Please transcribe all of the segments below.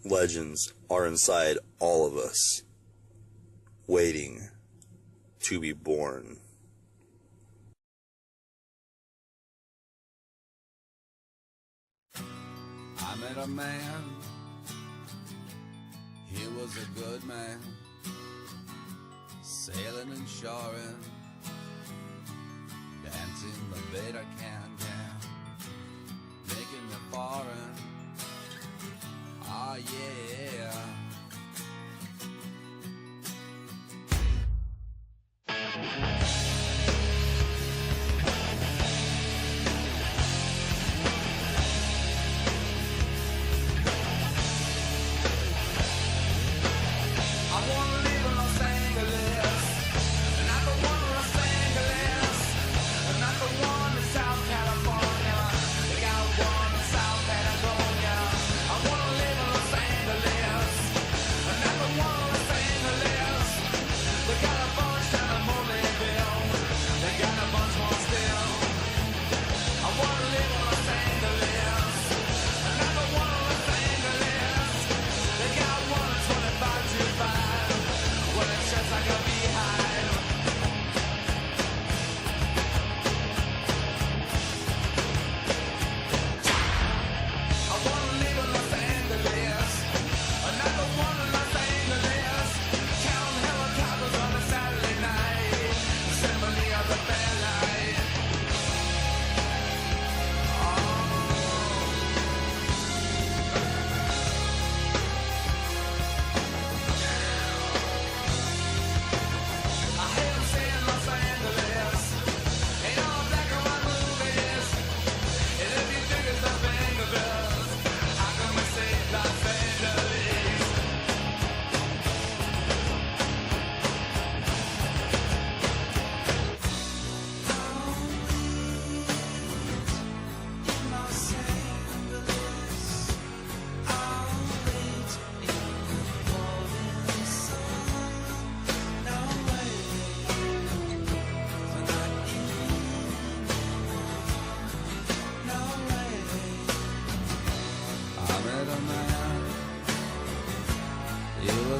legends are inside all of us, waiting to be born. I met a man, he was a good man, sailing and shoring, dancing the beta can, making me foreign, ah yeah.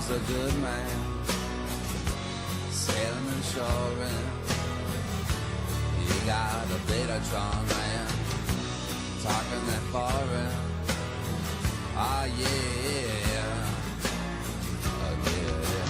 A good man, sailing and shoring. He got a Betatron man, talking that foreign. Ah yeah, oh yeah.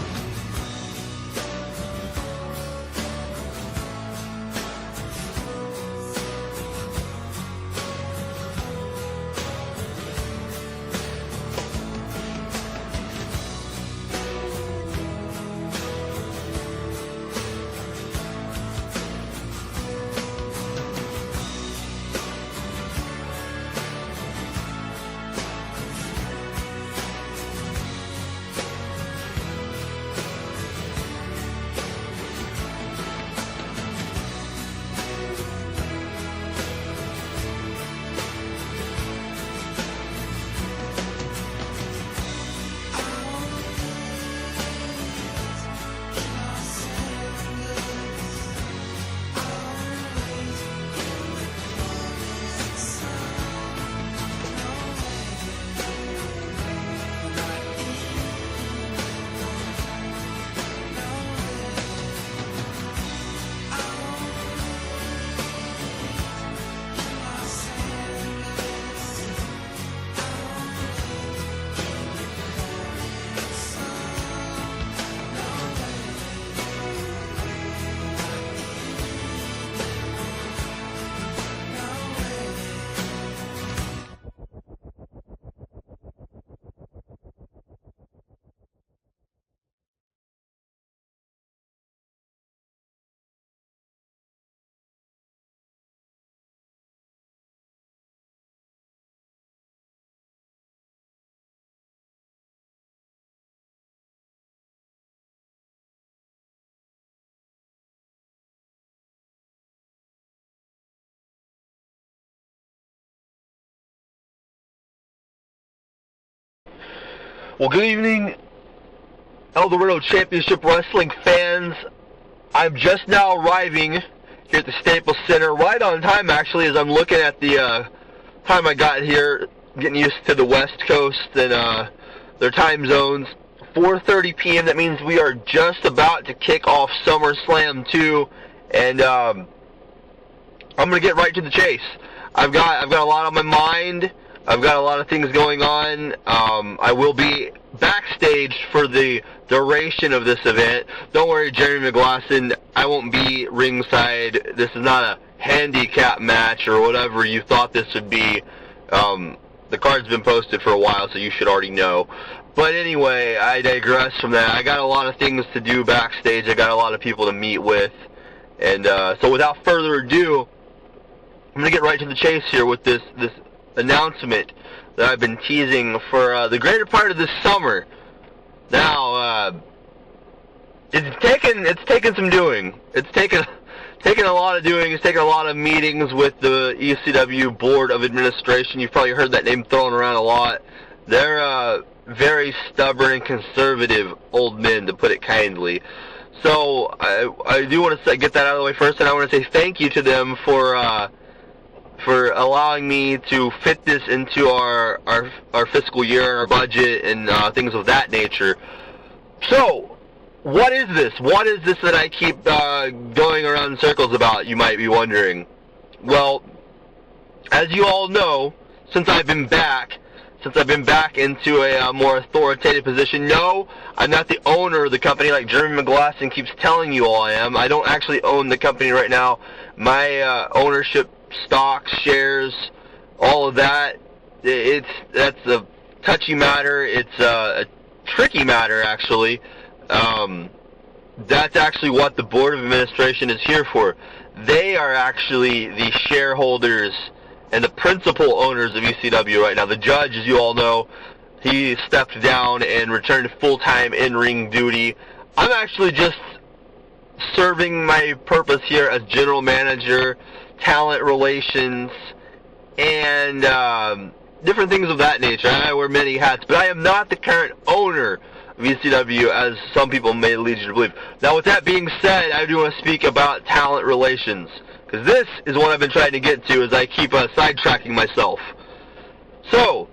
Well, good evening, Eldorado Championship Wrestling fans. I'm just now arriving here at the Staples Center, right on time actually, as I'm looking at the time I got here, getting used to the West Coast and their time zones. 4:30 p.m. That means we are just about to kick off Summerslam 2, and I'm gonna get right to the chase. I've got a lot on my mind. I've got a lot of things going on. I will be backstage for the duration of this event. Don't worry, Jeremy McGlasson, I won't be ringside. This is not a handicap match or whatever you thought this would be. The card's been posted for a while, so you should already know. But anyway, I digress from that. I got a lot of things to do backstage. I got a lot of people to meet with. And so without further ado, I'm going to get right to the chase here with this announcement that I've been teasing for the greater part of this summer. Now, it's taken some doing. It's taken a lot of doing. It's taken a lot of meetings with the ECW Board of Administration. You've probably heard that name thrown around a lot. They're very stubborn and conservative old men, to put it kindly. So I do want to get that out of the way first, and I want to say thank you to them for allowing me to fit this into our fiscal year and our budget and things of that nature. So, what is this? What is this that I keep going around in circles about, you might be wondering? Well, as you all know, since I've been back into a more authoritative position, no, I'm not the owner of the company like Jeremy McGlasson keeps telling you all I am. I don't actually own the company right now. My ownership, stocks, shares, all of that, that's a touchy matter. It's a tricky matter, actually. That's actually what the Board of Administration is here for. They are actually the shareholders and the principal owners of ECW right now. The judge, as you all know, he stepped down and returned to full-time in-ring duty. I'm actually just serving my purpose here as general manager, talent relations, and different things of that nature. I wear many hats, but I am not the current owner of ECW, as some people may lead you to believe. Now, with that being said, I do want to speak about talent relations, because this is what I've been trying to get to as I keep sidetracking myself. So,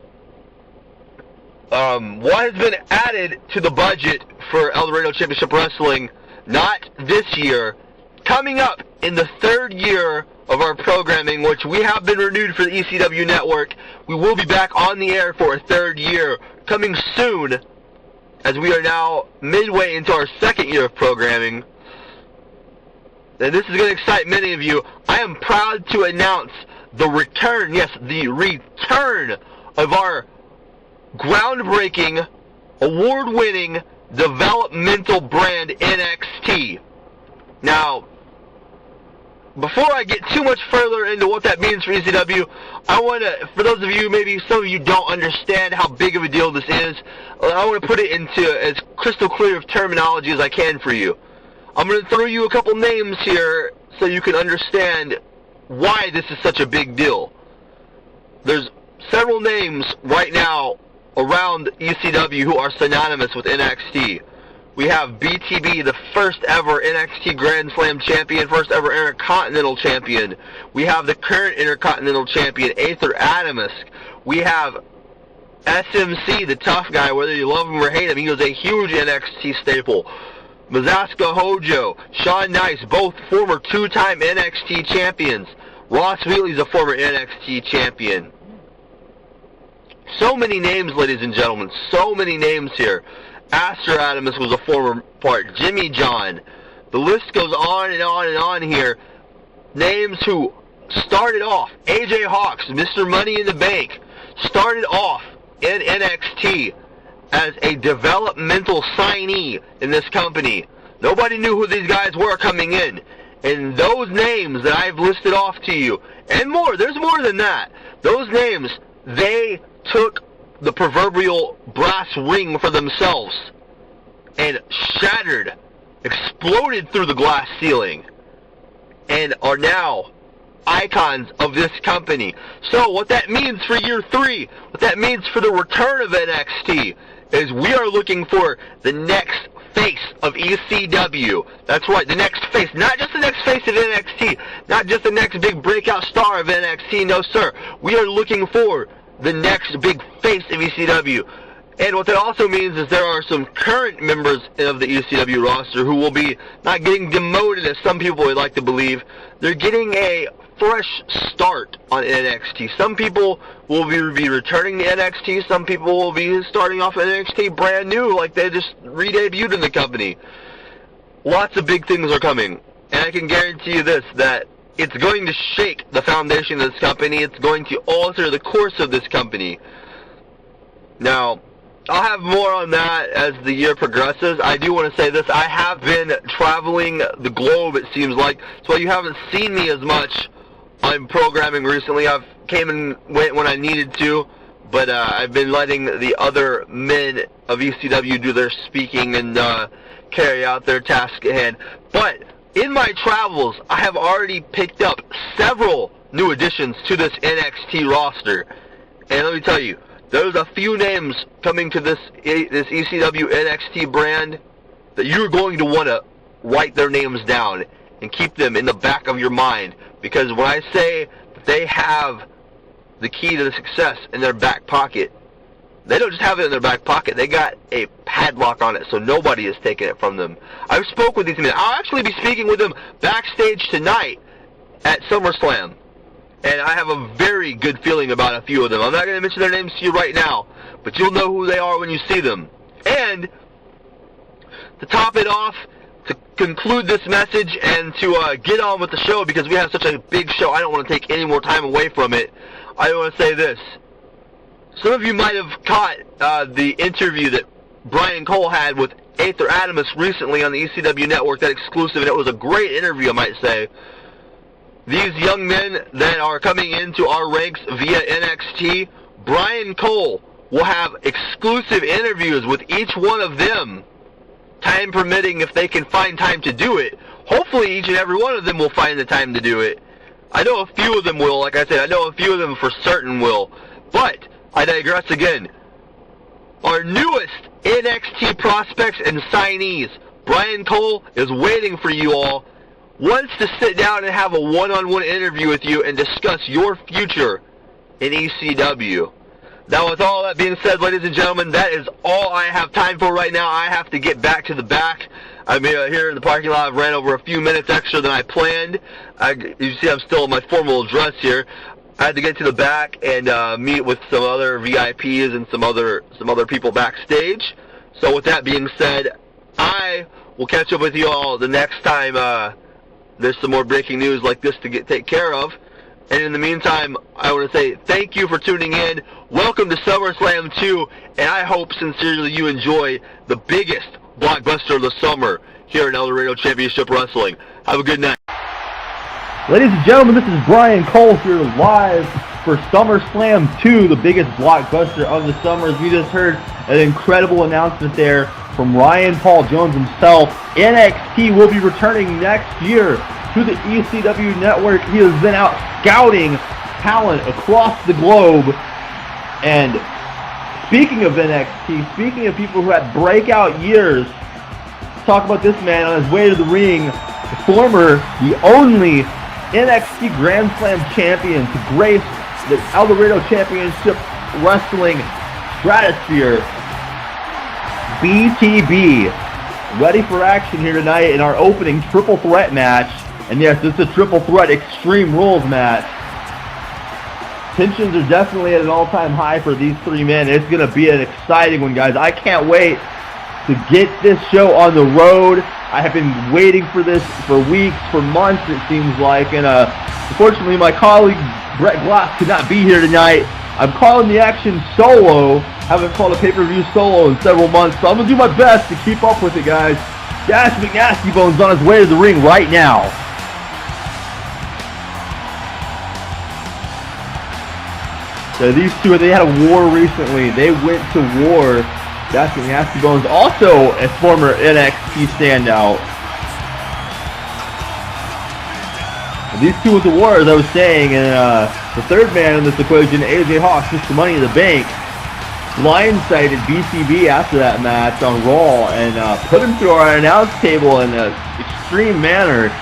what has been added to the budget for Eldorado Championship Wrestling, not this year, coming up in the third year of our programming, which we have been renewed for the ECW network. We will be back on the air for a third year, coming soon, as we are now midway into our second year of programming. And this is going to excite many of you. I am proud to announce the return, yes, the return of our groundbreaking, award-winning, developmental brand NXT. Now, before I get too much further into what that means for ECW, I want to, for those of you, maybe some of you don't understand how big of a deal this is, I want to put it into as crystal clear of terminology as I can for you. I'm going to throw you a couple names here so you can understand why this is such a big deal. There's several names right now around ECW who are synonymous with NXT. We have BTB, the first ever NXT Grand Slam champion, first ever Intercontinental champion. We have the current Intercontinental champion, Aether Atomsk. We have SMC, the tough guy, whether you love him or hate him, he was a huge NXT staple. Mizaska, Hojo, Shawn Nice, both former two-time NXT champions. Ross Wheatley's a former NXT champion. So many names, ladies and gentlemen, so many names here. Aster Atomsk was a former part. Jimmy John. The list goes on and on and on here. Names who started off. AJ Hawkx, Mr. Money in the Bank, started off in NXT as a developmental signee in this company. Nobody knew who these guys were coming in. And those names that I've listed off to you, and more, there's more than that. Those names, they took the proverbial brass ring for themselves and shattered, exploded through the glass ceiling, and are now icons of this company. So what that means for year 3, what that means for the return of NXT, is we are looking for the next face of ECW. That's right, the next face. Not just the next face of NXT, not just the next big breakout star of NXT, no sir. We are looking for the next big face of ECW. And what that also means is there are some current members of the ECW roster who will be not getting demoted, as some people would like to believe. They're getting a fresh start on NXT. Some people will be returning to NXT. Some people will be starting off NXT brand new, like they just re-debuted in the company. Lots of big things are coming. And I can guarantee you this, that it's going to shake the foundation of this company. It's going to alter the course of this company. Now, I'll have more on that as the year progresses. I do want to say this. I have been traveling the globe, it seems like, so you haven't seen me as much on programming recently. I've came and went when I needed to, but I've been letting the other men of ECW do their speaking and carry out their task at hand. But in my travels, I have already picked up several new additions to this NXT roster. And let me tell you, there's a few names coming to this ECW NXT brand that you're going to want to write their names down and keep them in the back of your mind. Because when I say that they have the key to the success in their back pocket, they don't just have it in their back pocket. They got a padlock on it, so nobody is taking it from them. I've spoke with these men. I'll actually be speaking with them backstage tonight at Summerslam. And I have a very good feeling about a few of them. I'm not going to mention their names to you right now, but you'll know who they are when you see them. And to top it off, to conclude this message and to get on with the show, because we have such a big show, I don't want to take any more time away from it. I want to say this. Some of you might have caught the interview that Brian Cole had with Aether Atomsk recently on the ECW network, that exclusive, and it was a great interview, I might say. These young men that are coming into our ranks via NXT, Brian Cole will have exclusive interviews with each one of them, time permitting, if they can find time to do it. Hopefully each and every one of them will find the time to do it. I know a few of them will, like I said, I know a few of them for certain will. But, I digress again. Our newest NXT prospects and signees, Brian Cole, is waiting for you all. Wants to sit down and have a one-on-one interview with you and discuss your future in ECW. Now, with all that being said, ladies and gentlemen, that is all I have time for right now. I have to get back to the back. I'm here in the parking lot. I've ran over a few minutes extra than I planned. You see I'm still in my formal address here. I had to get to the back and meet with some other VIPs and some other people backstage. So with that being said, I will catch up with you all the next time there's some more breaking news like this to take care of. And in the meantime, I want to say thank you for tuning in. Welcome to SummerSlam 2, and I hope sincerely you enjoy the biggest blockbuster of the summer here in Eldorado Championship Wrestling. Have a good night. Ladies and gentlemen, this is Brian Cole here live for SummerSlam 2, the biggest blockbuster of the summer. As we just heard an incredible announcement there from Ryan Paul Jones himself. NXT will be returning next year to the ECW network. He has been out scouting talent across the globe. And speaking of NXT, speaking of people who had breakout years, let's talk about this man on his way to the ring, the only NXT Grand Slam champion to grace the Eldorado Championship Wrestling stratosphere. BTB, ready for action here tonight in our opening triple threat match. And yes, this is a triple threat Extreme Rules match. Tensions are definitely at an all-time high for these three men. It's going to be an exciting one, guys. I can't wait to get this show on the road. I have been waiting for this for weeks, for months, it seems like. And unfortunately, my colleague Brett Glass could not be here tonight. I'm calling the action solo. Haven't called a pay-per-view solo in several months, so I'm going to do my best to keep up with it, guys. Dash McNastybones on his way to the ring right now. So these two, they had a war recently. They went to war. Dash McNastybones, also a former NXT standout. And these two went to war, as I was saying, and the third man in this equation, AJ Hawkx, Mr. Money in the Bank, blindsided BTB after that match on Raw and put him through our announce table in an extreme manner.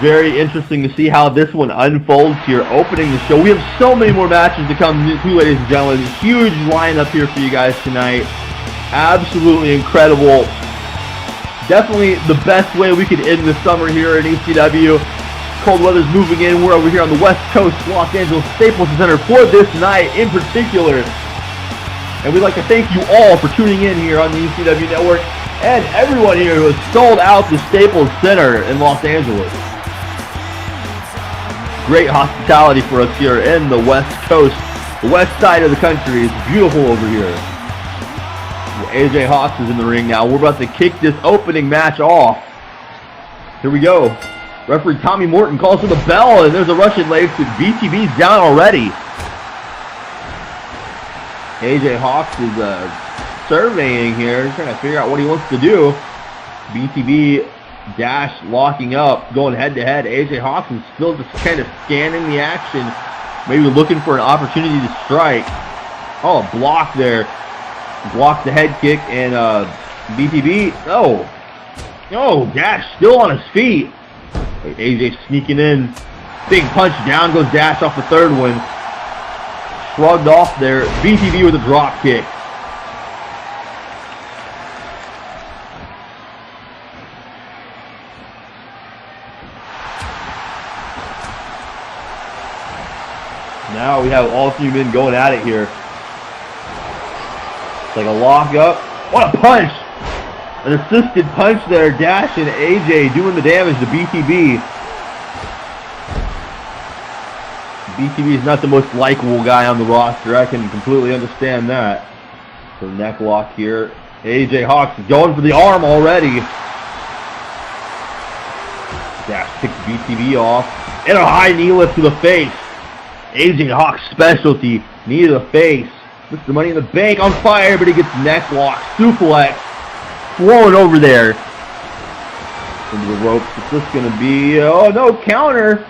Very interesting to see how this one unfolds here, opening the show. We have so many more matches to come to, ladies and gentlemen. Huge lineup here for you guys tonight. Absolutely incredible. Definitely the best way we could end the summer here in ECW. Cold weather's moving in. We're over here on the West Coast, Los Angeles Staples Center for this night in particular. And we'd like to thank you all for tuning in here on the ECW Network and everyone here who has sold out the Staples Center in Los Angeles. Great hospitality for us here in the West Coast, the west side of the country. It's beautiful over here. AJ Hawkx is in the ring now. We're about to kick this opening match off. Here we go. Referee Tommy Morton calls for the bell, and there's a Russian leg to BTB's down already. AJ Hawkx is surveying here, trying to figure out what he wants to do. BTB Dash locking up, going head to head. AJ Hawkx is still just kind of scanning the action, maybe looking for an opportunity to strike. Oh, a block there. Blocked the head kick, and BTB, oh, Dash still on his feet. AJ sneaking in, big punch, down goes Dash off the third one. Shrugged off there, BTB with a drop kick. Now we have all three men going at it here. Like a lock up. What a punch! An assisted punch there. Dash and AJ doing the damage to BTB. BTB is not the most likable guy on the roster. I can completely understand that. So neck lock here. AJ Hawkx is going for the arm already. Dash picks BTB off. And a high knee lift to the face. AJ Hawk's specialty. Knee to the face. Mr. Money in the Bank on fire, but he gets neck lock, suplex, thrown over there into the ropes. It's just going to be, oh no, counter.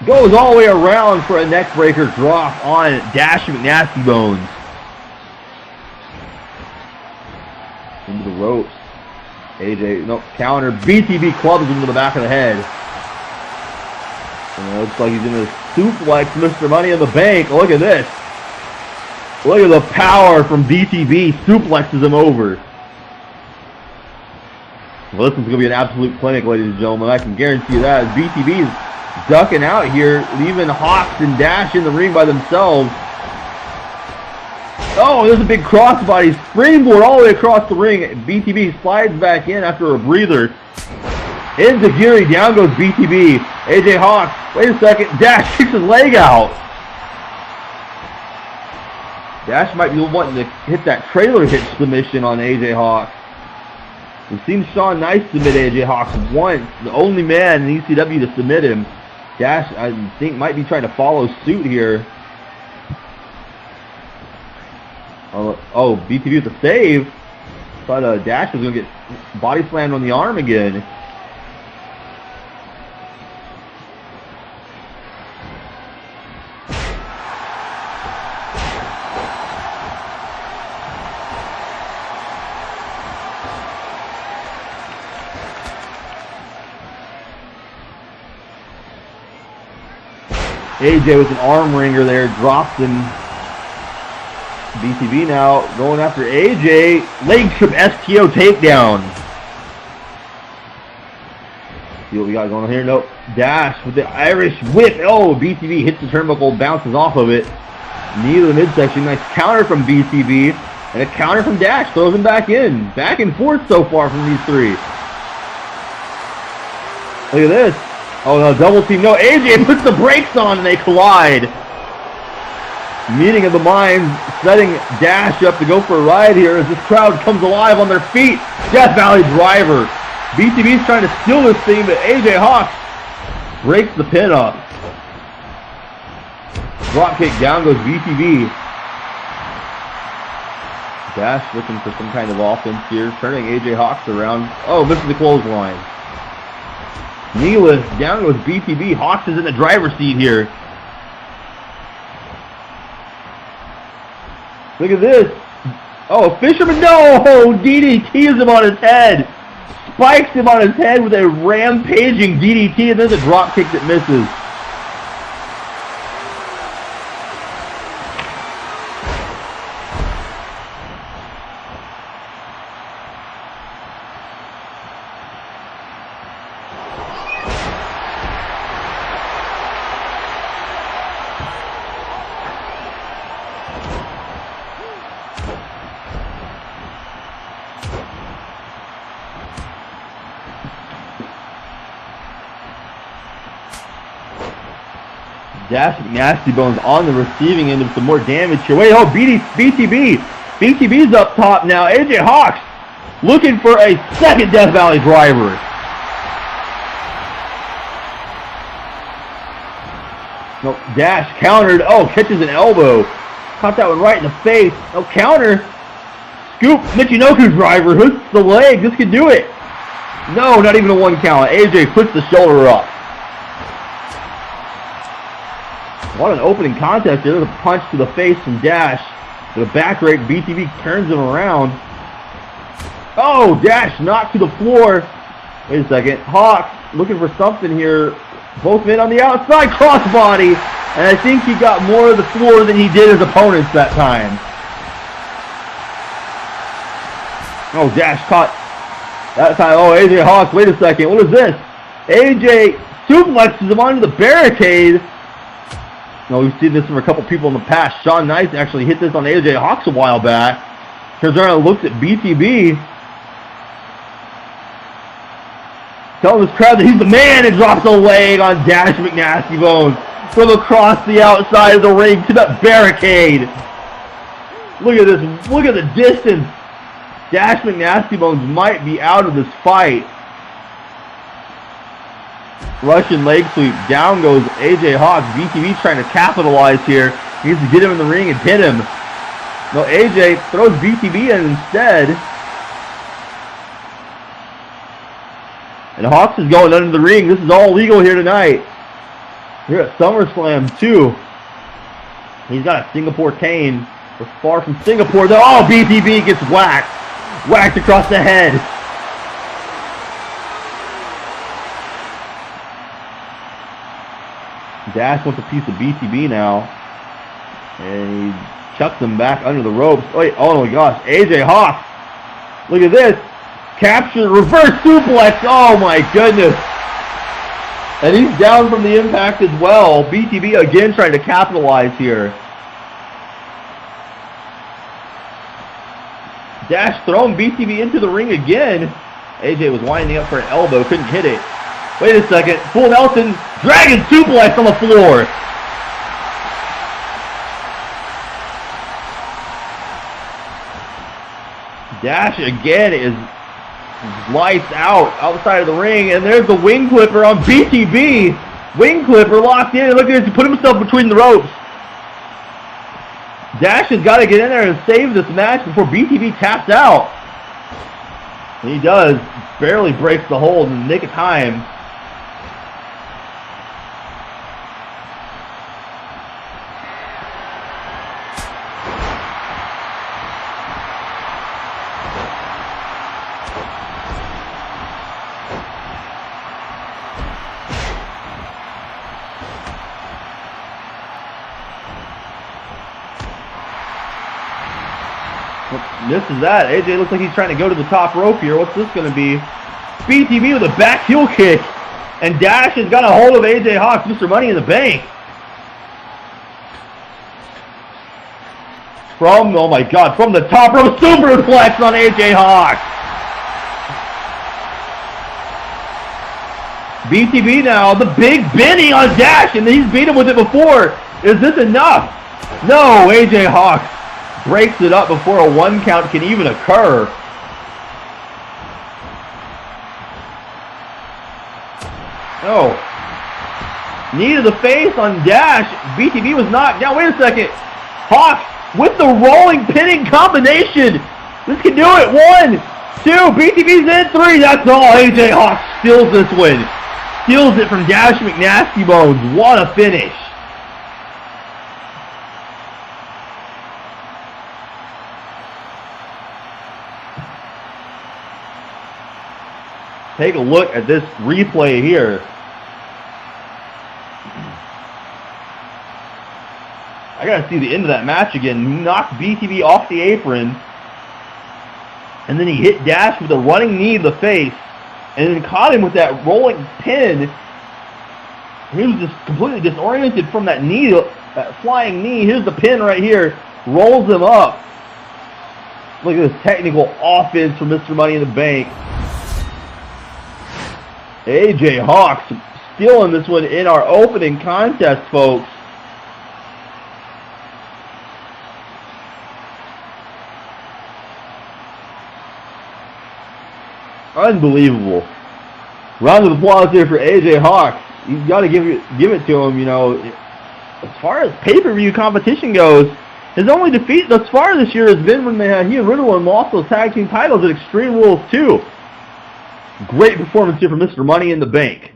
Goes all the way around for a neck breaker drop on Dash McNastybones. Into the ropes. AJ, no, counter. BTB clubs him to the back of the head. And it looks like he's going to suplex Mr. Money in the Bank. Look at this. Look at the power from BTB, suplexes him over. Well, this one's going to be an absolute clinic, ladies and gentlemen. I can guarantee you that. As BTB is ducking out here, leaving Hawkx and Dash in the ring by themselves. Oh, there's a big crossbody springboard all the way across the ring. BTB slides back in after a breather. Into Geary, down goes BTB. AJ Hawkx, wait a second, Dash kicks his leg out. Dash might be wanting to hit that trailer hitch submission on AJ Hawkx. We've seen Sean Nice submit AJ Hawkx once, the only man in ECW to submit him. Dash, I think, might be trying to follow suit here. Oh, BTB with the save. Thought Dash was going to get body slammed on the arm again. AJ with an arm wringer there, drops him. BTB now going after AJ. Leg trip STO takedown. See what we got going on here? Nope. Dash with the Irish whip. Oh, BTB hits the turnbuckle, bounces off of it. Knee to the midsection. Nice counter from BTB. And a counter from Dash. Throws him back in. Back and forth so far from these three. Look at this. Oh no, double team. No, AJ puts the brakes on and they collide. Meeting of the minds, setting Dash up to go for a ride here as this crowd comes alive on their feet. Death Valley Driver. BTB's trying to steal this thing, but AJ Hawkx breaks the pin up. Drop kick, down goes BTB. Dash looking for some kind of offense here, turning AJ Hawkx around. Oh, misses the clothesline. Knee lift, down goes BTB. Hawkx is in the driver's seat here. Look at this. Oh, Fisherman, no! DDTs him on his head. spikes him on his head with a rampaging DDT, and there's a drop kick that misses. Dash McNastybones on the receiving end of some more damage here. Wait, oh, BTB. BTB's up top now. AJ Hawkx looking for a second Death Valley driver. No, Dash countered. Oh, catches an elbow. Caught that one right in the face. No, counter. Scoop, Michinoku driver. Hooks the leg. This could do it. No, not even a 1 count. AJ puts the shoulder up. What an opening contest. There's a punch to the face from Dash. With a back rake, BTB turns him around. Oh, Dash knocked to the floor. Wait a second. Hawkx looking for something here. Both men on the outside, crossbody. And I think he got more of the floor than he did his opponents that time. Oh, Dash caught that time. Oh, AJ Hawkx, wait a second. What is this? AJ suplexes him onto the barricade. No, we've seen this from a couple people in the past. Sean Nice actually hit this on AJ Hawkx a while back. Turns around and looks at BTB. Telling this crowd that he's the man, and drops a leg on Dash McNastybones from across the outside of the ring to that barricade. Look at this. Look at the distance. Dash McNastybones might be out of this fight. Russian leg sweep. Down goes AJ Hawkx. BTB trying to capitalize here. He needs to get him in the ring and hit him. No, AJ throws BTB in instead. And Hawkx is going under the ring. This is all legal here tonight. Here at Summerslam 2. He's got a Singapore cane. We're far from Singapore though. Oh, BTB gets whacked. Whacked across the head. Dash wants a piece of BTB now. And he chucks him back under the ropes. Wait, oh my gosh. AJ Hawkx. Look at this. Capture, reverse suplex. Oh my goodness. And he's down from the impact as well. BTB again trying to capitalize here. Dash throwing BTB into the ring again. AJ was winding up for an elbow. Couldn't hit it. Wait a second. Full Nelson. Dragon suplex on the floor. Dash again is lights out outside of the ring. And there's the wing clipper on BTB. Wing clipper locked in. Look at this. He put himself between the ropes. Dash has got to get in there and save this match before BTB taps out. And he does. Barely breaks the hold in the nick of time. Misses that. AJ looks like he's trying to go to the top rope here. What's this going to be? BTB with a back heel kick. And Dash has got a hold of AJ Hawkx, Mr. Money in the Bank. From, oh my God, from the top rope, superplex on AJ Hawkx. BTB now, the big Benny on Dash, and he's beat him with it before. Is this enough? No, AJ Hawkx breaks it up before a 1 count can even occur. Oh. Knee to the face on Dash. BTB was knocked down. Wait a second. Hawkx with the rolling pinning combination. This can do it. 1, 2. BTB's in. 3. That's all. AJ Hawkx steals this win. Steals it from Dash McNastybones. What a finish. take a look at this replay here. I gotta see the end of that match again. He knocked BTB off the apron, and then he hit Dash with a running knee to the face, and then caught him with that rolling pin. He was just completely disoriented from that knee, that flying knee. Here's the pin right here. Rolls him up. Look at this technical offense from Mr. Money in the Bank. AJ Hawkx stealing this one in our opening contest, folks. Unbelievable. Round of applause here for AJ Hawkx. You got to give it to him, you know. As far as pay-per-view competition goes, his only defeat thus far this year has been when he and Riddle lost those tag team titles at Extreme Rules 2. Great performance here from Mr. Money in the Bank.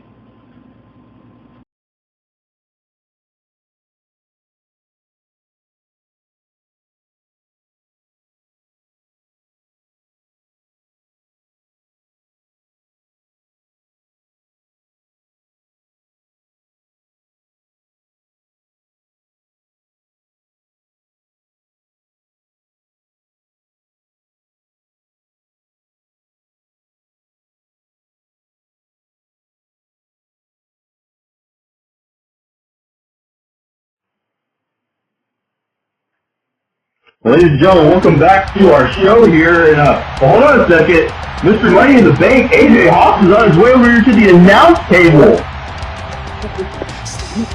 Ladies and gentlemen, welcome back to our show here. And hold on a second. Mr. Money in the Bank, AJ Hawkx, is on his way over here to the announce table.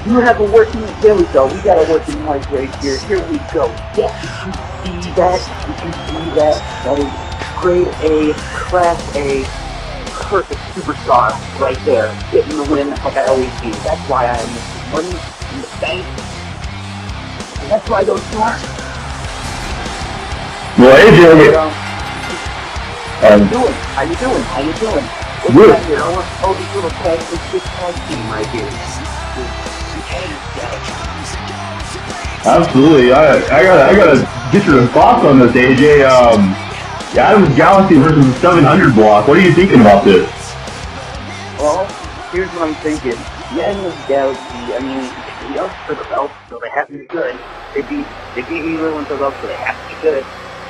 You have a working, there we go, we got a working mic right here, here we go. Yes, you see that, that is grade A, class A, perfect superstar right there, getting the win like I always do. That's why I'm Mr. Money in the Bank, and that's why those stars. Well, AJ, how you doing? How you doing? How you doing? What's good. that here? I want to hold this little tag, this big tag team right here. Absolutely. I gotta get your thoughts on this, AJ. Adam's Galaxy versus the 700 block. What are you thinking about this? Well, here's what I'm thinking. The Adam's Galaxy, I mean, they up for the belt, so they have to be good. They beat me Little until the belt, so they have to be good.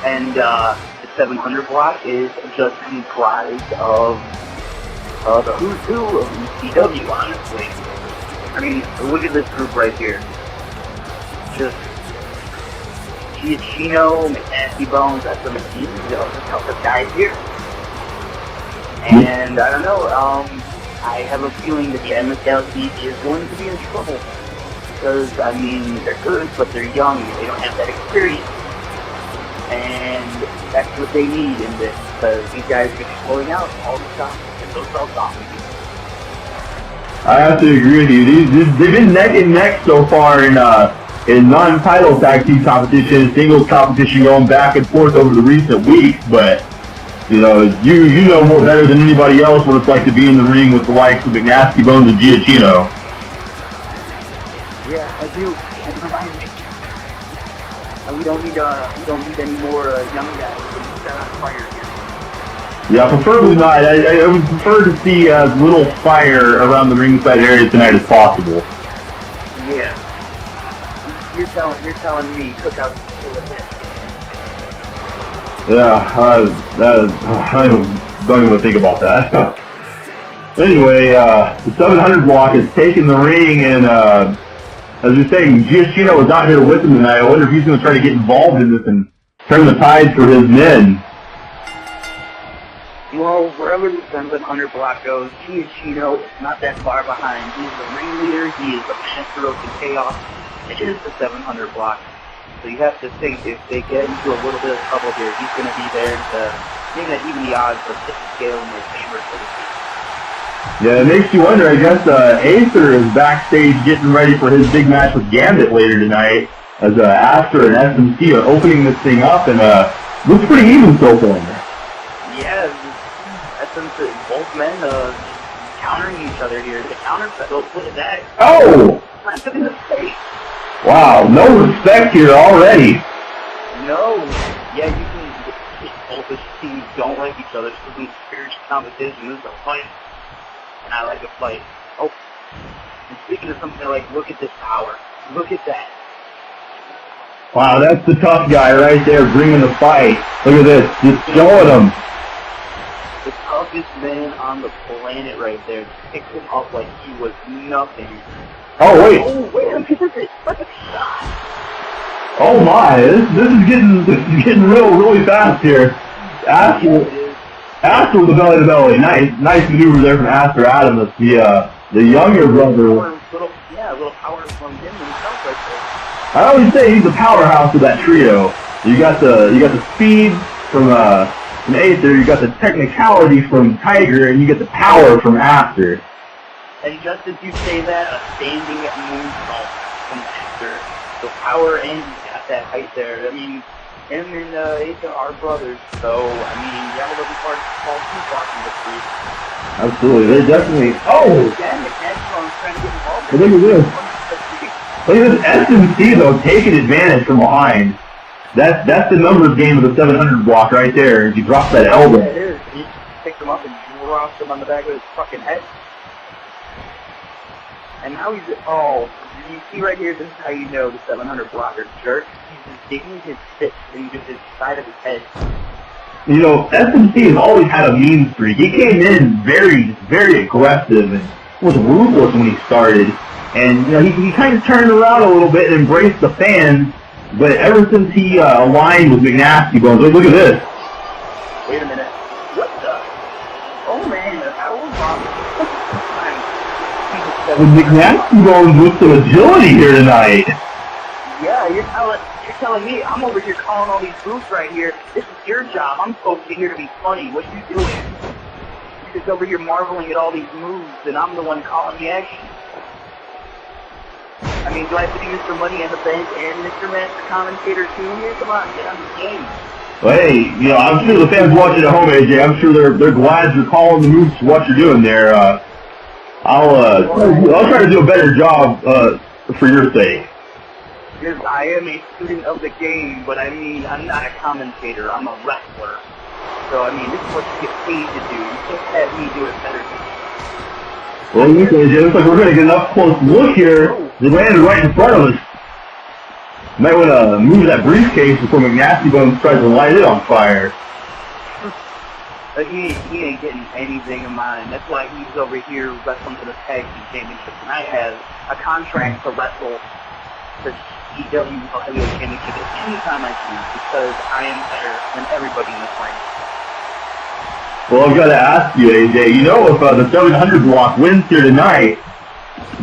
And the 700 block is just comprised of the who's who of ECW, honestly. I mean, look at this group right here. Just Giachinno, McNastybones, that's the toughest guys here. And I don't know, I have a feeling that the Adam's Galaxy is going to be in trouble. Because, I mean, they're good, but they're young, they don't have that experience. And that's what they need in this, because these guys are just blowing out all the time, and those belts off. I have to agree with you. They've been neck and neck so far in non-title tag team competition, singles competition, going back and forth over the recent weeks. But you know, you know more better than anybody else what it's like to be in the ring with the likes of McNastybones and Giachinno. Yeah, I do. And remind me. We don't need any more young guys to set on fire here. Yeah, preferably not. I would prefer to see as little fire around the ringside area tonight as possible. Yeah. You're telling me cookouts full of this. Yeah, I don't even think about that. Anyway, the 700 block is taking the ring, and as you're saying, Giachinno is out here with him tonight. I wonder if he's going to try to get involved in this and turn the tide for his men. Well, wherever the 700 block goes, Giachinno is not that far behind. He's the ringleader. He is the master of the chaos. It is the 700 block. So you have to think, if they get into a little bit of trouble here, he's going to be there to even the odds of the scale in their favor, so to speak. Yeah, it makes you wonder. I guess Aether is backstage getting ready for his big match with Gambit later tonight, as Aster and SMC are opening this thing up, and looks pretty even so far. Yeah, SMC, both men countering each other here. The counter, look at that. Oh! Slap him in the face. Wow, no respect here already. No. Yeah, both the teams don't like each other. This isn't spiritual competition. This is a fight. And I like a fight. Oh, and speaking of something like, look at this power. Look at that. Wow, that's the tough guy right there bringing the fight. Look at this, just showing him. The toughest man on the planet right there. Picked him up like he was nothing. Oh, wait. Oh, wait a minute. What a shot. Oh my, this is getting really fast here. Aster with the belly to belly. Nice maneuver there from Aether Atomsk, the younger brother. Little power from him himself right there. I always say he's the powerhouse of that trio. You got the speed from Aether, you got the technicality from Tiger, and you get the power from Aster. And just as you say that, a standing moonsault from Aster. The power, and he's got that height there. I mean, him and Aether are brothers, so, I mean, Yellow doesn't fall too far from the street. Absolutely, they're definitely... Oh! Again, McNastybones trying to get involved. Look at this. Look at this S&C, though, taking advantage from behind. That's the numbers game of the 700 block right there. He drops that elbow. Yeah, it is. He picks him up and drops him on the back of his fucking head. And now he's... Oh, you see right here, this is how you know the 700 blocker jerk. He's just digging his fist into his side of his head. You know, S&C has always had a mean streak. He came in very aggressive and was ruthless when he started. And, you know, he kind of turned around a little bit and embraced the fans. But ever since he aligned with McNastybones, look at this. Wait a minute. What the? Oh, man, how was McNastybones with some agility here tonight. Yeah, you're telling me I'm over here calling all these moves right here. This is your job. I'm supposed to be here to be funny. What are you doing? You're just over here marveling at all these moves, and I'm the one calling the action. I mean, do I have to be Mr. Money in the Bank and Mr. Master Commentator too here? Come on, get on the game. Well, hey, you know, I'm sure the fans watching at home, AJ, I'm sure they're glad you're calling the moves for what you're doing there. I'll try to do a better job for your sake. Because I am a student of the game, but I mean, I'm not a commentator. I'm a wrestler. So, I mean, this is what you get paid to do. You can't have me do it better. Well, look, AJ, looks like we're going to get an up-close look here. They landed right in front of us. Might want to move that briefcase before McNastybones tries to light it on fire. But he ain't getting anything of mine. That's why he's over here wrestling for the Tag Team Championship. And I have a contract to wrestle the EW Heavyweight Championship anytime I choose because I am better than everybody in this ring. Well, I've got to ask you, AJ, you know if the 700 block wins here tonight,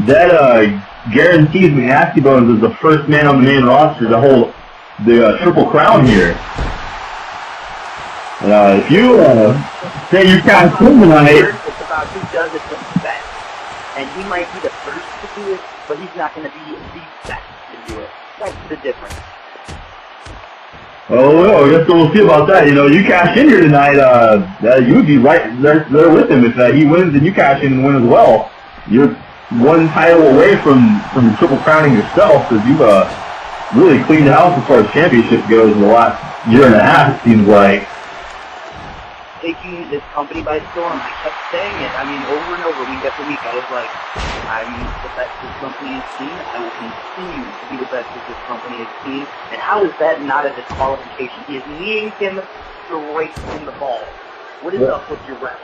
that guarantees McNastybones is the first man on the main roster to hold the Triple Crown here. If you say you can't win tonight... It's about who does it the best. And he might be the first to do it, but he's not going to be the best to do it. That's the difference. Oh, I guess we'll see about that. You know, you cash in here tonight, you would be right there with him. If he wins and you cash in and win as well, you're one title away from triple crowning yourself, because you've really cleaned the house as far as championship goes in the last year and a half, it seems like. Taking this company by storm. I kept saying it. I mean, over and over, week after week, I was like, I'm the best this company has seen. I will continue to be the best that this company has seen. And how is that not a disqualification? He is kneeing him straight in the ball. What is up with your ref?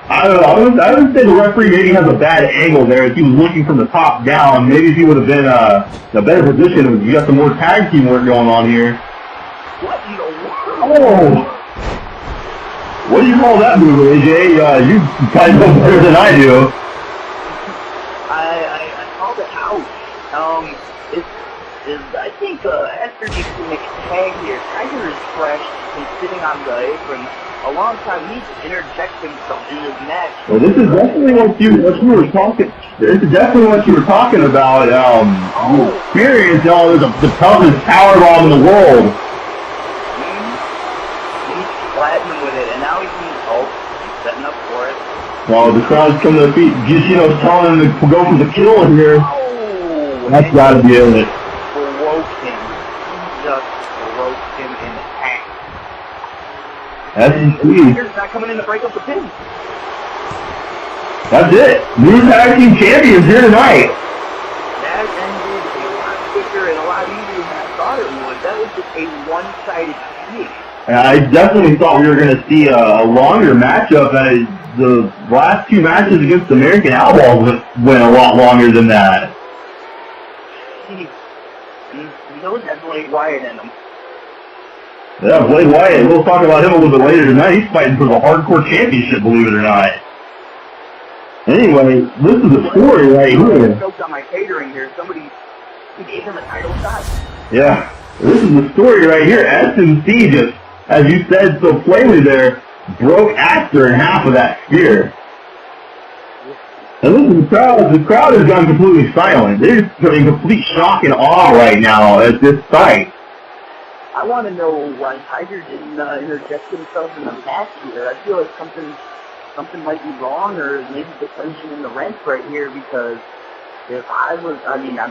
I don't know. I would say the referee maybe has a bad angle there. If he was looking from the top down, maybe if he would have been in a better position. You got some more tag team work going on here. What in the world? Oh! What do you call that move, AJ? You probably know better than I do. I called it out. I think Aster needs to make a tag here. Tiger is fresh and sitting on the apron a long time. He needs to interject himself in this match. Well, this is definitely what you were talking. This is definitely what you were talking about. You experience the toughest powerbomb in the world. Platinum with it, and now he's setting up for it. Well, the crowd's coming to the feet. Giachinno's telling him to go for the kill here. Oh, that's gotta be it. Broke him. He just broke him in half. He's not coming in to break up the pin. That's it. New tag team champions here tonight. That ended a lot quicker and a lot easier than I thought it would. That was just a one-sided finish. I definitely thought we were going to see a longer matchup. The last two matches against American Outlaws went a lot longer than that. Those had Blade Wyatt in them. Yeah, Blade Wyatt. We'll talk about him a little bit later tonight. He's fighting for the Hardcore Championship, believe it or not. Anyway, this is a story right here. I choked on my catering here. Somebody gave him a title shot. Yeah, this is the story right here. SMC just, as you said so plainly there, broke Aster in half of that spear. And listen, the crowd has gone completely silent. They're just in complete shock and awe right now at this sight. I want to know why Tiger didn't interject himself in the match here. I feel like something might be wrong, or maybe the tension in the ranks right here, because if I'm a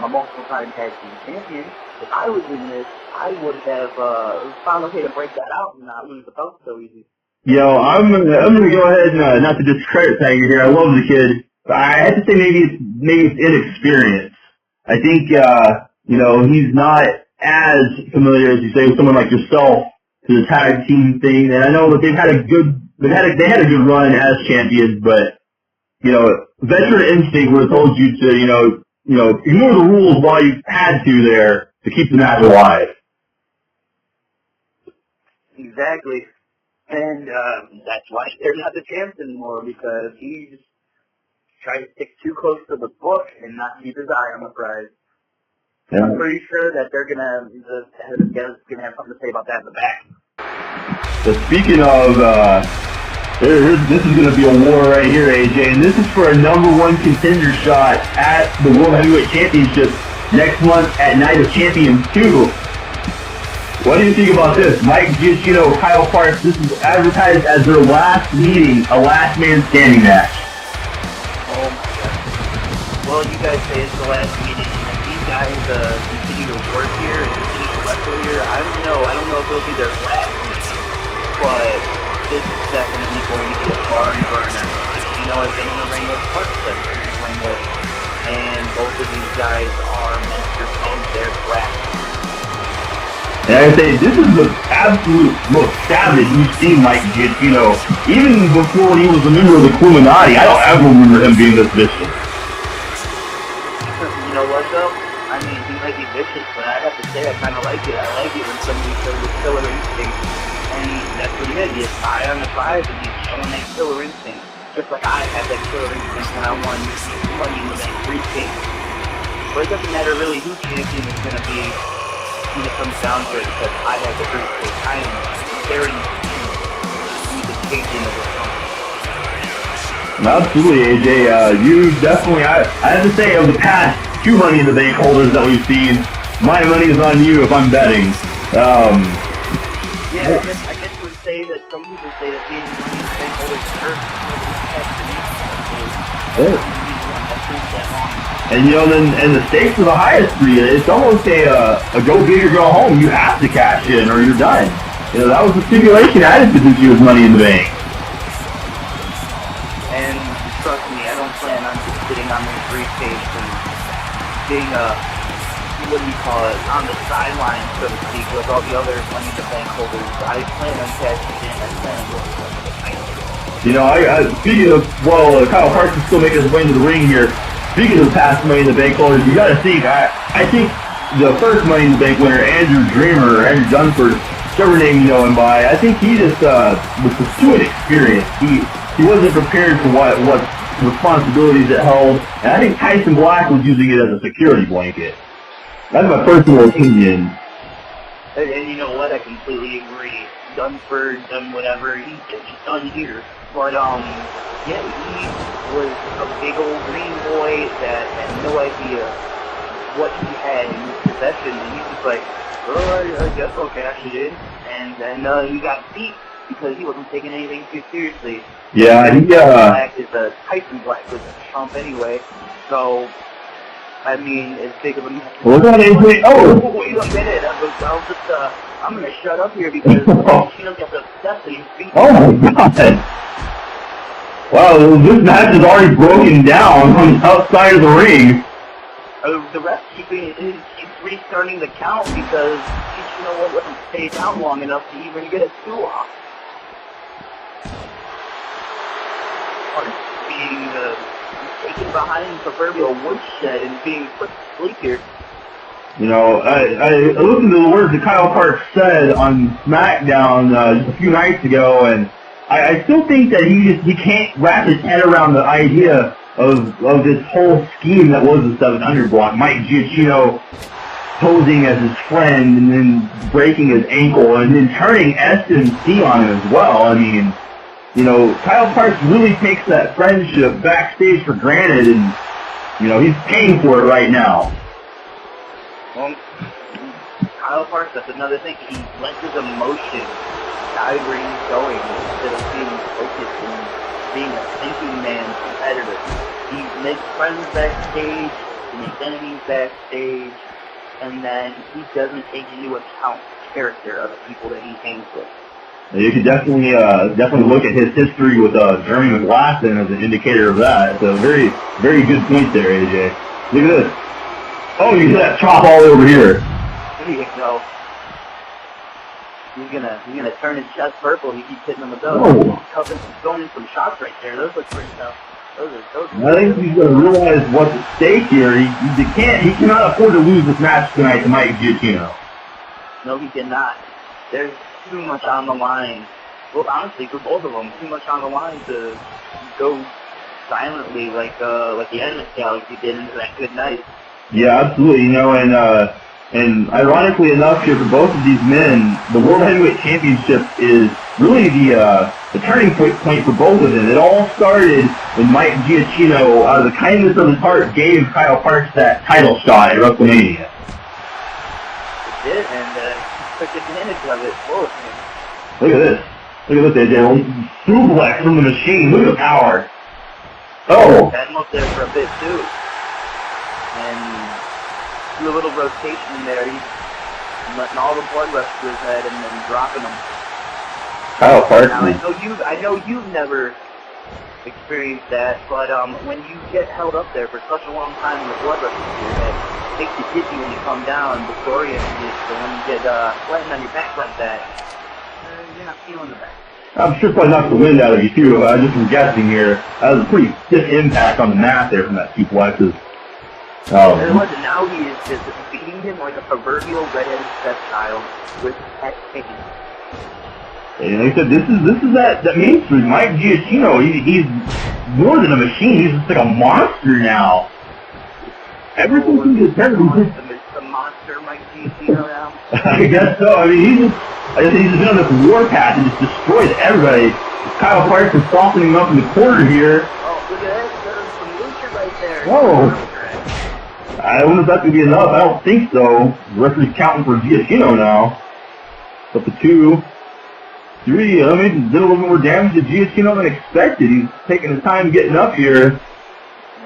multiple-time tag team champion. If I was in this, I would have found a way to break that out and not lose the belt so easy. Yo, I'm gonna go ahead and not to discredit Tiger here. I love the kid, but I have to say maybe it's inexperience. I think he's not as familiar as you say with someone like yourself to the tag team thing. And I know that they had a good run as champions, but veteran instinct would have told you to ignore the rules while you had to there to keep the match alive. Exactly. And that's why they're not the champs anymore, because he just tried to stick too close to the book and not keep his eye on the prize. Yeah. I'm pretty sure that the head of the guys is going to have something to say about that in the back. So speaking of, this is going to be a war right here, AJ, and this is for a #1 contender shot at the World Heavyweight Championship next month at Night of Champions 2. What do you think about this? Mike Giachinno, Kyle Parks, this is advertised as their last meeting, a last man standing match. Oh my God. Well, you guys say it's the last meeting, and if these guys continue to work here and continue to wrestle here, I don't know if it'll be their last meeting, but this is definitely going to be a barn burner. I've been in the ring with Parks, I've been in the ring with, and both of these guys are masters of their craft. And I say, this is the absolute most savage we've seen Mike Giachinno. Even before he was a member of the Illuminati, I don't ever remember him being this vicious. You know what, though? I mean, he might be vicious, but I have to say I kind of like it. I like it when somebody shows a killer instinct. And that's what he did. He is high on the prize, and he's showing that killer instinct. Just like I had that killer instinct when I won Money in the Bank briefcase. But it doesn't matter really who champion is going to be when it comes down to it, because I have the briefcase. I am very be the champion of this company. Absolutely, AJ. You definitely, I have to say, of the past 2 Money in the Bank holders that we've seen, my money is on you if I'm betting. Yeah, I guess you would say that some people say that being Money in the Bank holders hurts and then the stakes are the highest for you. It's almost a go big or go home. You have to cash in or you're done. That was the stipulation added to this year's Money in the Bank. And trust me, I don't plan on just sitting on this briefcase and being on the sideline, so to speak, with all the other Money in the Bank holders. I plan on cashing in. I plan on going for the title. Speaking of, Kyle Parks is still making his way into the ring here. Speaking of past Money in the Bank holders, you got to think, I think the first Money in the Bank winner, Andrew Dunford, whichever name you know him by, I think he just was pursuing experience. He wasn't prepared for what responsibilities it held, and I think Tyson Black was using it as a security blanket. That's my personal opinion. And you know what? I completely agree. Dunford, done whatever, he's done here. But, yeah, he was a big old green boy that had no idea what he had in his possession, and he's just like, I guess I'll cash it in. And then he got beat because he wasn't taking anything too seriously. Yeah, Tyson Black was a chump anyway, so, I mean, as big of a... Look at it, wait a minute, I'm going to shut up here because Giachinno got the steps and he's beating. Oh my god! Wow, this match is already broken down on the outside of the ring. The ref keeps restarting the count because Giachinno wouldn't stay down long enough to even get a 2 off. Being taken behind the proverbial woodshed and being put to sleep here. You know, I listened to the words that Kyle Park said on SmackDown just a few nights ago, and I still think that he can't wrap his head around the idea of this whole scheme that was the 700 block. Mike Giachinno posing as his friend and then breaking his ankle and then turning SMC on him as well. I mean, you know, Kyle Parks really takes that friendship backstage for granted, and, you know, he's paying for it right now. Well, Kyle Parks, that's another thing. He lets his emotion guide where he's going instead of being focused and being a thinking man competitor. He makes friends backstage, he makes enemies backstage, and then he doesn't take into account the character of the people that he hangs with. You could definitely look at his history with Jeremy McGlasson as an indicator of that. It's a very, very good point there, AJ. Look at this. Oh, you see that chop all over here. There you go. He's gonna turn his chest purple. He keeps hitting him with those. Oh. Going in some shots right there. Those look pretty tough. Those I think he's gonna realize what's at stake here. He cannot afford to lose this match tonight to Mike Giachinno. No, he cannot. There's too much on the line. Well, honestly, for both of them, too much on the line to go silently like the Ennis Galaxy did into that good night. Yeah, absolutely. You know, and ironically enough here for both of these men, the World Heavyweight Championship is really the turning point for both of them. It all started when Mike Giachinno, out of the kindness of his heart, gave Kyle Parks that title shot at WrestleMania. It did, and took advantage of it. Whoa. Look at this. Look at this, AJ. Suplex from the machine. Look at the power. Oh. Had him up there for a bit, too. And do a little rotation there. He's letting all the blood rush to his head and then dropping them. Kyle Parks. Now, I know you've never experienced that, but when you get held up there for such a long time and the blood rushes to your head, it makes you dizzy when you come down. Victoria, so when you get flattened on your back like that, you're not feeling the back. I'm sure probably knocked the wind out of you too. Just from guessing here, that was a pretty stiff impact on the mat there from that suplex. And now he is just beating him like a proverbial redheaded stepchild with that pain. And like I said, this is that Main Street Mike Giachinno. He's more than a machine. He's just like a monster now. Everything he just does, the monster Mike Giachinno now. I guess so. I mean, he's been on this warpath and just destroyed everybody. Kyle Parks is softening him up in the corner here. Oh, look at that. There's some lucha right there. Whoa. I don't know if that's going to be enough. I don't think so. The referee's counting for Giachinno now. Up to 2, 3. I mean, did a little bit more damage to Giachinno than expected. He's taking his time getting up here.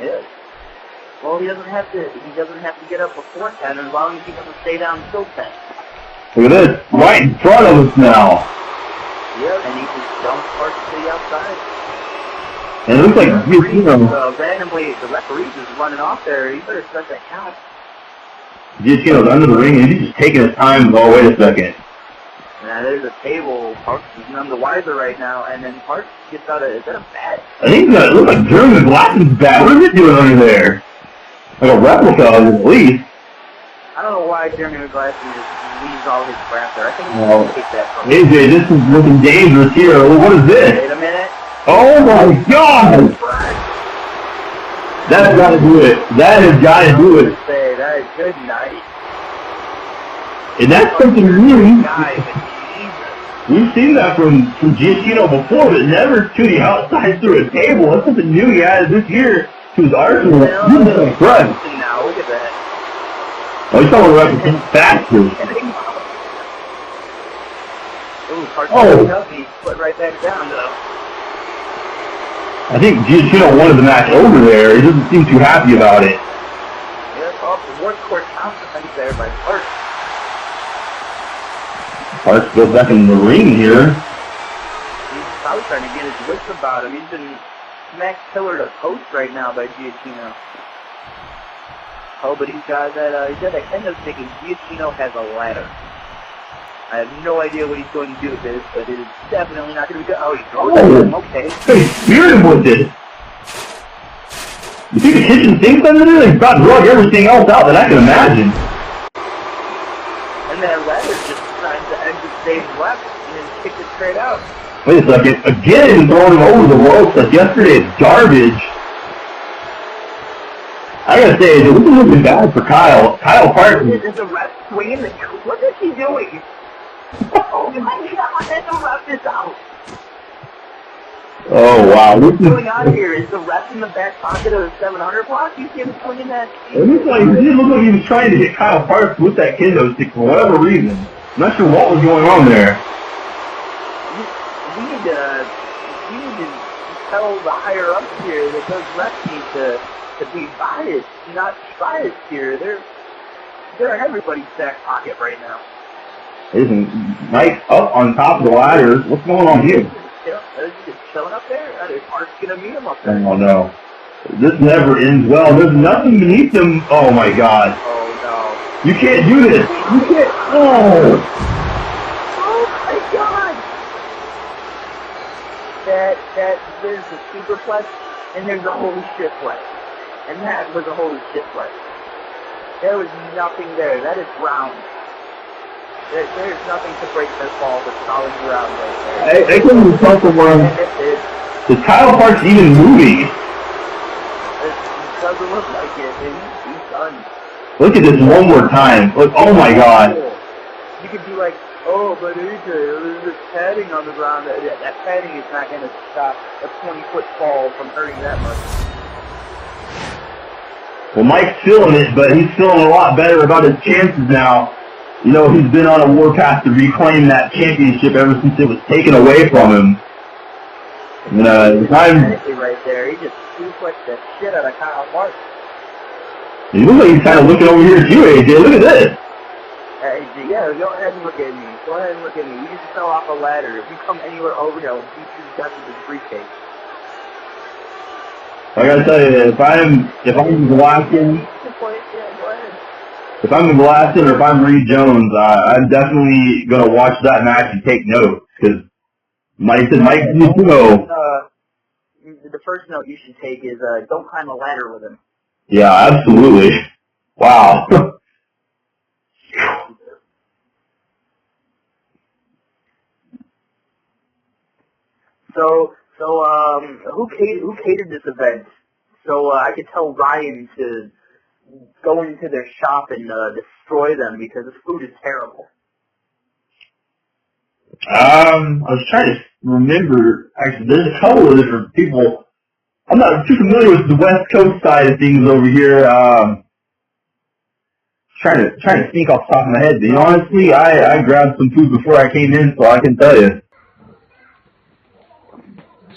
Yeah. Well, he doesn't have to get up before 10 as long as he doesn't stay down until 10. Look at this. Right in front of us now. Yeah, and he just jumps Parks to the outside. And it looks like Giachinno. Randomly, the referee just running off there. You better start that count. Giachinno's under the ring, and he's just taking his time. Oh, wait a second. Now, there's a table. Parks is none the wiser right now, and then Parks gets out of... Is that a bat? I think it looks like Jeremy McGlasson's bat. What is it doing under there? Like a replica of it, at least. I don't know why Jeremy McGlasson just leaves all his crap there. I think he's going to take that from AJ, this is looking dangerous here. What is this? Wait a minute. Oh my God! That's got to do it. That has got to do it. Say that is good night. And that's something new. We've seen that from Giachinno before, but never to the outside through a table. That's something new he added this year to his arsenal. Right. Now look at that. Oh, he's talking about faster. Oh, he put right back down though. I think Giachinno wanted the match over there. He doesn't seem too happy about it. Yeah, off the workhorse confidence there by Parks. Parks goes back in the ring here. trying to get his wits about him. He's been smacked pillar to post right now by Giachinno. Oh, but he's got that kendo stick, and Giachinno has a ladder. I have no idea what he's going to do with this, but it is definitely not going to be good. Oh, he's going okay. He speared him with it. You see the kitchen sink under there? They've about drug everything else out that I can imagine. And that ladder just trying to exit stage left and then kicked it straight out. Wait a second. Again, throwing him over the ropes like yesterday. It's garbage. I gotta say, this is looking bad for Kyle. Kyle Parton. Is the ref swinging the... What is he doing? Oh my god, the ref is out. Oh wow. What's going on here? Is the ref in the back pocket of the 700 block? You see him swinging that... It looks like he was trying to hit Kyle Parton with that kendo stick for whatever reason. I'm not sure what was going on there. We need to tell the higher ups here that those refs need to be biased, not biased here. They're in everybody's back pocket right now. Isn't Mike up on top of the ladder? What's going on here? They're just chilling up there. Their heart's gonna meet them up there. Oh no. This never ends well. There's nothing beneath them. Oh my god. Oh no. You can't do this. You can't. Oh. Oh my god. There's a superplex and there's a holy shit flex. And that was a holy shit flex. There was nothing there. That is ground. There's nothing to break this ball but solid ground right there. I couldn't tell from where the Kyle Park's even moving. It doesn't look like it. He's done. Look at this one more time. Look, oh my god. You could be like, oh, but there's this padding on the ground. That padding is not going to stop a 20-foot fall from hurting that much. Well, Mike's feeling it, but he's feeling a lot better about his chances now. You know, he's been on a warpath to reclaim that championship ever since it was taken away from him. And, right there, he just suplexed the shit out of Kyle Park. He looks like he's kind of looking over here at you, AJ. Look at this. Yeah, go ahead and look at me. Go ahead and look at me. You just fell off a ladder. If you come anywhere over here, I'll beat you to death with this briefcase. I gotta tell you, if I'm McGlasson, if I'm McGlasson or if I'm Reed Jones, I'm definitely gonna watch that match and take notes because Mike needs to know. The first note you should take is don't climb a ladder with him. Yeah, absolutely. Wow. So who catered this event? So I could tell Ryan to go into their shop and destroy them because this food is terrible. I was trying to remember. Actually, there's a couple of different people. I'm not too familiar with the West Coast side of things over here. Trying to think off the top of my head. But, honestly, I grabbed some food before I came in, so I can tell you.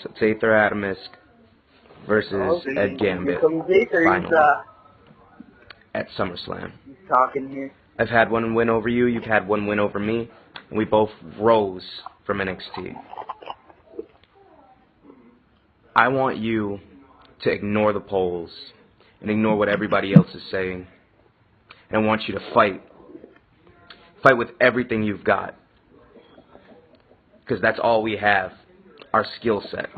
So it's Aether Atomsk versus Ed Gambit. Final at SummerSlam. He's talking here. I've had one win over you, you've had one win over me, and we both rose from NXT. I want you to ignore the polls and ignore what everybody else is saying. And I want you to fight. Fight with everything you've got. Because that's all we have. Our skill set.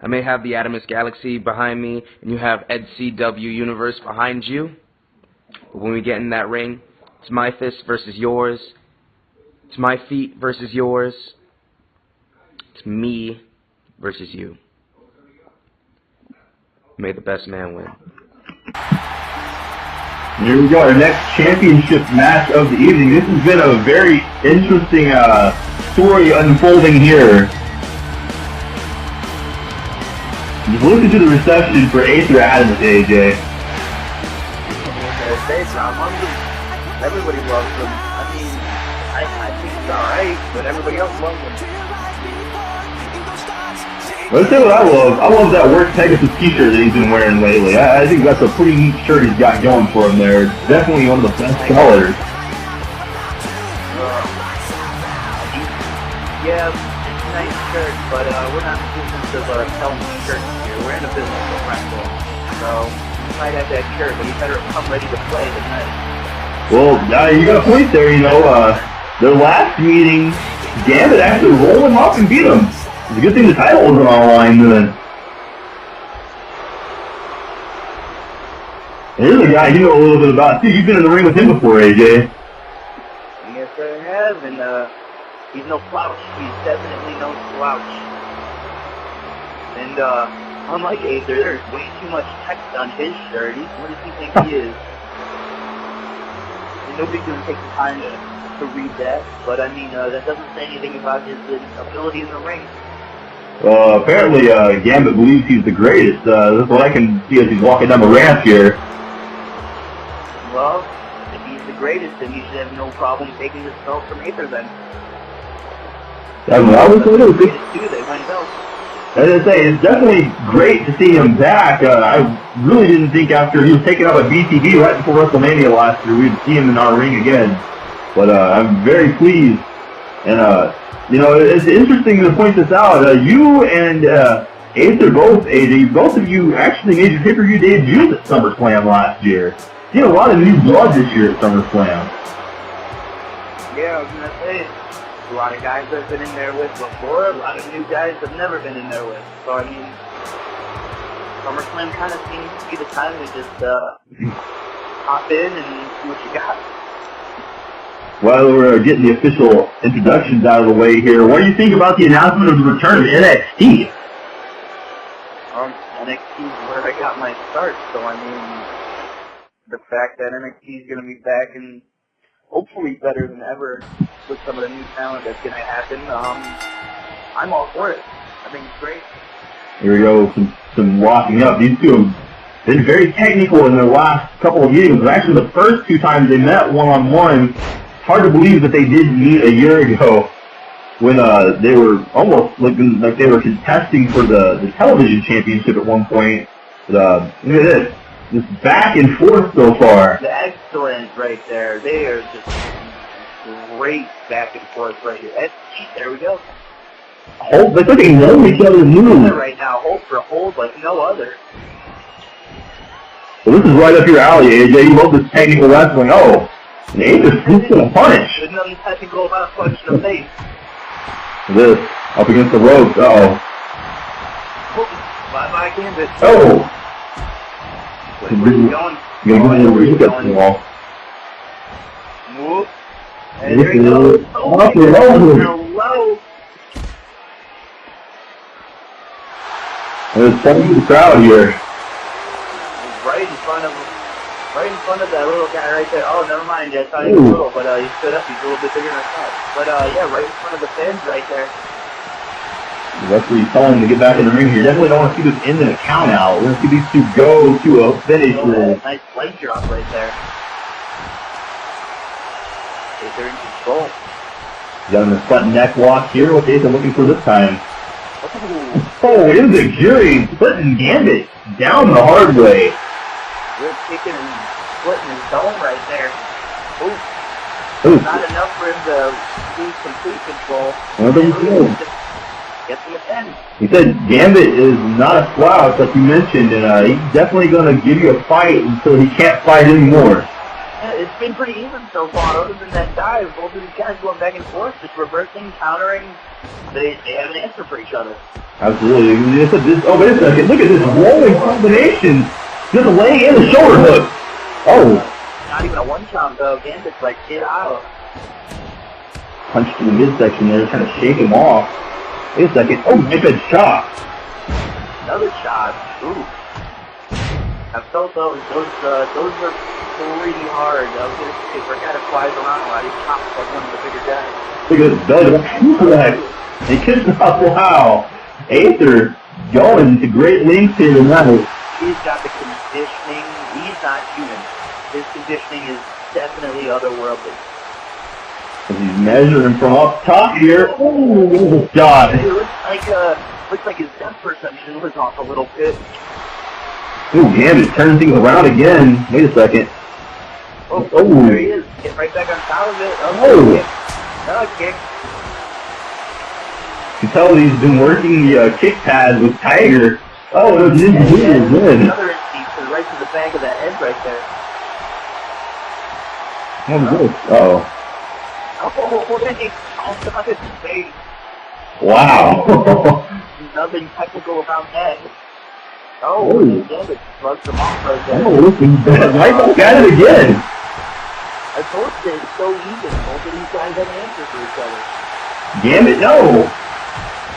I may have the Atomsk Galaxy behind me, and you have Ed CW Universe behind you. But when we get in that ring, it's my fist versus yours. It's my feet versus yours. It's me versus you. May the best man win. Here we go, our next championship match of the evening. This has been a very interesting story unfolding here. Just listen to the reception for Aether Atomsk, AJ. Everybody loves him. I mean, I think he's alright, but everybody else loves him. Let's say what I love. I love that Work Pegasus t-shirt that he's been wearing lately. I think that's a pretty neat shirt he's got going for him there. It's definitely one of the best colors. Yeah, nice shirt, but we're not in the business of selling shirts here. We're in the business of wrestling. So, you might have that shirt, but you better come ready to play tonight. Well, you got a point there, you know. Their last meeting, Gambit actually rolled him up and beat him. It's a good thing the title wasn't on the line then. And here's a guy you know a little bit about, too. You've been in the ring with him before, AJ. Yes, I have, and he's no slouch. He's definitely no slouch. And unlike Aether, there's way too much text on his shirt. What does he think he is? And nobody's going to take the time to read that, but I mean, that doesn't say anything about his ability in the ring. Apparently, Gambit believes he's the greatest. That's what I can see as he's walking down the ramp here. Well, if he's the greatest, then he should have no problem taking his belt from Aether then. I was a little bit. They win belts. As I say, it's definitely great to see him back. I really didn't think after he was taken out by BTB right before WrestleMania last year, we'd see him in our ring again. But I'm very pleased. And, you know, it's interesting to point this out. You and Aether both, AJ, both of you actually made your pay-per-view debuts at SummerSlam last year. You had a lot of new blood this year at SummerSlam. Yeah, I was going to say, a lot of guys I've been in there with before, a lot of new guys I've never been in there with. So, I mean, SummerSlam kind of seems to be the time to just hop in and see what you got. Well, we're getting the official introductions out of the way here. What do you think about the announcement of the return of NXT? NXT is where I got my start, so I mean, the fact that NXT is going to be back and hopefully better than ever with some of the new talent that's going to happen, I'm all for it. I think it's great. Here we go, some walking up. These two have been very technical in their last couple of meetings. Actually, the first two times they met one-on-one, hard to believe that they did meet a year ago when they were almost looking like they were contesting for the television championship at one point. But, look at this. Just back and forth so far. Excellent right there. They are just great back and forth right here. There we go. Hold, they think they know each other's moves. Right now, hold for hold like no other. Well, this is right up your alley, AJ. You love this technical wrestling. Oh, Aether's going to punish. There's nothing technical about a punch in the face. This, up against the ropes. Uh-oh. Bye-bye, Gambit. Oh. Where's he going? He's going the wall. Whoop. And there he goes. Oh, my God. Low. There's something to the crowd here. Right in front of that little guy right there. Oh, never mind. I thought he was little, but he stood up. He's a little bit bigger than I thought. But yeah, right in front of the fans right there. That's where you tell him to get back in the ring here. Definitely don't want to see this end in a count out. We're going to see these two go to a finish. Nice leg drop right there. Aether in control. Got him the front neck lock here. What's Aether looking for this time? Oh, it is a jury putting Gambit down the hard way. Rib kicking and splitting his dome right there. Ooh. Not enough for him to lose complete control. Gets him a 10. He said Gambit is not a slouch, like you mentioned, and he's definitely going to give you a fight until he can't fight anymore. Yeah, it's been pretty even so far. Other than that dive, both of these guys going back and forth, just reversing, countering. They have an answer for each other. Absolutely. Oh, wait a second. Look at this rolling combination. Just a leg and a shoulder hook. Oh. Not even a one-count, though. Gambit's like, get out. Punch to the midsection there, kind of shake him off. Wait a second. Oh, nice big shot. Another shot. Ooh. I felt those were pretty hard. I was going to say, for a guy that flies around a lot, he chops like one of the bigger guys. Look at this belly. He kicks off. Wow. Aether going to great lengths here tonight. He's got the conditioning. He's not human. His conditioning is definitely otherworldly. He's measuring from up top here. Oh, God. It looks like his depth perception was off a little bit. Ooh, Gambit turns things around again. Wait a second. Oh, there he is. Get right back on top of it. Oh. Another kick. You can tell he's been working the kick pads with Tiger. Oh, it was good. Another instance, right to the back of that head right there. What was this? Oh. Wow. Nothing technical about that. Oh, Gambit slugs him off right there. Oh, listen, right back at it again. I told you it's so even. Both of these guys have an answer for each other. Gambit, no.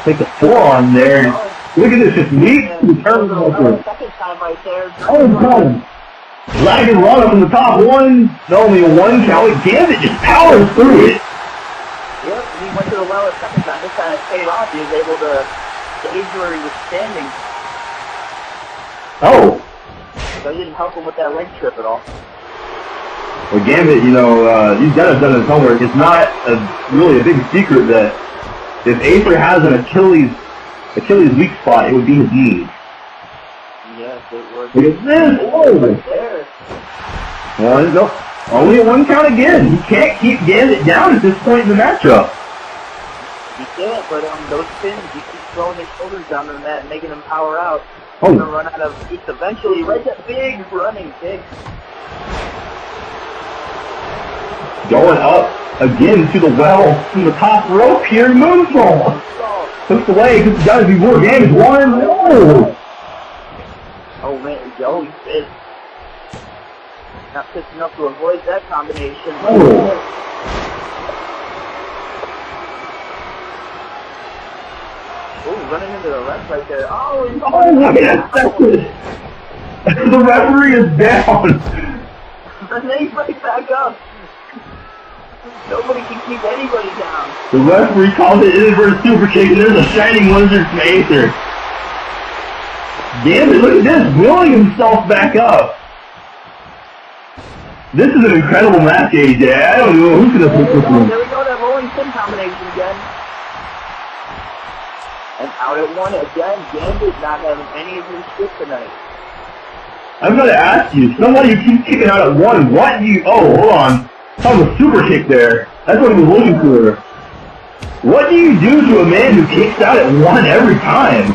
Take the forearm there. Look at this, just weak turns over. Second time right there. Oh, God. Dragon run from the top one. Only a one count. Gambit just powers through it. Yep, he went to the well a second time. This time it paid off. He was able to gauge where he was standing. Oh. So he didn't help him with that leg trip at all. Well, Gambit, you know, he's got to have done his homework. It's not really a big secret that if Aether has an Achilles weak spot, it would be his knees. Yes, it was. Look at this! Oh, right there. One, no, only a one count again. He can't keep Gambit down at this point in the matchup. He can't, but those spins, he keeps throwing his shoulders down on that and making him power out. Oh. He's going to run out of juice eventually. Right, that big running kick. Going up again to the well from the top rope here. Moonsault. Pushed away because it's got to be more damage. One. Oh. Oh man, Joe, he's pissed. Not pissed enough to avoid that combination. Oh. Oh, running into the left right there. Oh, he's Look at that. The referee is down. And then he's right back up. Nobody can keep anybody down. The referee called it inverted super kick, and there's a shining lizard from Aether. Damn it, look at this, wheeling himself back up. This is an incredible match, AJ. I don't know who's going to pick this one. There we go, that rolling pin combination again. And out at one again, Gambit not having any of his shit tonight. I'm going to ask you, somebody who keeps kicking out at one, what do you... Oh, hold on. That was a super kick there. That's what he was looking for. What do you do to a man who kicks out at one every time?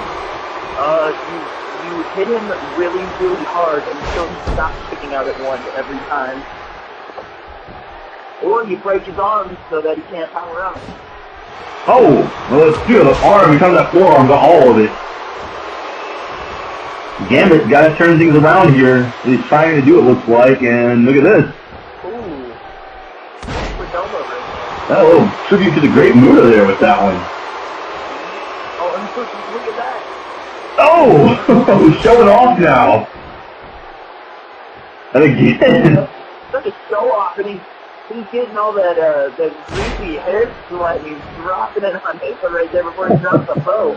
You hit him really, really hard until he stops kicking out at one every time. Or you break his arm so that he can't power out. Oh, well, let's do it. The arm, he comes that forearm, got all of it. Gambit's got to turn things around here. He's trying to do it, looks like, and look at this. That little tribute to the Great Muda there with that one. Oh, and look at that. Oh! Showing off now. And again. Such a show off, and he's getting all that greasy hair sweat, and he's dropping it on Aether right there before he drops the bow.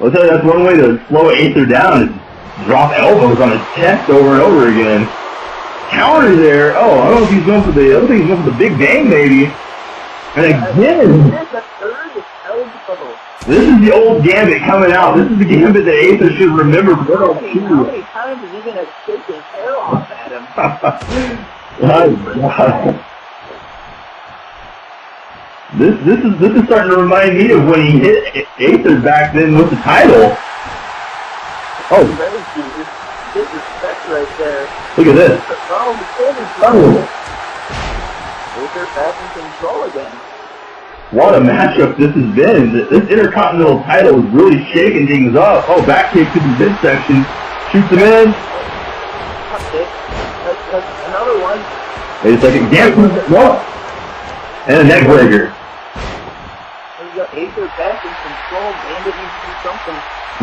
I'll tell you, that's one way to slow Aether down is drop elbows on his chest over and over again. Counter there. Oh, I don't know if he's going for the. I don't think he's going for the Big Bang, maybe. And again. This is the old Gambit coming out. This is the Gambit that Aether should remember. How many times is he going to shake his hair off at him? This is starting to remind me of when he hit Aether back then with the title. Oh. Disrespect right there. Look at this. Oh. Aether back in control again. What a matchup this has been. This Intercontinental title is really shaking things up. Oh, back kick to the midsection. Shoots him in. That's another one. Wait a second. Gambit. What? And a neck breaker. We got Aether back in control. Gambit needs to do something.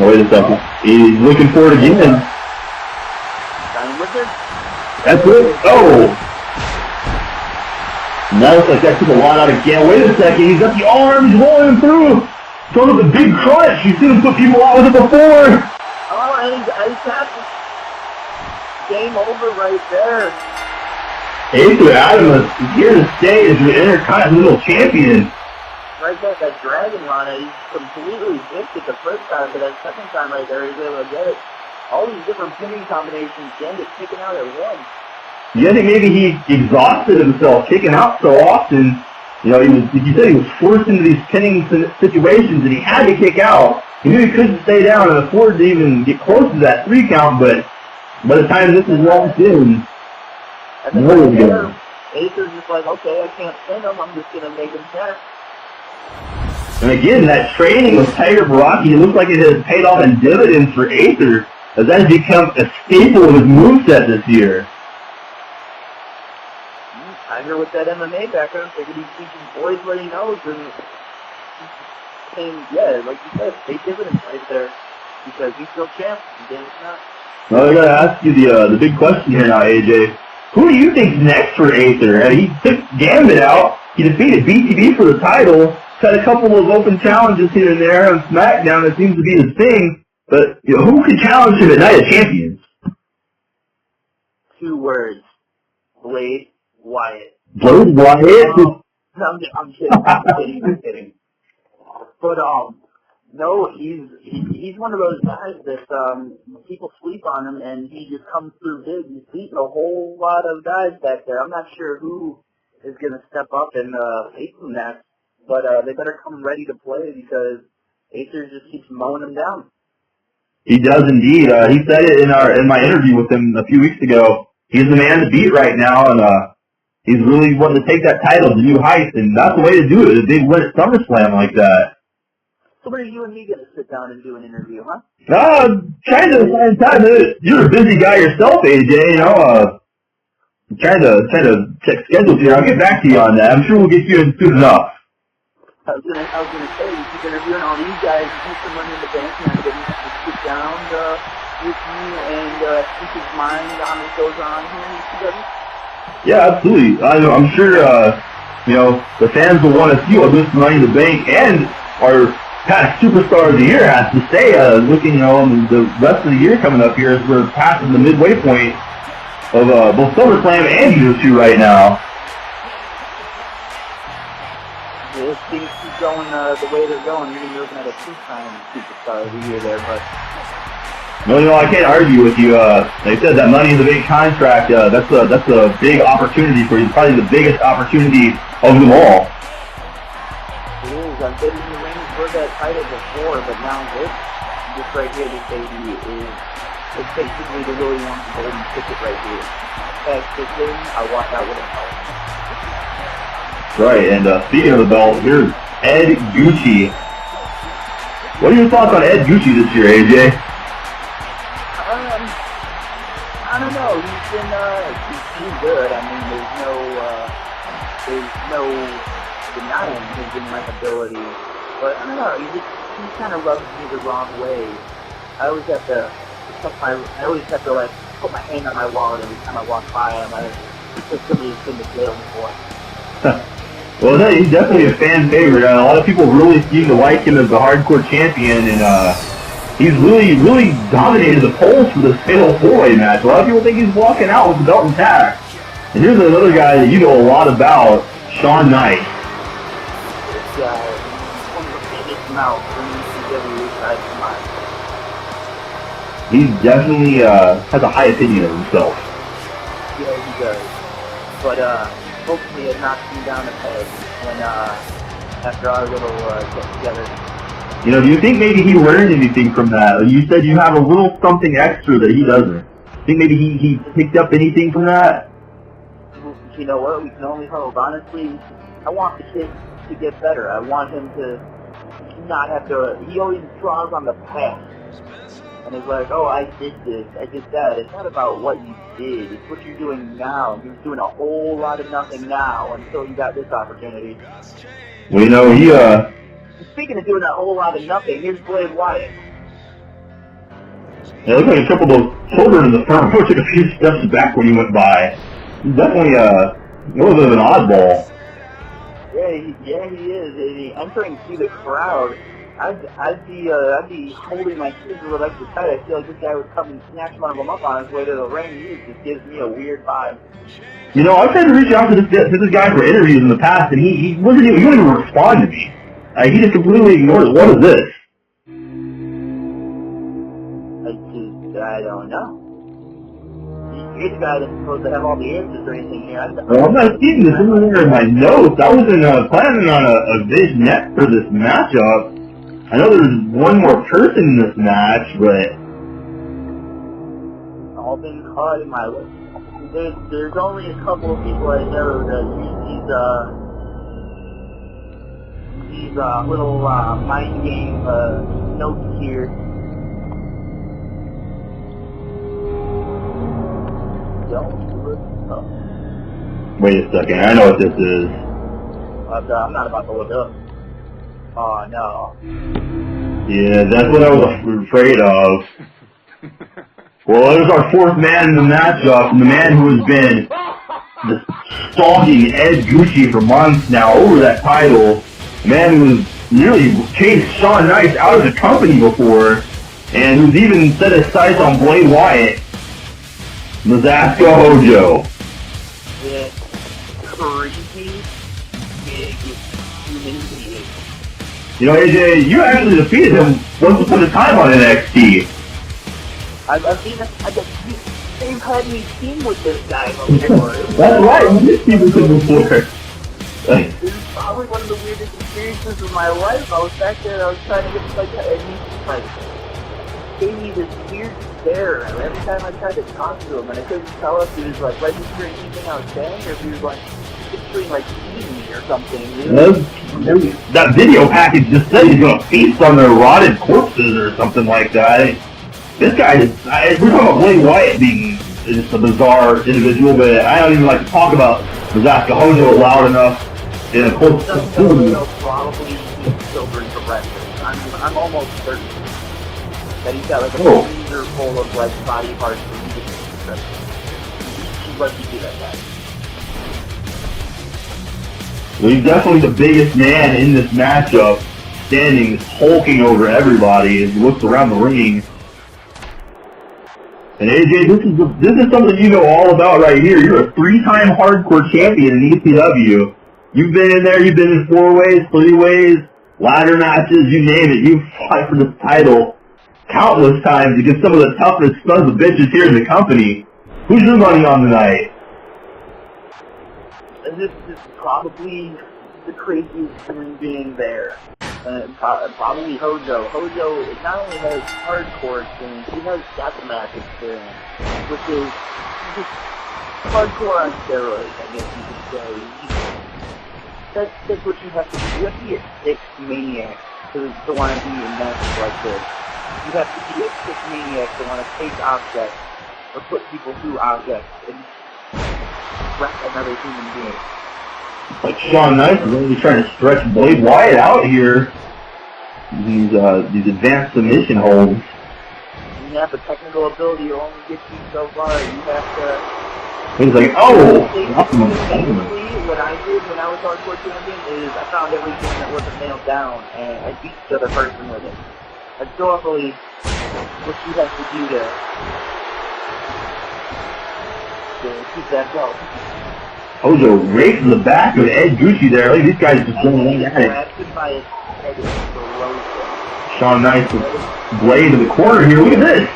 Wait a second. He's looking for it again. That's it. Oh! That looks like that took a lot out of Gambit. Wait a second. He's got the arms rolling through. Throws up a big crunch. You've seen him put people out with it before. Oh, and he's got game over right there. Aether Atomsk is here to stay as your Intercontinental Champion. Right there, that dragon run, he's completely missed it the first time, but that second time right there, he's able to get it. All these different pinning combinations, Gambit kicking out at once. You think maybe he exhausted himself kicking out so often You know, he said he was forced into these pinning situations, and he had to kick out. He knew he couldn't stay down and afford to even get close to that 3 count, but by the time this is locked in, no good. Aether's just like, okay, I can't pin him, I'm just going to make him tap. And again, that training with Tiger Baraki, it looks like it has paid off in dividends for Aether, as that has become a staple of his moveset this year. Tiger with that MMA background, figured he'd teach his boys what he knows, and yeah, like you said, paid dividends right there, because he's still champ, and damn it's not. Well, I gotta ask you the big question here now, AJ. Who do you think's next for Aether? He took Gambit out, he defeated BTB for the title, had a couple of open challenges here and there on SmackDown that seems to be his thing, but you know, who can challenge him at Night of Champions? 2 words. Blade Wyatt. Blade Wyatt? No, I'm kidding. But, no, he's one of those guys that, people sleep on him, and he just comes through big. He's beating a whole lot of guys back there. I'm not sure who is going to step up and, face him next. But they better come ready to play because Aether just keeps mowing them down. He does indeed. He said it in my interview with him a few weeks ago. He's the man to beat right now, and he's really wanting to take that title to new heights, and that's the way to do it. A big win at Summerslam like that. So when are you and me going to sit down and do an interview, huh? Trying to find time. You're a busy guy yourself, AJ. You know, trying to check schedules here. I'll get back to you on that. I'm sure we'll get you in soon enough. I was gonna say, you keep interviewing all these guys, you keep some money in the bank, and I'm going to sit down with you and keep his mind on what goes on here in ECW. Yeah, absolutely. I'm sure, you know, the fans will want to see all this Money in the Bank, and our past Superstar of the Year has to stay looking, you know, the rest of the year coming up here as we're passing the midway point of both SummerSlam and U2 right now. If things keep going the way they're going, you're going to be looking at a 2-time Superstar of the Year there, but... No, I can't argue with you. Like I said, that Money in the Bank contract, that's a big opportunity for you. Probably the biggest opportunity of them all. It is. I've been in the ring for that title before, but now this right here, this baby, it's basically the Willie Wonka golden ticket right here. Cash this in, I walk out with a belt. Right, and speaking of the belt, here's Ed Gucci. What are your thoughts on Ed Gucci this year, AJ? I don't know. He's good. I mean, there's no denying his in-ring ability. But I don't know. He kind of rubs me the wrong way. I always have to like put my hand on my wallet every time I walk by him. It's somebody's been to jail before. Well, no, he's definitely a fan favorite. A lot of people really seem to like him as the hardcore champion, and he's really dominated the polls for this fatal four-way match. A lot of people think he's walking out with the belt intact. And here's another guy that you know a lot about, Shawn Knight. This guy, one of the biggest mouths in ECW besides mine. He definitely has a high opinion of himself. Yeah, he does. But hopefully it knocks him down a peg when after our little get together. You know, do you think maybe he learned anything from that? You said you have a little something extra that he doesn't. Think maybe he picked up anything from that? You know what? We can only hope. Honestly, I want the kid to get better. I want him to not have to. He always draws on the past. And it's like, oh, I did this, I did that. It's not about what you did. It's what you're doing now. You're doing a whole lot of nothing now until you got this opportunity. Well, you know, Speaking of doing a whole lot of nothing, here's Blade Wyatt. Yeah, it looks like a couple of those children in the front row took a few steps back when he went by. He's definitely a little bit of an oddball. Yeah, he is. And entering through the crowd, I'd be holding my kids a little extra tight. I feel like this guy would come and snatch one of them up on his way to the ring. He just gives me a weird vibe. You know, I've tried to reach out to this guy for interviews in the past, and he wouldn't even respond to me. He just completely ignored it. What is this? I don't know. you're the guy that's supposed to have all the answers or anything here. Well, I'm not seeing this in my notes. I wasn't planning on a vignette for this matchup. I know there's one more person in this match, but all been caught in my list. There's only a couple of people I know that these little mind game notes here. wait a second. I know what this is. But I'm not about to look up. Oh no. Yeah, that's what I was afraid of. Well, there's our fourth man in the matchup, and the man who has been stalking Ed Gucci for months now over that title. The man who's nearly chased Shawn Nice out of the company before, and who's even set his sights on Blade Wyatt. Mizaska Hojo. Yeah, crazy big human being. You know, AJ, you actually defeated him once upon a time on NXT. I've seen this. They've had me team with this guy before. That's right, we did see this before. This is probably one of the weirdest experiences of my life. I was back there, I was trying to get and he gave me this weird stare every time I tried to talk to him, and I couldn't tell if he was like registering anything I was saying, or if he was like picturing like eating me or something. That video package just said he's gonna feast on their rotted corpses or something like that. This guy is, we're talking about Blade Wyatt being just a bizarre individual, but I don't even like to talk about Mizaska Hojo loud enough in a close proximity. Probably children for breakfast. I'm almost certain that he's got like a freezer full of like body parts that he just he's like to do that guy. Well, he's definitely the biggest man in this matchup, standing, hulking over everybody as he looks around the ring. And AJ, this is something you know all about right here. You're a 3-time hardcore champion in ECW. You've been in there, you've been in 4-ways, 3-ways, ladder matches, you name it. You've fought for this title countless times against some of the toughest sons of bitches here in the company. Who's your money on tonight? And this is probably the craziest human being there. Probably Hojo. Hojo not only has hardcore experience, he has deathmatch experience, which is just hardcore on steroids, I guess you could say. That's what you have to do. You have to be a sick maniac to want to be in matches like this. You have to be a sick maniac to want to take objects or put people through objects and wreck another human being. Like Shawn Nice is really trying to stretch Blade Wyatt out here. These advanced submission holds. You have the technical ability to only get you so far. You have to. He's like, oh! Basically, what I did when I was hardcore champion is I found everything that wasn't nailed down and I beat the other person with it. That's normally what you have to do to keep that going. Hojo rakes the back of Ed Gucci there. Look, these guys just going at it. Shawn Nice with Blade in the corner here. Look at this.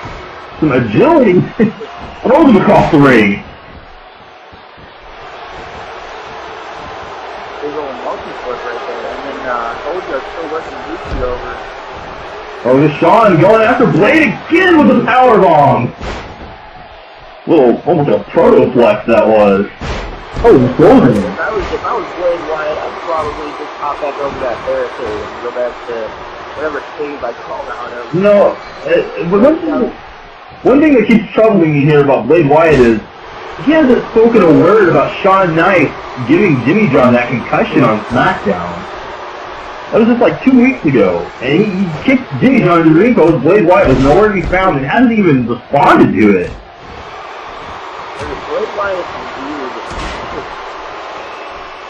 Some agility. Throws him across the ring. Big old multi-flip right there. And then Hojo still working Gucci over. Oh, this Shawn going after Blade again with a powerbomb. Little, almost a proto-flex that was. Oh, if I was Blade Wyatt, I'd probably just hop back over that barricade and go back to whatever cave I called out of. No, one thing that keeps troubling me here about Blade Wyatt is he hasn't spoken a word about Shawn Nice giving Jimmy John that concussion on SmackDown. That was just like 2 weeks ago, and he kicked Jimmy John to the ring post. Blade Wyatt was nowhere to be found and hasn't even responded to it. Blade Wyatt is weird.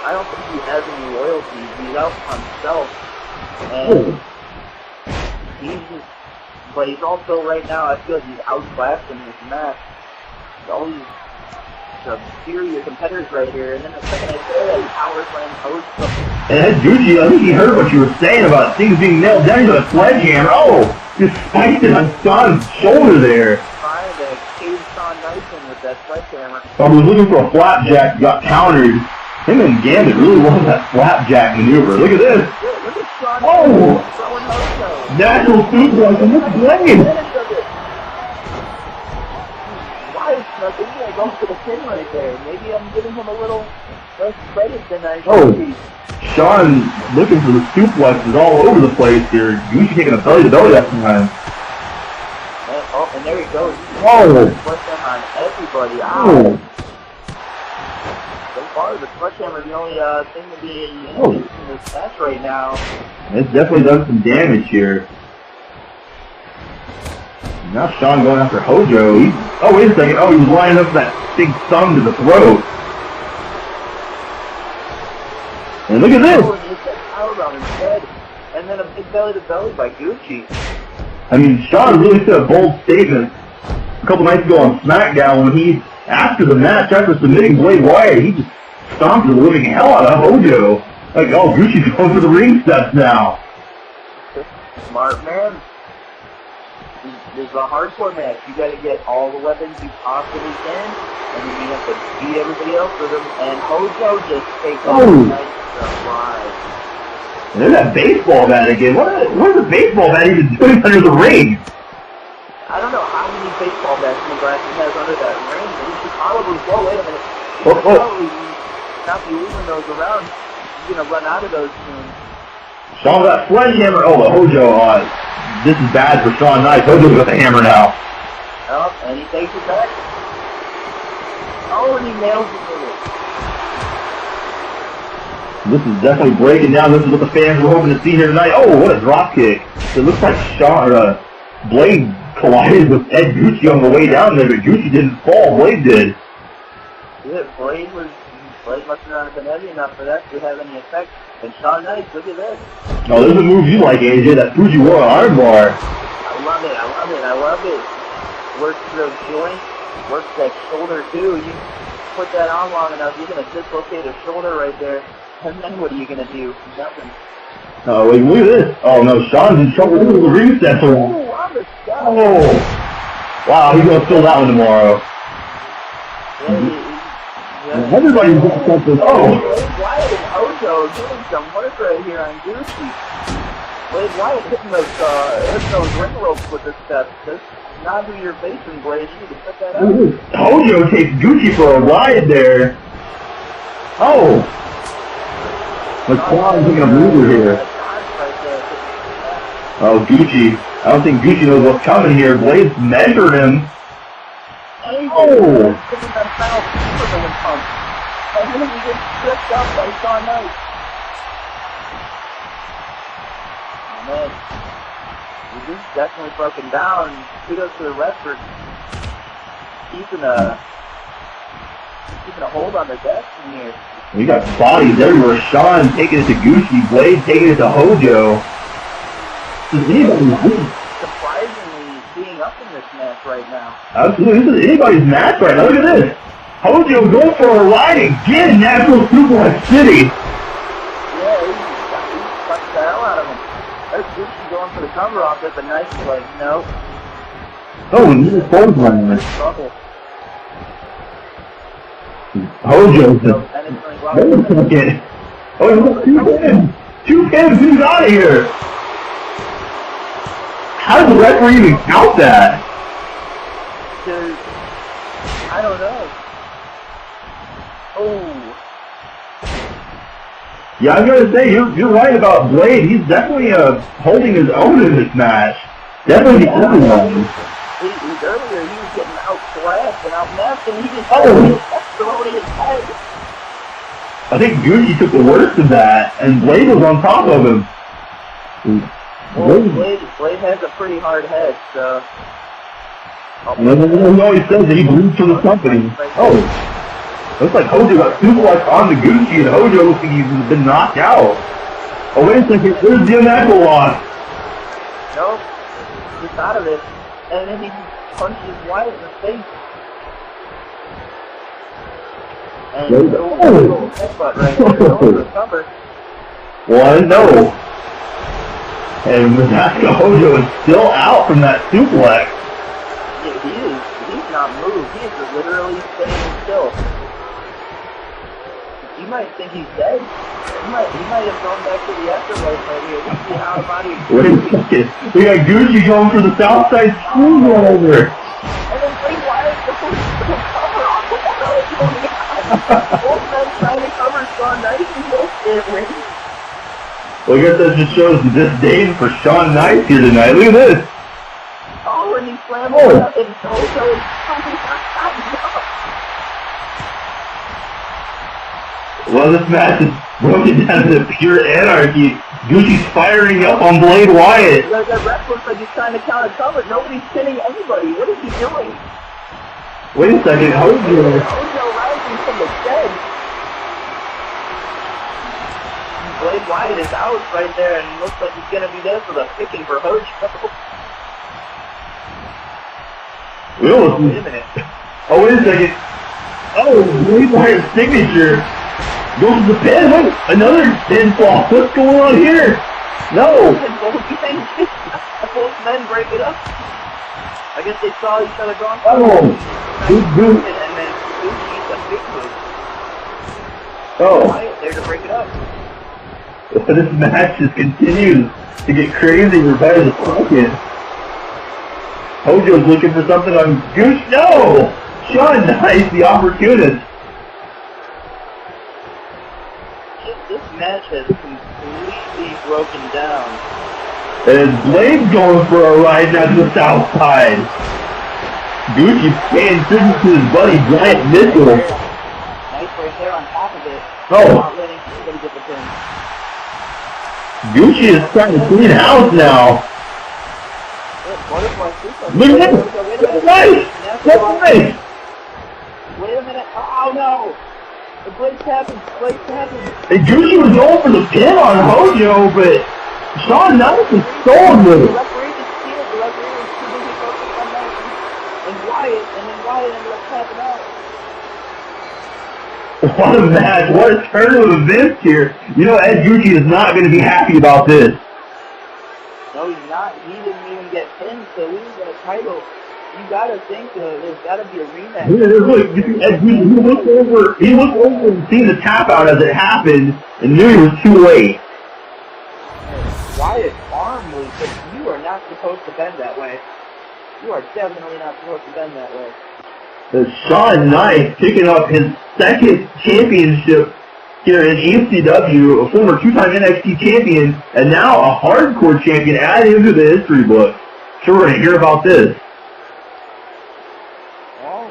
I don't think he has any loyalty. He's out for himself. And but he's also right now, I feel like he's outclassing this match. All these superior competitors right here, and then the second I say that, he power slams Hojo. And that Gucci, I think he heard what you were saying about things being nailed down to a sledgehammer. Oh, just spiked it on Shawn's shoulder there. Trying to cave Shawn Nice in with that sledgehammer. I was looking for a flapjack, got countered. Him and Gambit really love that flapjack maneuver. Look at this. Look at Sean Oh! throwing Hojo. Natural suplex and look blade. Wyatt snuck in there, going for the pin right there. Maybe I'm giving him a little less credit than I should be. Sean looking for the suplexes all over the place here. Gucci taking a belly to belly that time. And there he goes. Oh! Sledgehammer on everybody. Oh! So far, the sledgehammer is the only thing to be Oh. in this match right now. It's definitely done some damage here. Now Sean going after Hojo. Oh, wait a second. Oh, he was lining up that big thumb to the throat. And look at this. Oh, and he gets power on his head. And then a big belly to belly by Gucci. I mean, Sean really said a bold statement a couple nights ago on SmackDown when he, after the match, after submitting Blade Wyatt, he just stomped the living hell out of Hojo. Like, oh, Gucci's going for the ring steps now. Smart man. This is a hardcore match. You got to get all the weapons you possibly can, and then you have to beat everybody else with them. And Hojo just takes a nice surprise. And there's that baseball bat again. What is the baseball bat even doing under the ring? I don't know how many baseball bats McGlasson has under that ring, but he should probably, wait a minute. He should probably not be leaving those around. He's going to run out of those soon. Sean got sledgehammer. Oh, the Hojo. This is bad for Sean Knight. Hojo's got the hammer now. Oh, and he takes it back. Oh, and he nails it with it. This is definitely breaking down. This is what the fans were hoping to see here tonight. Oh, what a drop kick. It looks like Blade collided with Ed Gucci on the way down there, but Gucci didn't fall. Blade did. Yeah, Blade must not have been heavy enough for that to have any effect. And Sean Knight, look at this. Oh, there's a move you like, AJ, that Fujiwara armbar. I love it. Works the joint, works that shoulder too. You put that on long enough, you're going to dislocate a shoulder right there. And then what are you going to do? Nothing. Oh, wait, look at this. Oh, no, Sean's in trouble. Look at the ring steps around. Oh. Wow, he's going to fill that one tomorrow. Everybody's going to something. Oh. Wyatt and Hojo doing some work right here on Gucci. Wyatt hitting those ring ropes with the steps. That's not who you're facing, Blade. You need to put that out. Hojo takes Gucci for a ride there. Oh. McGlasson taking a mover here. Oh, Gucci. I don't think Gucci knows what's coming here. Blade's measured him. Oh! And then he gets tripped up by Sean Knight. Oh, man. He's definitely broken down. Kudos to the ref for keeping a hold on the destiny here. We got bodies everywhere. Sean taking it to Gucci, Blade taking it to Hojo. Surprisingly being up in this match right now. Absolutely, this is anybody's match right now. Look at this. Hojo going for a ride again, Natural Suplex City. Yeah, he fucked the hell out of him. There's Gucci going for the cover off it, but Knight's like, no. Oh, and he's a close line there. Trouble. Hojo's wait a second. Oh, look, two pins. Two pins, who's out of here? How does the referee even count that? Dude, I don't know. Oh. Yeah, I'm gonna say you're right about Blade. He's definitely holding his own in this match. Definitely the only one. Earlier he was getting outclassed and outmatched, and he just throwing his head. I think Gucci took the worst of that, and Blade was on top of him. Well, Blade has a pretty hard head, so. He always says that he bleeds for the company. Oh. Looks like Hojo got suplexed on the Gucci, and Hojo looks like he's been knocked out. Oh, wait a second. Where's the ankle lock? Nope. He's out of it. And then he punches Wyatt in the face. And a little headbutt right there. Over the cover. 1-0. And Mizaska Hojo is still out from that suplex. Yeah, he's not moved. He is literally staying still. You might think he's dead. He might have gone back to the afterlife right here. We see how about him. Wait a second. We got Gucci going for the south side screwdriver. And then Bray Wyatt goes to the cover. What the hell is going on? Both men trying to cover Shawn Nice and both can't win. Well, I guess that just shows the disdain for Shawn Nice here tonight. Look at this. Oh, and he slammed it up, and Hojo is coming up. Well, this match is broken down to pure anarchy. Gucci's firing up on Blade Wyatt. The ref looks like he's trying to counter cover. Nobody's pinning anybody. What is he doing? Wait a second. Hojo rising from the dead. Blade Wyatt is out right there, and looks like he's going to be there for the picking for Hojo. Wait a minute. Oh, wait a second. Oh, Blade Wyatt's signature. Goes to the pin. Wait, another pinfall. What's going on here? No. Both men break it up. I guess they saw each other going. Oh. Good. And then Gucci's a big move. Oh. Right there to break it up. This match just continues to get crazier by the second. Hojo's looking for something on Goose. No! Shawn Nice, the opportunist. This match has completely broken down. And Blade's going for a ride down to the south side. Gucci paying tribute to his buddy Giant Mitchell. Nice right there on top of it. Oh. Not letting anybody get the pin. Gucci is trying to clean house now. Look at this! That's nice! That's nice! Wait a minute. Oh no! The Blade's happened. And Gucci was going for the pin on Hojo, but Shawn Nice is stolen with it. The referee just sealed. The referee was too busy focused on Nice and Wyatt, and then Wyatt ended up tapping out. What a match, what a turn of events here. You know, Ed Gucci is not going to be happy about this. No, he's not. He didn't even get pinned to lose that title. You gotta think there's gotta be a rematch. Look, Ed Gucci, he looked over and seen the tap out as it happened and knew he was too late. Wyatt's arm was, you are not supposed to bend that way. You are definitely not supposed to bend that way. Shawn Nice picking up his second championship here in ECW, a former two-time NXT champion, and now a hardcore champion added into the history book. Sure, we're going to hear about this. Well,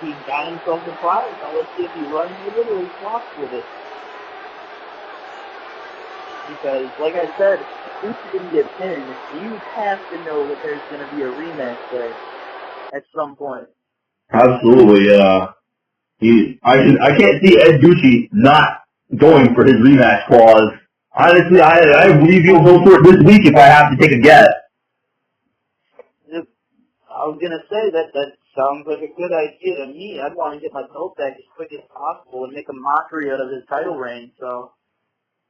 he got himself a prize. Now let's see if he runs with it or he flops with it. Because, like I said, since he didn't get pinned, you have to know that there's going to be a rematch there at some point. Absolutely, I can't see Ed Gucci not going for his rematch clause. Honestly, I believe he'll go for it this week if I have to take a guess. I was gonna say that sounds like a good idea to me. I'd want to get my belt back as quick as possible and make a mockery out of his title reign. So.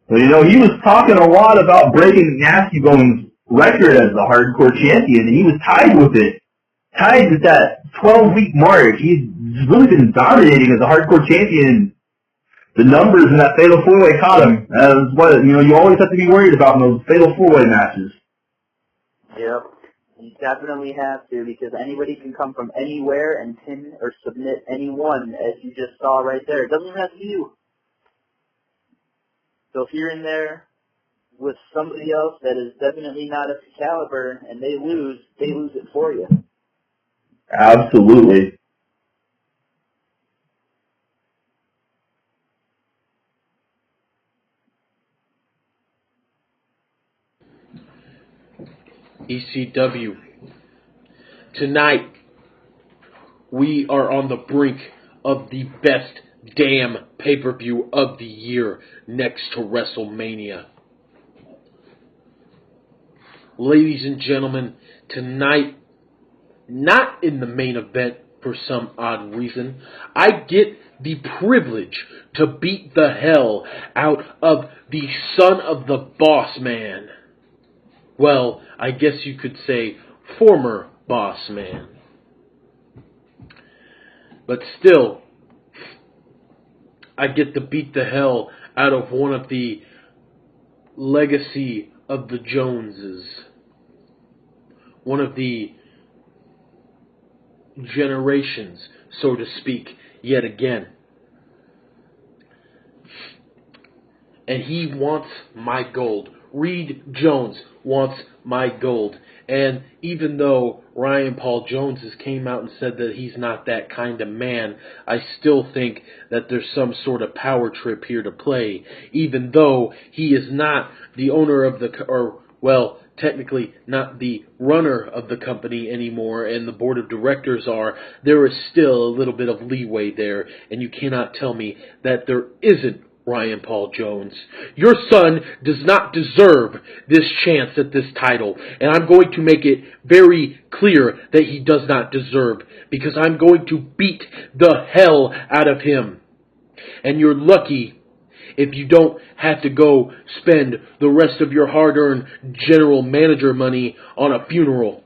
Well, you know, he was talking a lot about breaking McNastybones' record as the hardcore champion, and he was tied with it. Tied with that 12-week mark. He's really been dominating as a hardcore champion. The numbers in that Fatal 4-Way caught him. That's what, you know, you always have to be worried about in those Fatal 4-Way matches. Yep. You definitely have to, because anybody can come from anywhere and pin or submit anyone, as you just saw right there. It doesn't have to be you. So if you're in there with somebody else that is definitely not of the caliber and they lose it for you. Absolutely. ECW. Tonight, we are on the brink of the best damn pay-per-view of the year next to WrestleMania. Ladies and gentlemen, tonight, not in the main event for some odd reason, I get the privilege to beat the hell out of the son of the boss man. Well, I guess you could say former boss man. But still, I get to beat the hell out of one of the legacy of the Joneses. One of the generations, so to speak, yet again. And he wants my gold. Reed Jones wants my gold. And even though Ryan Paul Jones has came out and said that he's not that kind of man, I still think that there's some sort of power trip here to play. Even though he is not the owner of the, or, well, technically not the runner of the company anymore, and the board of directors are, there is still a little bit of leeway there, and you cannot tell me that there isn't Ryan Paul Jones. Your son does not deserve this chance at this title, and I'm going to make it very clear that he does not deserve, because I'm going to beat the hell out of him. And you're lucky if you don't have to go spend the rest of your hard-earned general manager money on a funeral.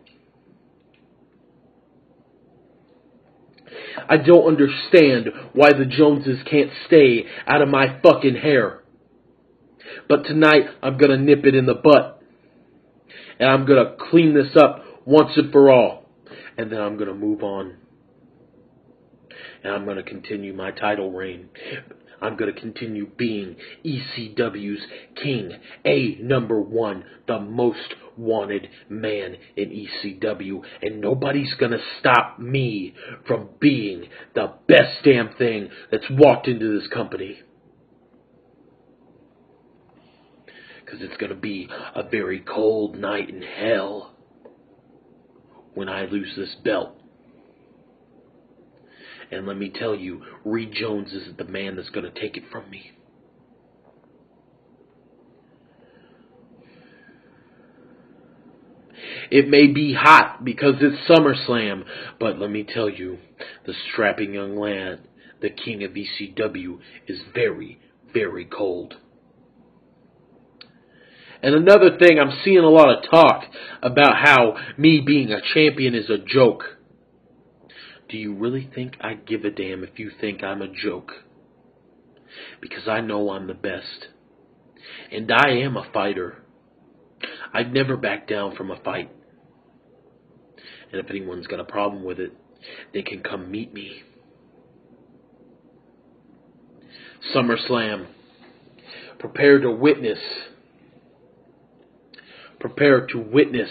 I don't understand why the Joneses can't stay out of my fucking hair. But tonight, I'm going to nip it in the butt. And I'm going to clean this up once and for all. And then I'm going to move on. And I'm going to continue my title reign. I'm going to continue being ECW's king, #1, the most wanted man in ECW. And nobody's going to stop me from being the best damn thing that's walked into this company. Because it's going to be a very cold night in hell when I lose this belt. And let me tell you, Reed Jones isn't the man that's going to take it from me. It may be hot because it's SummerSlam, but let me tell you, the strapping young lad, the king of ECW, is very, very cold. And another thing, I'm seeing a lot of talk about how me being a champion is a joke. Do you really think I give a damn if you think I'm a joke? Because I know I'm the best. And I am a fighter. I'd never back down from a fight. And if anyone's got a problem with it, they can come meet me. SummerSlam. Prepare to witness. Prepare to witness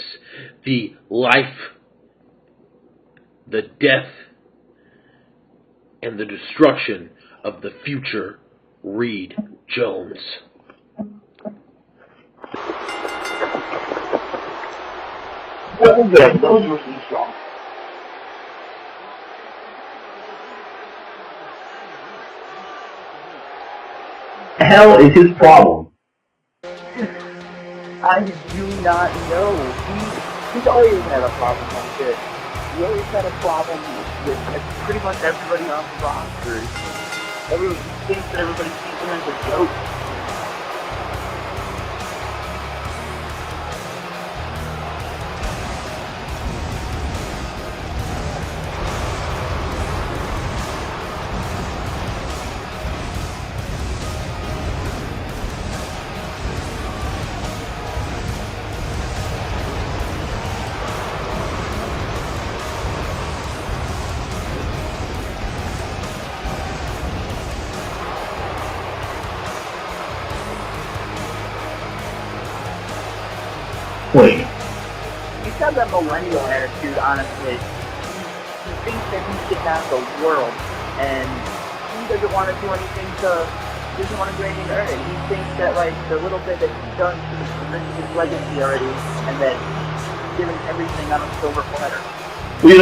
the life, the death, and the destruction of the future Reed Jones. Well, good. Those were some strong. The hell is his problem? I do not know. He's always had a problem like this. He always had a problem with pretty much everybody on the roster. Everyone thinks that everybody sees him as a joke. Wait. He's got that millennial attitude, honestly. He thinks that he should have the world, and he doesn't want to do anything doesn't want to do anything to earn it. He thinks that, like, the little bit that he's done to cement his legacy already, and that he's giving everything on a silver platter. You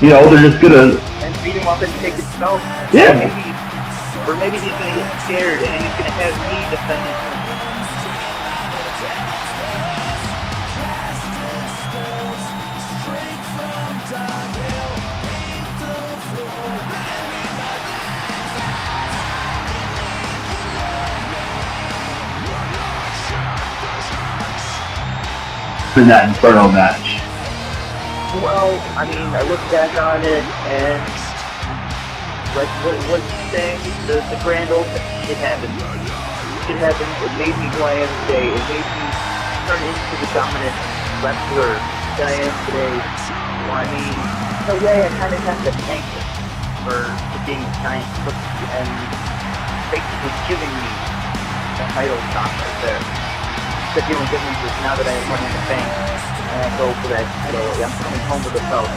know, they're just gonna. And beat him up and take his belt. Yeah. Maybe Or maybe he's going to get scared and he's going to have me defend him. In that Inferno match. Well, I mean, I look back on it and like what you saying, the grand opening, it happened. It happened. It made me who I am today. It made me turn into the dominant wrestler that I am today. Well, I mean, in a way, I kind of have to thank it for being a giant cookie and basically giving me the title shot right there. The only difference is now that I am running the bank and I go for that title, I'm coming home with a belt.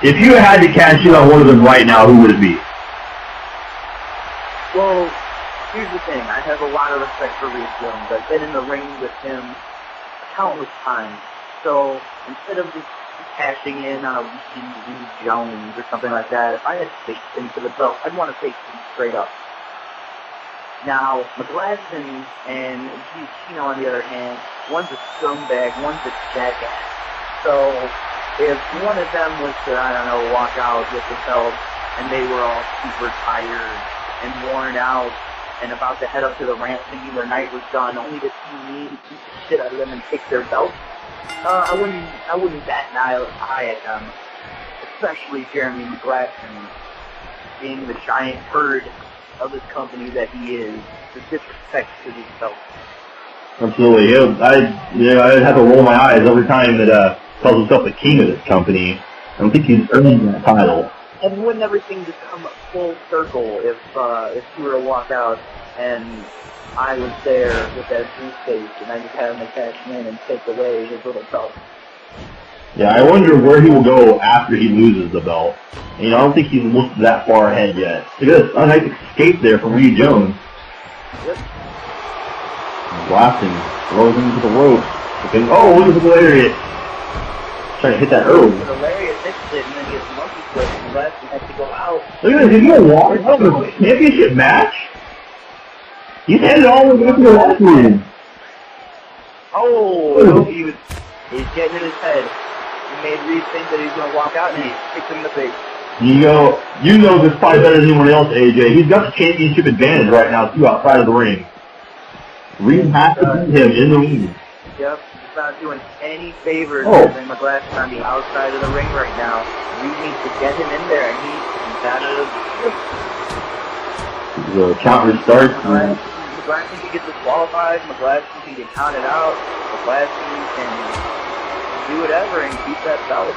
If you had to cash in on one of them right now, who would it be? Well, here's the thing. I have a lot of respect for Reed Jones. I've been in the ring with him countless times. So instead of just cashing in on a weekend Reed Jones or something like that, if I had faced him for the belt, I'd want to face him straight up. Now, McGlasson and Giachinno, on the other hand, one's a scumbag, one's a jackass. So if one of them was to, I don't know, walk out with the belt and they were all super tired and worn out and about to head up to the ramp thinking their night was done, only to see me beat the shit out of them and take their belt, I wouldn't bat an eye at them. Especially Jeremy McGlasson, being the giant herd of this company that he is, the disrespect to this belt. Absolutely. I'd have to roll my eyes every time that calls himself the king of this company. I don't think he's earned that title. And wouldn't everything just come full circle if he were to walk out and I was there with that briefcase and I just had him to cash in and take away his little belt? Yeah, I wonder where he will go after he loses the belt. I don't think he's looked that far ahead yet. Look at this, a nice escape there from Reed Jones. Yep. Blasting, throws him into the rope. Oh, look at the lariat. Trying to hit that early. The lariat fixed it and then he gets monkey flip and Blasting has to go out. Look at this, he's going to walk out of a championship match? He's headed all the way to the last room. Oh, he's getting in his head. He made Reed think that he's going to walk out and he kicked him in the face. You know this probably better than anyone else, AJ. He's got the championship advantage right now, too, outside of the ring. Reed has to beat him in the ring. Yep, he's not doing any favors than McGlasson on the outside of the ring right now. Reed needs to get him in there, and he's out of the counter starts. McGlasson can get disqualified, McGlasson can get counted out, McGlasson can do whatever and keep that belt.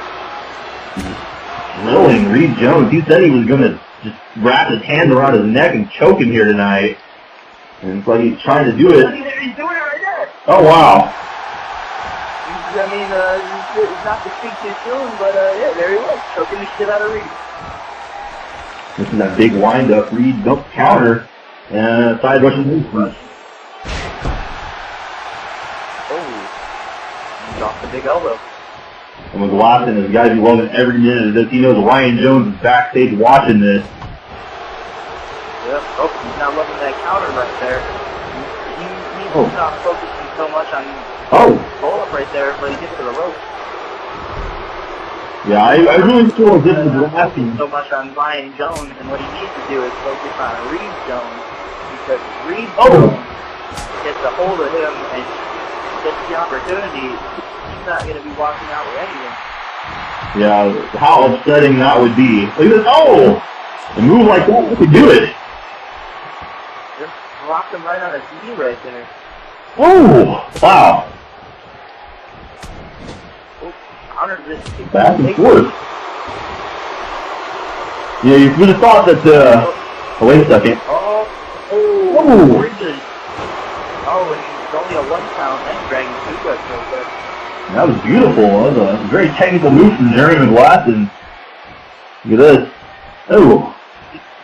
Grilling Reed Jones. He said he was going to just wrap his hands around his neck and choke him here tonight. And it's like he's trying to do it. He's doing it right there. Oh, wow. I mean, not to speak too soon, but yeah, there he was, choking the shit out of Reed. This is that big wind-up. Reed dump counter. And side Russian move punch. Oh. He's off the big elbow. And McGlasson has got to be loving every minute of this. He knows Ryan Jones is backstage watching this. Yep. Oh, he's not loving that counter right there. He needs to stop focusing so much on pull-up right there when he gets to the rope. Yeah, I really feel this is McGlasson. So much on Ryan Jones, and what he needs to do is focus on Reed Jones, because Reed Jones gets a hold of him and gets the opportunity. He's not going to be walking out with anything. Yeah, how upsetting that would be. Look at this. Oh! A move like that, you could do it. Just dropped him right on his knee right there. Oh! Wow. Counter this. Back and forth. Yeah, you would have thought that, oh, wait a second. Bridges. Oh, and he's only a 1 count and dragging suplex real quick. That was beautiful. That was a very technical move from Jerry McGlasson. Look at this. Oh.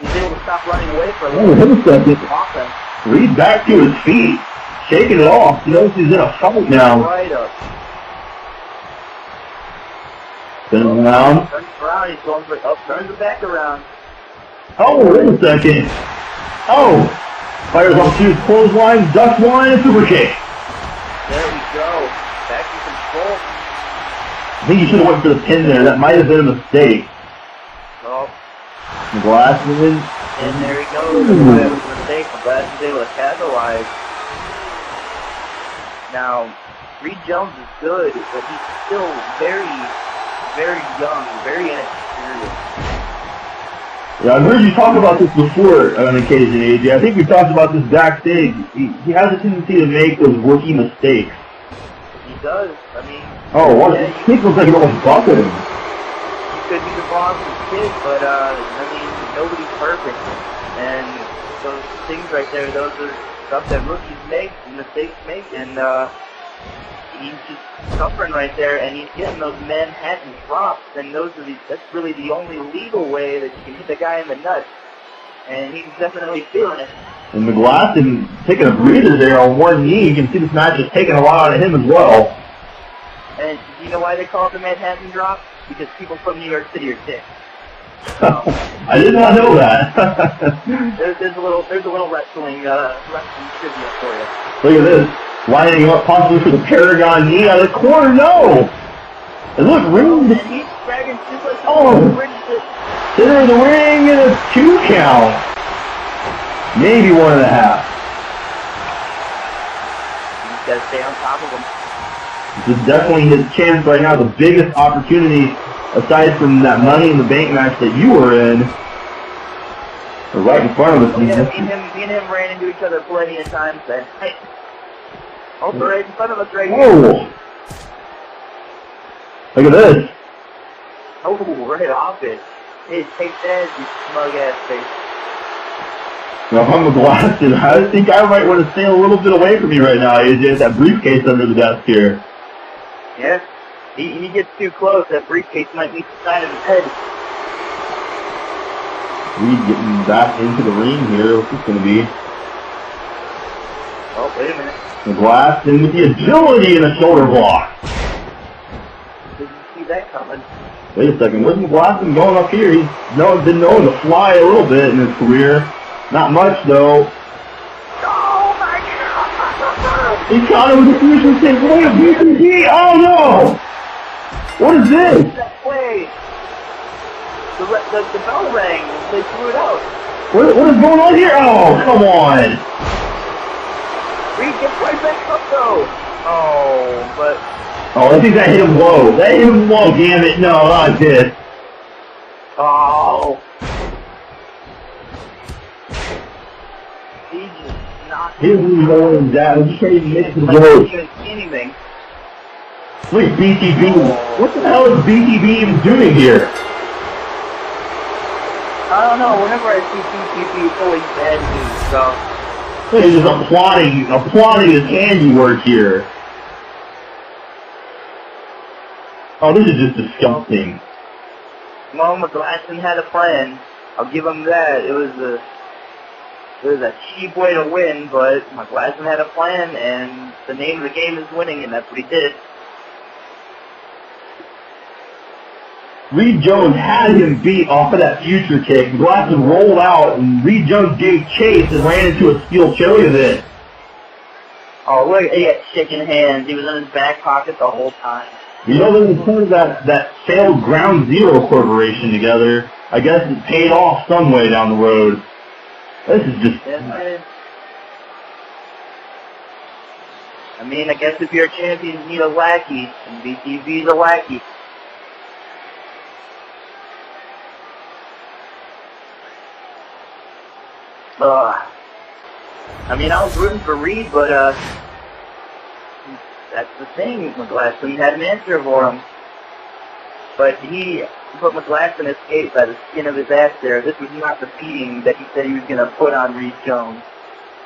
He's able to stop running away for a Oh, little hit a second. offense. Reed back to his feet, shaking it off. He knows he's in a fight now. Right up. Spin him around. Turns around, he's going for it. Turns it back around. Oh, wait a second. Oh! Fires off two clothesline, ducks one, and super kick. There we go. Back in control. I think he should have went for the pin there. That might have been a mistake. Oh. McGlasson. And there he goes. That was a mistake. McGlasson's able to capitalize. Now, Reed Jones is good, but he's still very, very young, very inexperienced. Yeah, I've heard you talk about this before on occasion, AJ. I think we talked about this backstage. He has a tendency to make those rookie mistakes. He does. I mean... Oh, what? Yeah, He looks like it almost buckled him. He could be the boss's kid, but, I mean, nobody's perfect. And those things right there, those are stuff that rookies make, mistakes make, and, he's just suffering right there, and he's getting those Manhattan drops, and that's really the only legal way that you can hit the guy in the nuts. And he's definitely feeling it. And McGlasson taking a breather there on one knee. You can see this match is taking a lot out of him as well. And do you know why they call it the Manhattan drop? Because people from New York City are dicks. I did not know that. there's a little wrestling trivia for you. Look at this. Lining him up possibly for the Paragon knee out of the corner. No! And look, Reed. And he's dragging suplexes. Oh! Center of the ring and a 2 count. Maybe 1.5. He's got to stay on top of him. This is definitely his chance right now. The biggest opportunity, aside from that Money in the Bank match that you were in, or right in front of us. Yeah, me and him ran into each other plenty of times then. Hey. Also right in front of us right here. Whoa! Look at this. Oh, right off it. Hey, take that, you smug ass face. Now, if I'm McGlasson, I think I might want to stay a little bit away from you right now, AJ. That briefcase under the desk here. Yeah. He gets too close, that briefcase might meet the side of his head. Reed getting back into the ring here. What's this going to be? Oh, wait a minute. McGlasson with the agility and a shoulder block. Didn't see that coming. Wait a second, wasn't McGlasson going up here? He's been known to fly a little bit in his career. Not much, though. Oh, my God! He caught him with the fusion kick. Wait, a BCG! Oh, no! What is this? That play. The bell rang. They threw it out. What is going on here? Oh, come on! Reed gets right back up, though. Oh, but... Oh, I think that hit him low. That hit him low, damn it. No, not this. Oh. He just knocked He didn't even know what was that. He can't even make the I road. can't even see anything. Look at BTB. What the hell is BTB even doing here? I don't know. Whenever I see PTP, it's always bad news, so... He's just applauding his handiwork here. Oh, this is just disgusting. Well, McGlasson had a plan. I'll give him that. It was a cheap way to win, but McGlasson had a plan, and the name of the game is winning, and that's what he did. Reed Jones had him beat off of that future kick. McGlasson rolled out, and Reed Jones gave chase and ran into a steel chair with it. Oh, look, he got chicken hands. He was in his back pocket the whole time. You know, they put that failed Ground Zero Corporation together. I guess it paid off some way down the road. This is just... I mean, I guess if you're a champion, you need a lackey, and BTV's a lackey. I mean, I was rooting for Reed, but that's the thing. McGlasson had an answer for him, but McGlasson escaped by the skin of his ass there. This was not the beating that he said he was going to put on Reed Jones.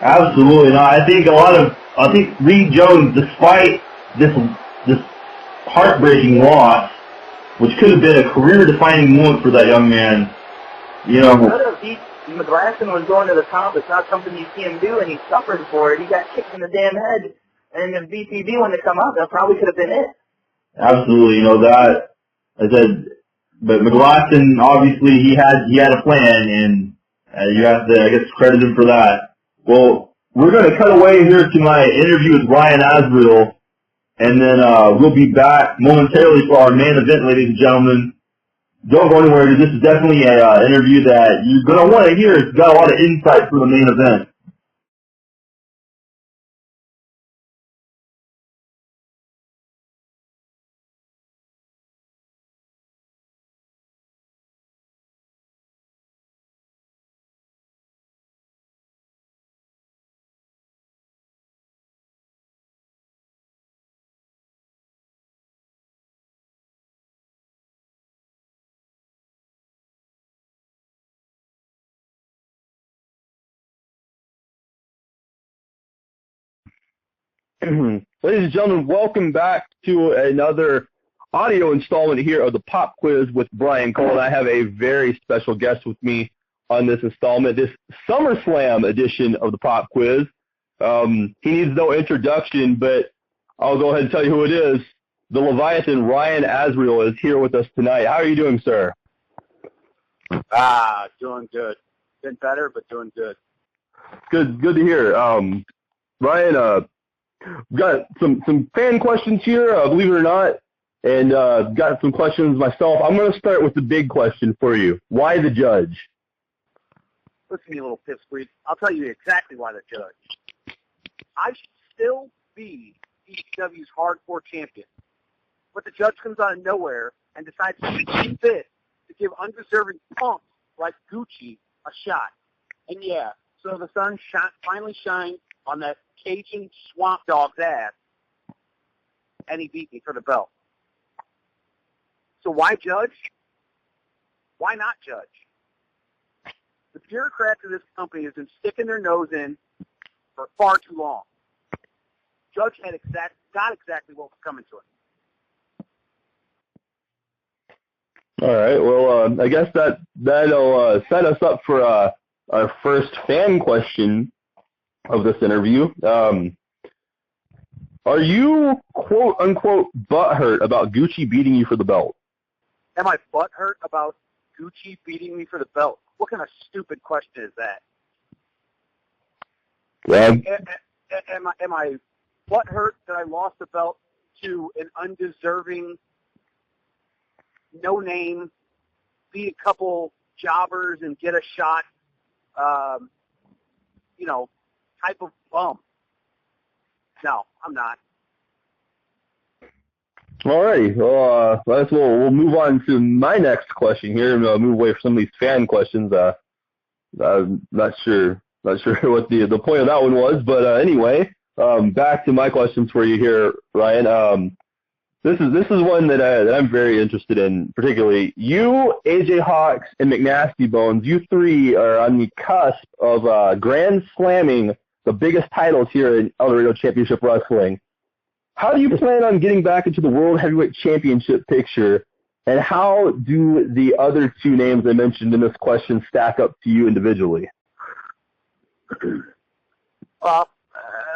Absolutely not. I think Reed Jones, despite this heartbreaking loss, which could have been a career-defining moment for that young man. You know, McGlasson was going to the top. It's not something you see him do, and he suffered for it. He got kicked in the damn head. And if BTB wanted to come out, that probably could have been it. absolutely, you know, that, I said, but McGlasson, obviously, he had a plan, and you have to, I guess, credit him for that. Well, we're going to cut away here to my interview with Ryan Azrael, and then we'll be back momentarily for our main event, ladies and gentlemen. Don't go anywhere, because this is definitely an interview that you're going to want to hear. It's got a lot of insight for the main event. Ladies and gentlemen, welcome back to another audio installment here of the Pop Quiz with Brian Cole. And I have a very special guest with me on this installment, this Summerslam edition of the Pop Quiz. He needs no introduction, but I'll go ahead and tell you who it is. The Leviathan, Ryan Azrael, is here with us tonight. How are you doing, sir? Doing good. Been better, but doing good. Good to hear. Ryan, got some fan questions here, believe it or not, and got some questions myself. I'm going to start with the big question for you. Why the judge? Listen, you little pipsqueak. I'll tell you exactly why the judge. I should still be ECW's hardcore champion, but the judge comes out of nowhere and decides to see fit to give undeserving punks like Gucci a shot. And yeah, so the sun finally shined on that Cajun swamp dog's ass, and he beat me for the belt. So why judge? Why not judge? The bureaucrats of this company have been sticking their nose in for far too long. Judge had got exactly what was coming to him. All right. Well, I guess that'll set us up for our first fan question of this interview. Are you, quote unquote, butthurt about Gucci beating you for the belt? Am I butthurt about Gucci beating me for the belt? What kind of stupid question is that? Yeah. Am I butthurt that I lost the belt to an undeserving, no-name, beat a couple jobbers and get a shot, type of bum? No, I'm not. Alrighty. Well, we'll move on to my next question here, and move away from some of these fan questions. I'm not sure what the point of that one was, but anyway, back to my questions for you here, Ryan. This is one that I'm very interested in, particularly. You, AJ Hawkx, and McNastybones, you three are on the cusp of grand slamming the biggest titles here in Eldorado Championship Wrestling. How do you plan on getting back into the World Heavyweight Championship picture, and how do the other two names I mentioned in this question stack up to you individually? Well,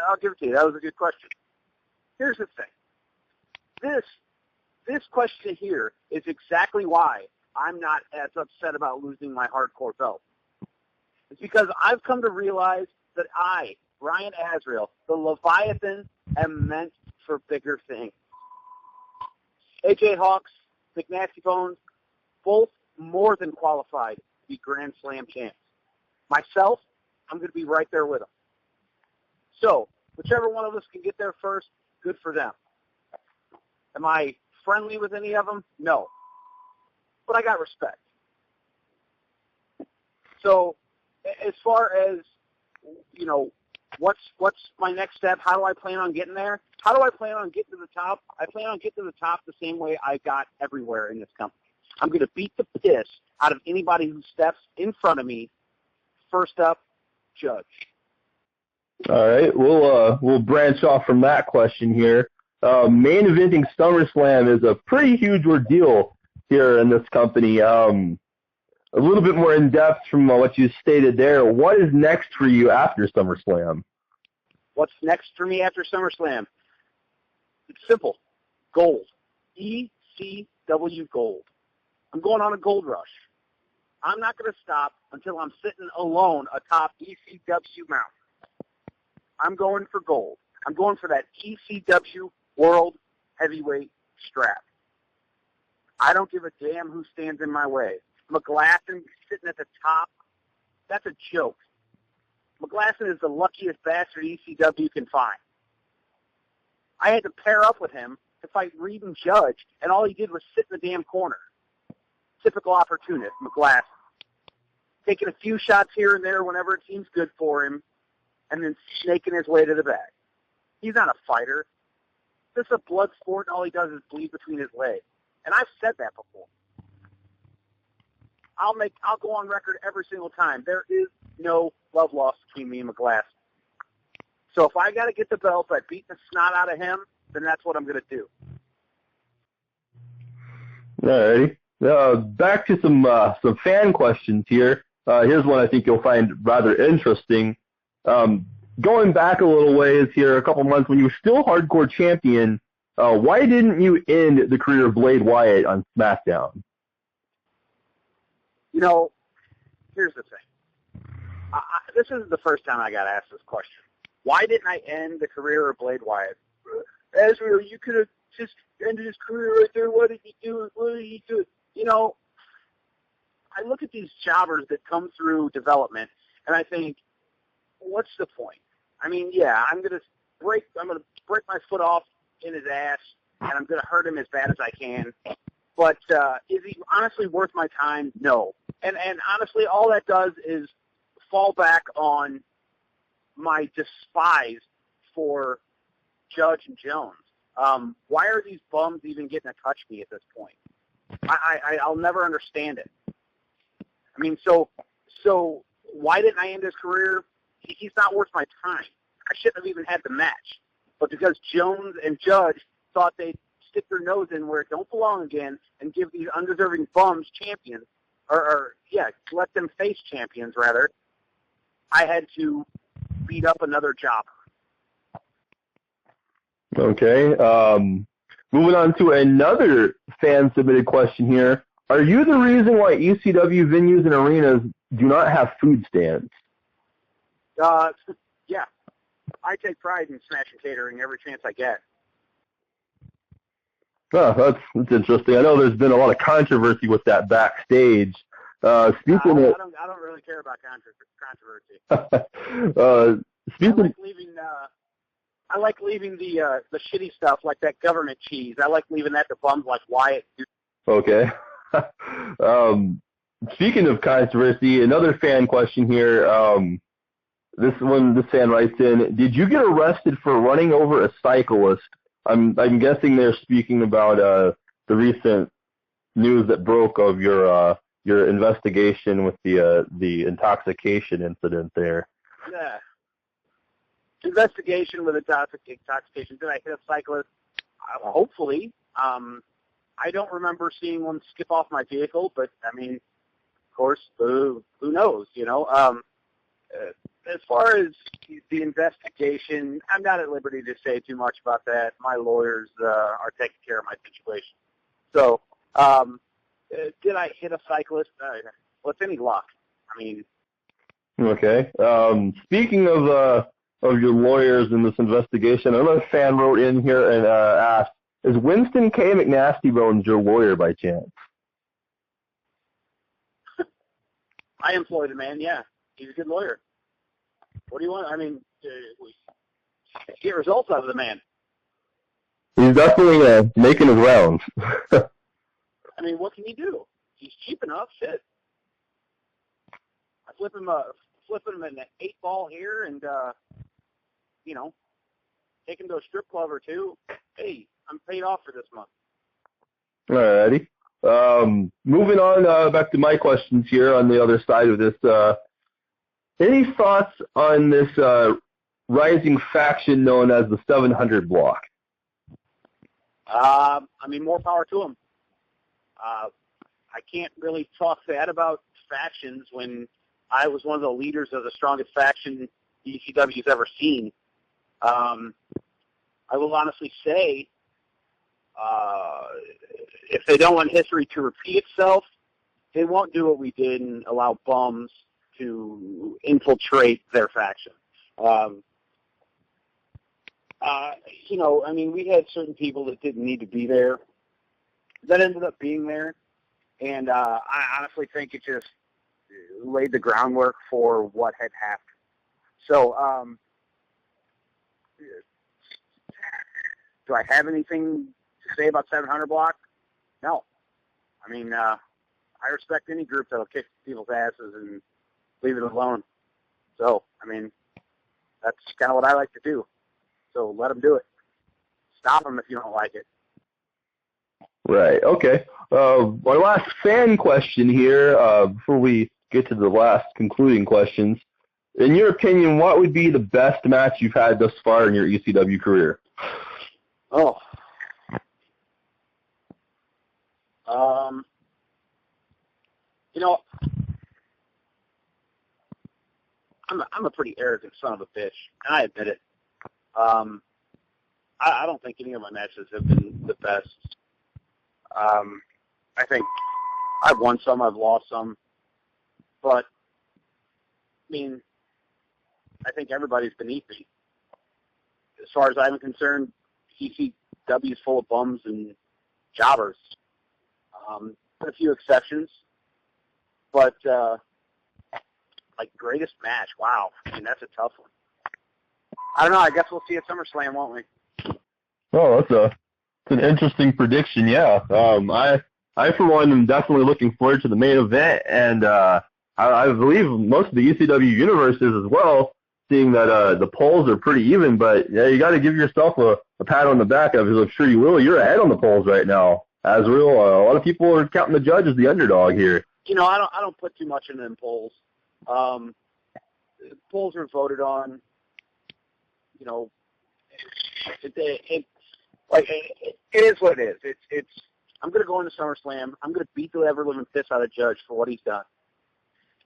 I'll give it to you. That was a good question. Here's the thing. This question here is exactly why I'm not as upset about losing my hardcore belt. It's because I've come to realize that I, Ryan Azrael, the Leviathan, am meant for bigger things. AJ Hawkx, McNastybones, both more than qualified to be Grand Slam champs. Myself, I'm going to be right there with them. So, whichever one of us can get there first, good for them. Am I friendly with any of them? No. But I got respect. So, as far as, what's my next step? How do I plan on getting there? How do I plan on getting to the top? I plan on getting to the top the same way I got everywhere in this company. I'm going to beat the piss out of anybody who steps in front of me. First up, judge. All right, we'll branch off from that question here. main eventing SummerSlam is a pretty huge ordeal here in this company. A little bit more in depth from what you stated there. What is next for you after SummerSlam? What's next for me after SummerSlam? It's simple. Gold. ECW Gold. I'm going on a gold rush. I'm not going to stop until I'm sitting alone atop ECW Mountain. I'm going for gold. I'm going for that ECW World Heavyweight strap. I don't give a damn who stands in my way. McGlasson sitting at the top, that's a joke. McGlasson is the luckiest bastard ECW can find. I had to pair up with him to fight Reed and Judge, and all he did was sit in the damn corner. Typical opportunist, McGlasson. Taking a few shots here and there whenever it seems good for him, and then snaking his way to the back. He's not a fighter. This is a blood sport, and all he does is bleed between his legs. And I've said that before. I'll go on record every single time. There is no love lost between me and McGlasson. So if I got to get the belt by beating the snot out of him, then that's what I'm going to do. Alrighty. Back to some fan questions here. Here's one I think you'll find rather interesting. Going back a little ways here, a couple months, when you were still hardcore champion, why didn't you end the career of Blade Wyatt on SmackDown? You know, here's the thing. This isn't the first time I got asked this question. Why didn't I end the career of Blade Wyatt? Azrael, you could have just ended his career right there. What did you do? What did you do? You know, I look at these jobbers that come through development, and I think, what's the point? I mean, yeah, I'm gonna break my foot off in his ass, and I'm gonna hurt him as bad as I can. But is he honestly worth my time? No. And honestly, all that does is fall back on my despise for Judge and Jones. Why are these bums even getting to touch me at this point? I'll never understand it. I mean, so why didn't I end his career? He's not worth my time. I shouldn't have even had the match. But because Jones and Judge thought they'd stick their nose in where it don't belong again and give these undeserving bums champions, or let them face champions, rather, I had to beat up another jobber. Okay. Moving on to another fan-submitted question here. Are you the reason why ECW venues and arenas do not have food stands? Yeah. I take pride in smashing catering every chance I get. Oh, that's interesting. I know there's been a lot of controversy with that backstage. I don't really care about controversy. I like leaving the shitty stuff like that government cheese. I like leaving that to bums like Wyatt. Okay. Speaking of controversy, another fan question here. This fan writes in, did you get arrested for running over a cyclist? I'm guessing they're speaking about the recent news that broke of your investigation with the intoxication incident there. Yeah. Investigation with intoxication. Did I hit a cyclist? Hopefully. I don't remember seeing one skip off my vehicle, but I mean, of course, who knows? You know. As far as the investigation, I'm not at liberty to say too much about that. My lawyers are taking care of my situation. So, did I hit a cyclist? What's any luck? I mean. Okay. Speaking of your lawyers in this investigation, another fan wrote in here and asked, is Winston K. McNastybones your lawyer by chance? I employ the man, yeah. He's a good lawyer. What do you want? I mean, get results out of the man. He's definitely making his rounds. I mean, what can he do? He's cheap enough, shit. I flip him an 8-ball here and, take him to a strip club or two. Hey, I'm paid off for this month. Alrighty. Moving on back to my questions here on the other side of this. Any thoughts on this rising faction known as the 700 Block? I mean, more power to him. I can't really talk bad about factions when I was one of the leaders of the strongest faction ECW's ever seen. I will honestly say, if they don't want history to repeat itself, they won't do what we did and allow bums to infiltrate their faction. You know, I mean, we had certain people that didn't need to be there that ended up being there, and I honestly think it just laid the groundwork for what had happened. So, do I have anything to say about 700 Block? No. I mean, I respect any group that'll kick people's asses and leave it alone. So, I mean, that's kind of what I like to do. So let them do it. Stop them if you don't like it. Right. Okay. My last fan question here, before we get to the last concluding questions. In your opinion, what would be the best match you've had thus far in your ECW career? Oh. You know, I'm a pretty arrogant son of a bitch, and I admit it. I don't think any of my matches have been the best. I think I've won some, I've lost some, but I mean, I think everybody's beneath me. As far as I'm concerned, ECW is full of bums and jobbers. A few exceptions, but like greatest match, wow. I mean, that's a tough one. I don't know. I guess we'll see at SummerSlam, won't we? Oh, it's an interesting prediction. Yeah. I for one am definitely looking forward to the main event, and I believe most of the ECW universe is as well, seeing that the polls are pretty even. But yeah, you got to give yourself a pat on the back, because I'm sure you will. You're ahead on the polls right now. Azrael, a lot of people are counting the Judge as the underdog here. You know, I don't put too much into them polls. Polls are voted on. You know, it is what it is. It's. I'm going to go into SummerSlam. I'm going to beat the ever-living piss out of Judge for what he's done,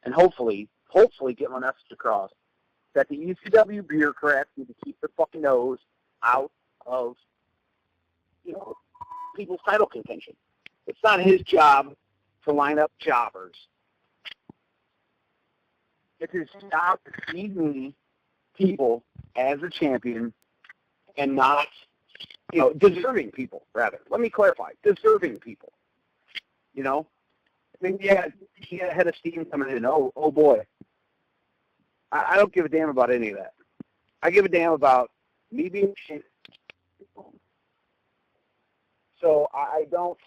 and hopefully get my message across that the ECW bureaucrats need to keep their fucking nose out of, you know, people's title contention. It's not his job to line up jobbers. It's his job to feed me people as a champion and not, you know, deserving people, rather. Let me clarify. Deserving people. You know? I mean, he had a head of steam coming in. Oh boy. I don't give a damn about any of that. I give a damn about me being shit. So I don't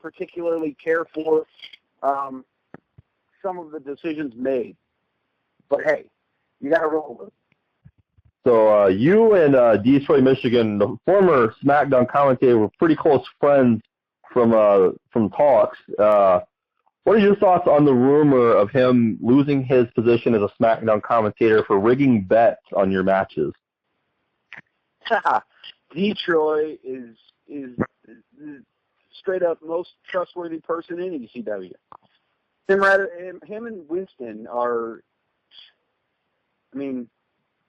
particularly care for some of the decisions made. But hey, you got to roll with it. So you and Detroit, Michigan, the former SmackDown commentator, were pretty close friends from talks. What are your thoughts on the rumor of him losing his position as a SmackDown commentator for rigging bets on your matches? Detroit is straight up most trustworthy person in ECW. Him and Winston are, I mean,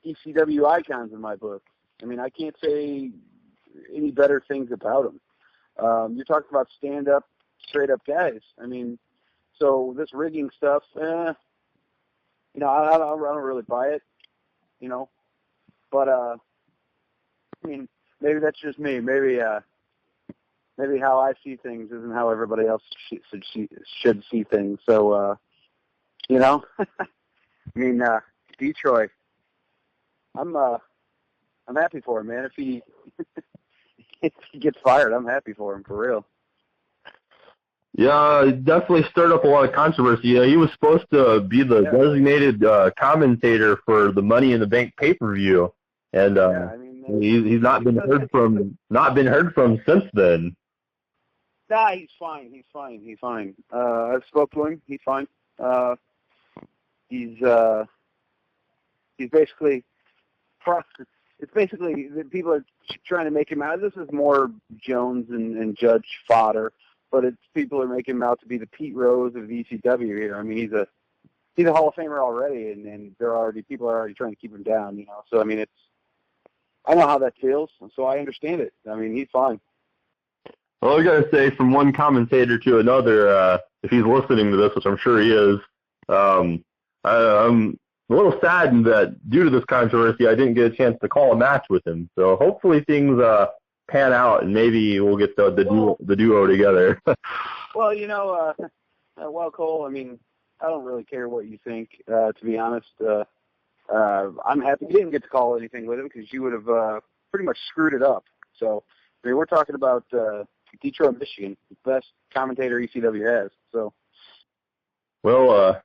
ECW icons in my book. I mean, I can't say any better things about them. You're talking about stand-up, straight-up guys. I mean, so this rigging stuff, you know, I don't really buy it, you know. But, I mean, maybe that's just me. Maybe how I see things isn't how everybody else should see things. So, you know, I mean, Detroit, I'm happy for him, man. If he gets fired, I'm happy for him, for real. Yeah, it definitely stirred up a lot of controversy. He was supposed to be the designated commentator for the Money in the Bank pay-per-view, and I mean, he's not been heard from since then. Nah, he's fine. I've spoke to him. He's fine. He's basically it's basically that people are trying to make him out. This is more Jones and Judge fodder, but people are making him out to be the Pete Rose of the ECW here. I mean, he's a Hall of Famer already, and people are already trying to keep him down. You know, so I mean, I know how that feels, so I understand it. I mean, he's fine. Well, I gotta say, from one commentator to another, if he's listening to this, which I'm sure he is, I'm a little saddened that due to this controversy, I didn't get a chance to call a match with him. So hopefully things pan out, and maybe we'll get the duo together. Well, you know, Cole, I mean, I don't really care what you think, to be honest. I'm happy you didn't get to call anything with him because you would have pretty much screwed it up. So, I mean, we're talking about Detroit, Michigan, the best commentator ECW has. So, well,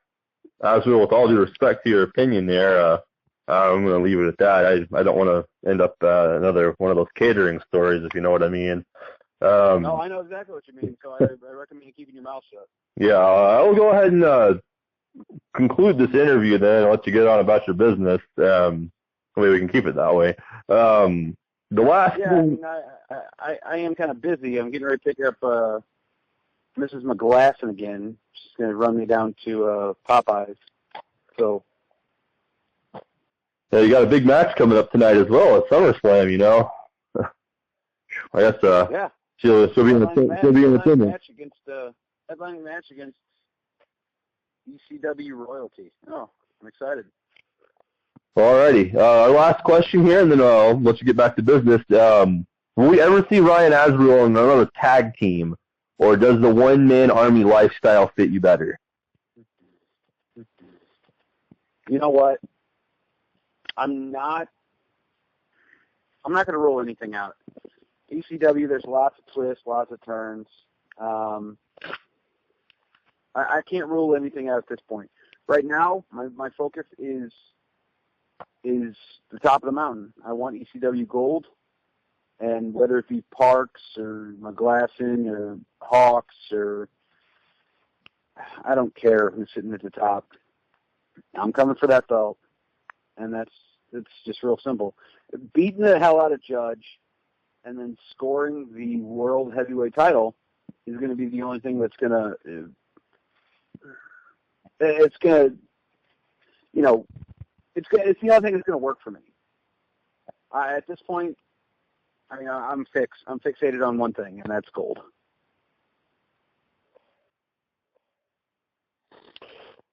Azrael, with all due respect to your opinion there, I'm going to leave it at that. I don't want to end up another one of those catering stories, if you know what I mean. No, I know exactly what you mean, so I recommend you keeping your mouth shut. Yeah, I'll go ahead and conclude this interview then and let you get on about your business. Maybe we can keep it that way. The last I mean, I am kind of busy. I'm getting ready to pick up Mrs. McGlasson again. She's going to run me down to Popeyes. So. Yeah, you got a big match coming up tonight as well at SummerSlam, you know. I guess yeah. she'll be in the attendance. Headlining match against ECW royalty. Oh, I'm excited. Alrighty. Our last question here, and then I'll let you get back to business. Will we ever see Ryan Azrael in another tag team, or does the one-man army lifestyle fit you better? You know what? I'm not going to rule anything out. ECW, there's lots of twists, lots of turns. I can't rule anything out at this point. Right now, my focus is the top of the mountain. I want ECW gold, and whether it be Parks or McGlasson or Hawkx or I don't care who's sitting at the top. I'm coming for that belt, and it's just real simple. Beating the hell out of Judge and then scoring the World Heavyweight title is going to be the only thing that's going to it's the only thing that's going to work for me. At this point, I mean, I'm fixated on one thing, and that's gold.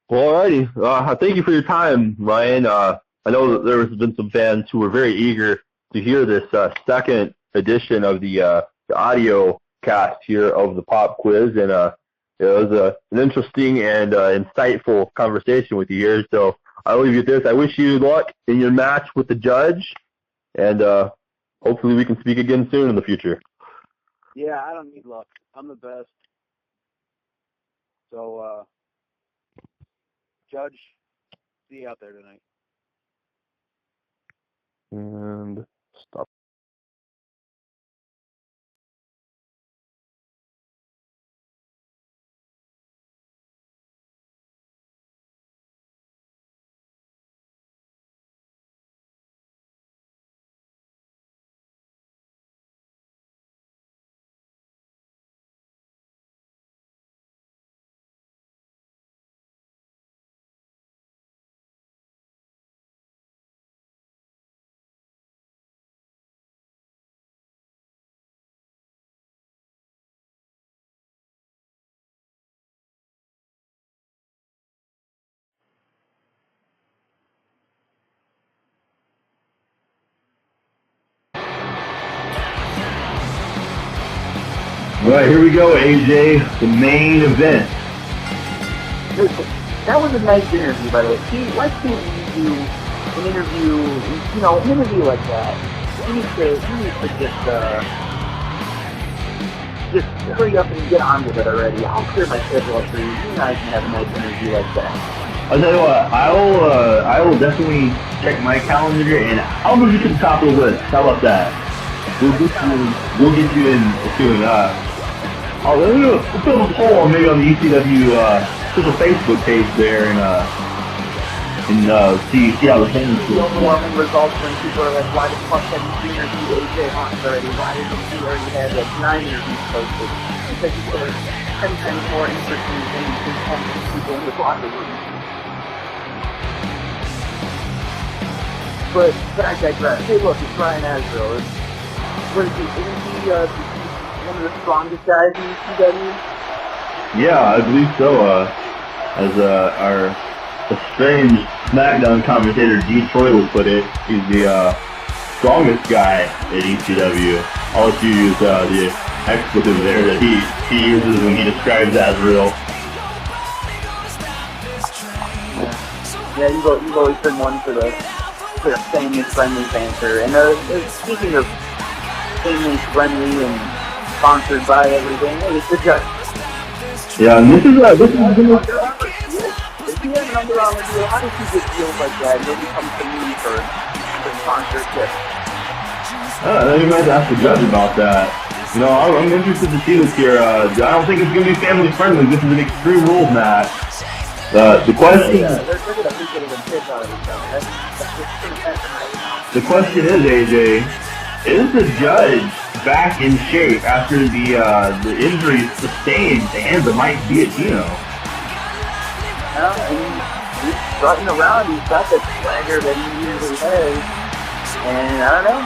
Well, alrighty. Thank you for your time, Ryan. I know that there has been some fans who were very eager to hear this second edition of the audio cast here of the Pop Quiz, and it was an interesting and insightful conversation with you here. So I'll leave you with this. I wish you luck in your match with the Judge, and hopefully we can speak again soon in the future. Yeah, I don't need luck. I'm the best. So, Judge, see you out there tonight. And stop. All right, here we go, AJ, the main event. That was a nice interview, by the way. Why can't you do an interview, an interview like that? You need to just hurry up and get on with it already. I'll clear my schedule up for you. You and I can have a nice interview like that. I'll tell you what, I will definitely check my calendar, and I'll move you to the top of the list. How about that? We'll get you in soon. We'll build a poll maybe on the ECW official Facebook page there, and and see how the fans The overwhelming results when people are like, why the fuck have you seen or see AJ Hawkx already? Why did he already have like 9 interviews posted? Because people are 10 times more interested in people in the locker room. But I digress. Hey, look, it's Ryan Azrael. Isn't he one of the strongest guys in ECW? Yeah, I believe so. As our estranged SmackDown commentator Detroit would put it, he's the strongest guy at ECW. I'll let you use the expletive there that he uses when he describes Azrael. Yeah, you've always been one for the family friendly banter. And speaking of family friendly and sponsored by everything, it's the Judge. Yeah, and this is if you have an Under Armour deal, how does he get deals like that? Nobody comes to me for sponsorship. You might have to ask the Judge about that. You know, I'm interested to see this here. I don't think it's going to be family friendly. This is an Extreme Rules match. The question. Yeah, they're going to be getting a piss out of each other. The question is, AJ, is the Judge back in shape after the injuries sustained to hands of Mike Giachinno? He's strutting around. He's got that swagger that he usually has, and I don't know.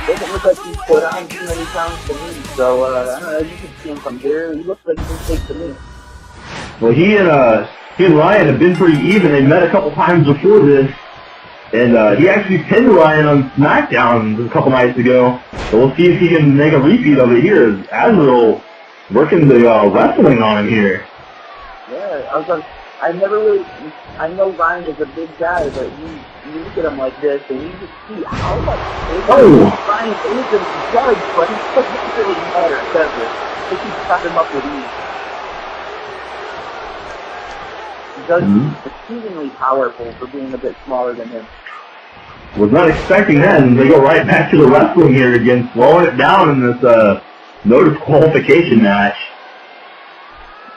He doesn't look like he's put on too many pounds to me. So I don't know. You can see him from here. He looks like he can take to me. Well, he and Ryan have been pretty even. They met a couple times before this. And he actually pinned Ryan on SmackDown a couple nights ago. So we'll see if he can make a repeat of it here. Azrael working the wrestling on him here. Yeah, I know Ryan is a big guy, but you look at him like this, and you just see how much Ryan is a Judge, but he doesn't really matter, does it? He keeps popping him up with ease. Judge is exceedingly powerful for being a bit smaller than him. Was not expecting that, and they go right back to the wrestling here again, slowing it down in this no disqualification match.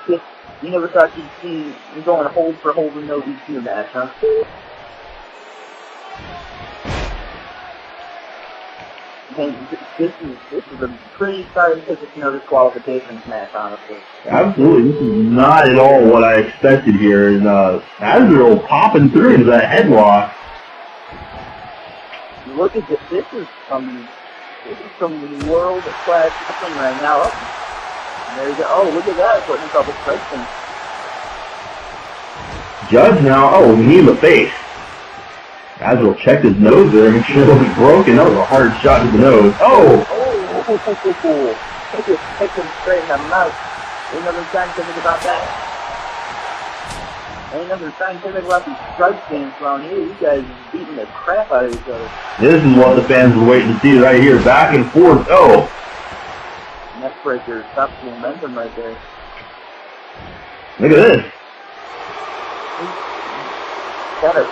You never thought you'd see you going hold for hold and no DQ match, huh? And this is a pretty starting position of disqualification match, honestly. Absolutely, this is not at all what I expected here. And Azrael popping through into that headlock. Look at this. This is some world class wrestling right now. And there you go. Oh, look at that. Putting himself a strike. Judge now. Knee in the face. Azrael checked his nose there, make sure it wasn't broken. That was a hard shot to the nose. Take him straight in the mouth. Ain't nothing scientific about that. Ain't nothing scientific about these strike games around here. You guys are beating the crap out of each other. This is what the fans were waiting to see right here. Back and forth. Neckbreaker stops the momentum right there. Look at this. Got a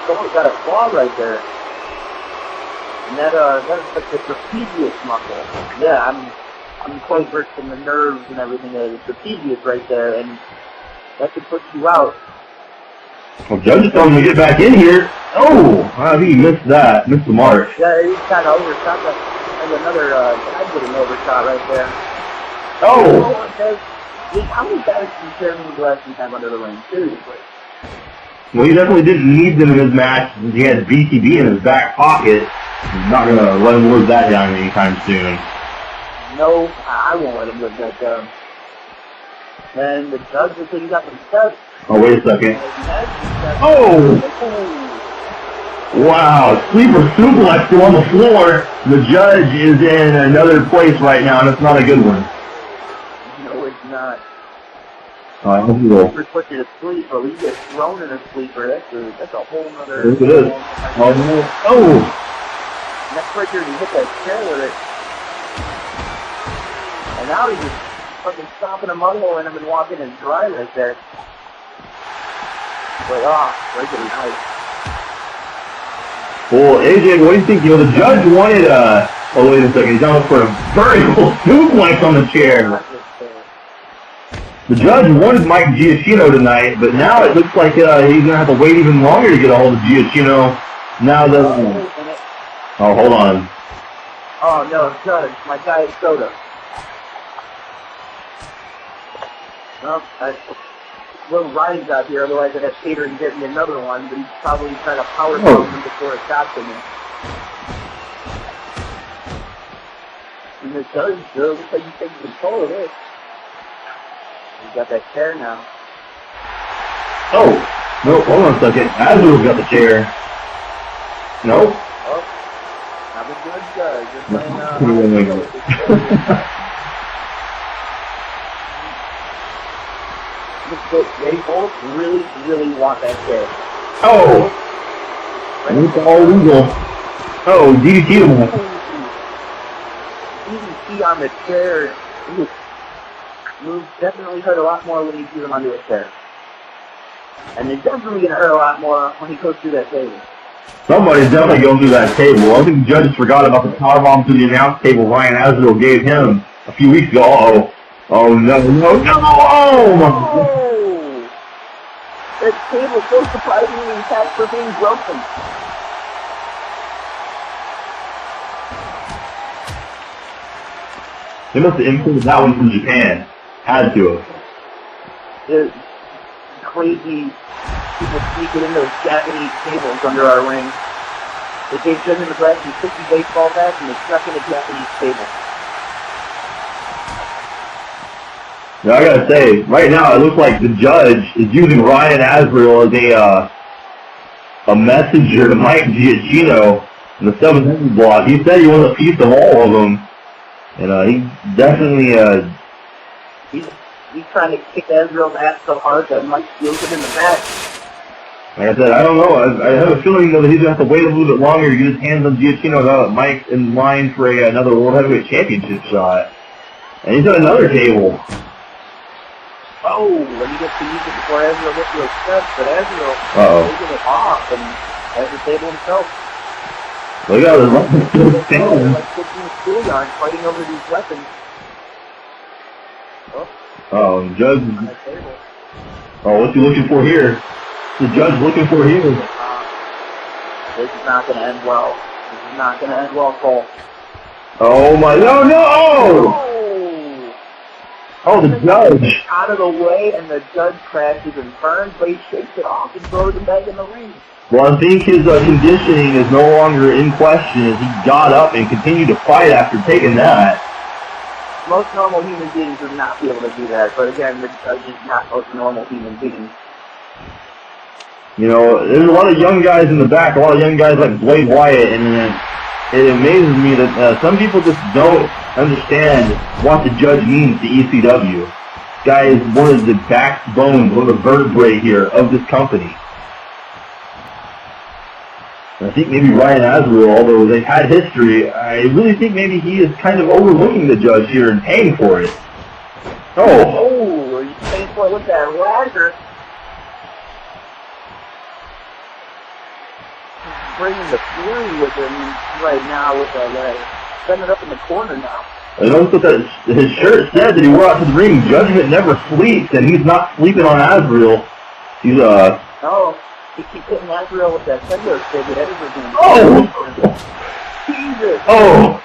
claw right there. And that's like the trapezius muscle. Yeah, I'm quite versed in the nerves and everything. The trapezius right there, and that could put you out. Well, Judge is telling him to get back in here. I think he missed that. Missed the mark. Yeah, he kind of overshot that. And another guy getting overshot right there. How many guys can Jeremy McGlasson have under the ring? Seriously. Well, he definitely didn't need them in his match since he had BTB in his back pocket. He's not going to let him live that down anytime soon. No, I won't let him live that down. And the Judge looks like he got some steps. Wait a second. Wow, sleeper suplex on the floor. The Judge is in another place right now, and it's not a good one. No, it's not. Sleeper puts you to sleep, but when you get thrown in a sleeper, that's a whole nother... Yes, it is. Neckbreaker, he hit that chair with it. And now he's just fucking stomping a mudhole in him and walking in dry right there. But, breaking his nice. Well, AJ, what do you think? The Judge wanted, wait a second, he's almost for a vertical suplex on the chair. The judge wanted Mike Giachinno tonight, but now it looks like he's going to have to wait even longer to get a hold of Giachinno. Now that... Oh, hold on. Oh, no, Judge, my diet soda. Well, little Ryan's out here, otherwise I'd have catering get me another one, but he's probably trying to power bomb him before it got to me. And the judge, looks like he's taking control of it. He's got that chair now. Oh, no, hold on a second. Azrael's got the chair. No? Oh, not the judge does. Just playing, they both really, really want that chair. Oh! It's all legal. Oh, DDT him. DDT on the chair. Moves definitely hurt a lot more when you shoot him under a chair. And it's definitely going to hurt a lot more when he goes through that table. Somebody's definitely going through that table. I think the judges forgot about the powerbomb through the announce table Ryan Azrael gave him a few weeks ago. Uh-oh. Oh, no, no, no! Oh, my God. That table's so surprisingly intact for being broken. They must have imported that one from Japan. Had to have. There's crazy people sneaking in those Japanese tables under our ring. They gave Judge McGlasson 60 baseball bats and they snuck in a Japanese table. Now, I gotta say, right now it looks like the judge is using Ryan Azrael as a messenger to Mike Giachinno in the 700 block. He said he wants a piece of all of them. And he definitely He's trying to kick Azrael's ass so hard that Mike feels it in the back. Like I said, I don't know. I have a feeling though that he's going to have to wait a little bit longer to get his hands on Giachinno now that Mike's in line for another World Heavyweight Championship shot. And he's on another table. Oh, when he gets to use it before Azrael gets to accept, but Azrael taking it off and has the table himself. Look at him. Like 15 schoolyards fighting over these weapons. Oh, the judge. Oh, what's he looking for here? The judge looking for here. This is not going to end well. This is not going to end well, Cole. Oh my, no, no! Oh, the judge. Out of the way, and the judge crashes and burns, but he shakes it off and throws him back in the ring. Well, I think his conditioning is no longer in question as he got up and continued to fight after taking that. Most normal human beings would not be able to do that, but again, the judge is not most normal human beings. You know, there's a lot of young guys in the back, a lot of young guys like Blade Wyatt, and it amazes me that some people just don't understand what the judge means to ECW. This guy is one of the backbones, one of the vertebrae here of this company. I think maybe Ryan Azrael, although they've had history, I really think maybe he is kind of overlooking the judge here and paying for it. Oh, he's paying for it with that ladder. He's bringing the fury with him right now with that ladder. Setting it up in the corner now. I noticed that his shirt said that he wore out to the ring, Judgment never sleeps, and he's not sleeping on Azrael. He's, Oh. He keeps hitting Azrael with that sender stick at everything. Oh! Jesus! Oh!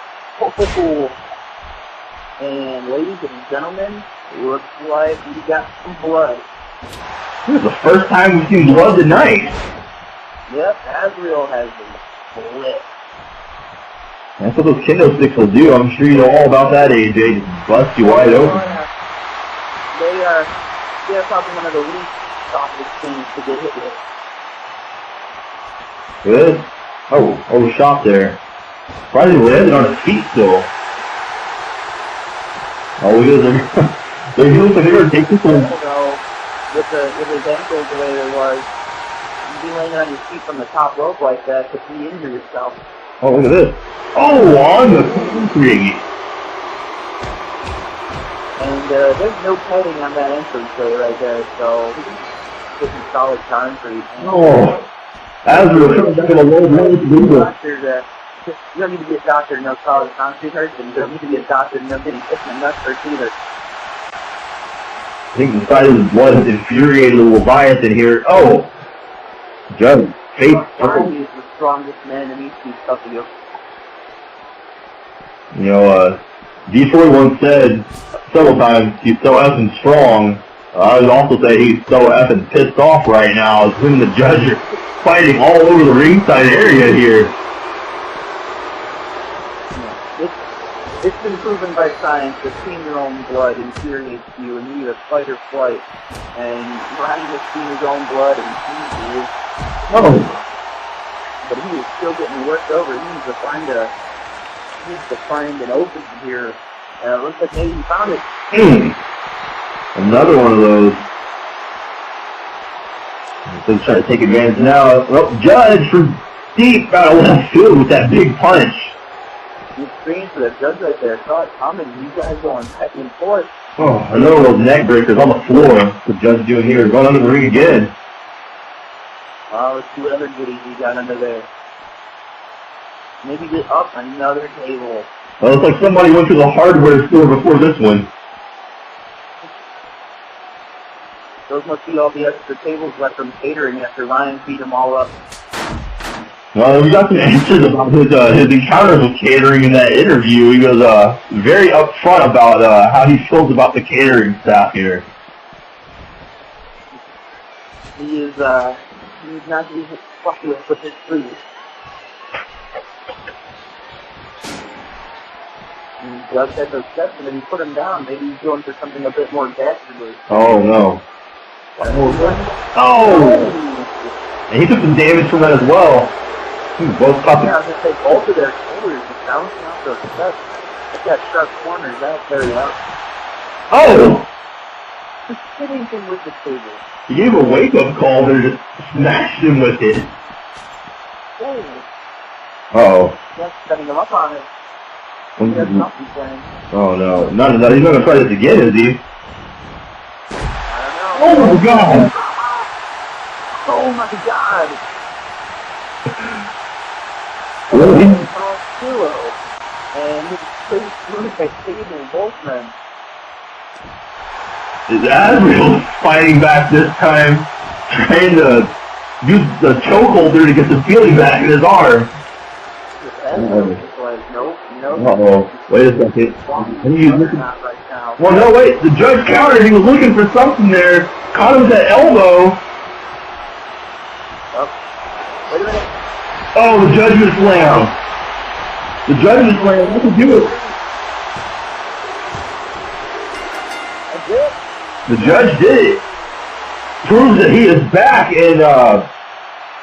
And ladies and gentlemen, looks like we got some blood. This is the first time we've seen blood tonight. Yep, Azrael has been split. That's what those kendo sticks will do. I'm sure you know all about that, AJ. Just bust you wide open. They're probably one of the least softest things to get hit with. Good. Oh, shot there. Probably landed on his feet still. Oh, look at them. They're doing some here. Take this one. With his ankles the way it was, you'd be laying on your feet from the top rope like that to re-injure yourself. Oh, look at this. Oh, on the concrete. And there's no padding on that entrance right there, so he's getting solid concrete. Oh. Azrael, you don't need to be a doctor to know solid concrete hurts, and you don't need to be a doctor to know getting hit in the nuts hurts either. I think the sight of his blood has infuriated the Leviathan here. Oh! Judge, face. Baraki is the strongest man in ECW. You know, Detroit once said several times, he's so effing strong. I would also say he's so effing pissed off right now. As him and the Judge are fighting all over the ringside area here. It's been proven by science that seeing your own blood infuriates you and you either fight or flight. And Ryan has seen his own blood and he is... Oh! But he is still getting worked over. He needs to find an opening here. It looks like maybe he found it. Another one of those. He's trying to take advantage now. Well, Judge from deep out of left field with that big punch. The experience of that Judge right there, saw it coming. You guys going back and forth. Oh, another one of those neck breakers on the floor. What's the Judge doing here? Going under the ring again. Oh, let's see what other goodies he got under there. Maybe get up another table. Well, it's like somebody went to the hardware store before this one. Those must be all the extra tables left from catering after Ryan beat them all up. Well, we got some answers about his encounters with catering in that interview. He was very upfront about how he feels about the catering staff here. He's not even fucking with his food. He does have those steps, and then you put him down. Maybe he's going for something a bit more dastardly. Oh, no. Oh! And he took some damage from that as well. Both caught I was going to say, both of their shoulders just bouncing off those steps. They've got sharp corners. That'll carry out. Oh! Just hitting him with the table. He gave a wake-up call and just smashed him with it. Dang. Uh-oh. Just setting him up on it. He has something playing. Oh, no. He's not going to try this again, is he? I don't know. Oh, my God! Oh, my God! Really? And he plays through the table, both men. Is Azrael fighting back this time, trying to use the chokehold there to get the feeling back in his arm? Uh-oh. Wait a second. Well, no, wait. The Judge countered. He was looking for something there. Caught him with that elbow. Wait a minute. Oh, the Judgment Slam. The Judgment Slam. What to do it? That's it. The Judge did it. Proves that he is back, and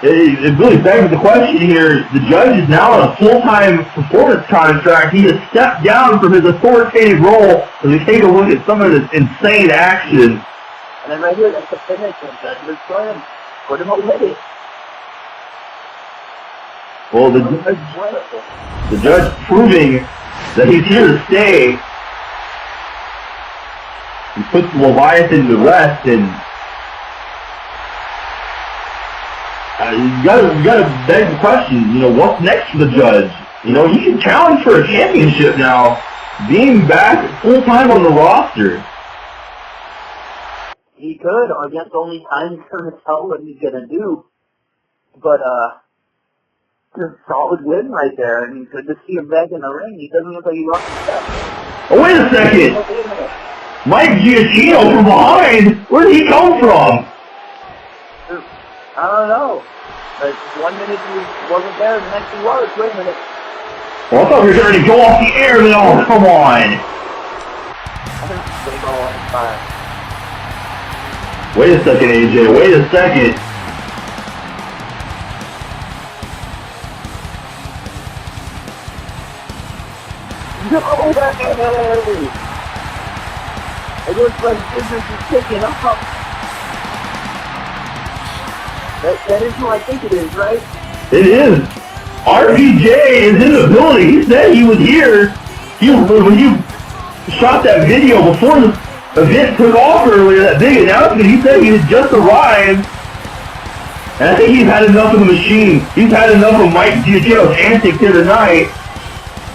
it really begs the question here. The Judge is now on a full-time performance contract. He has stepped down from his authoritative role as we take a look at some of this insane action. And then right here, that's the finish of Judgment Slam. Put him away. Well, the Judge proving that he's here to stay. He puts Leviathan to rest, and you gotta beg the question, you know, what's next for the Judge? You know, he can challenge for a championship now, being back full-time on the roster. He could, I guess only time's gonna tell what he's gonna do. But, it's a solid win right there. I mean, good to see him back in the ring. He doesn't look like he lost his step. Oh, wait a second! Mike Giachinno from behind! Where did he come from? I don't know. But 1 minute he wasn't there, the next he was. Wait a minute. Well, I thought we were going to go off the air, then oh, come on! They go on fire. Wait a second, AJ, wait a second. No way! It looks like business is picking up. That is who I think it is, right? It is. RPJ is in the building. He said he was here. When you shot that video before the event took off earlier, that big announcement, he said he had just arrived. And I think he's had enough of the machine. He's had enough of Mike Giachinno's antics here tonight.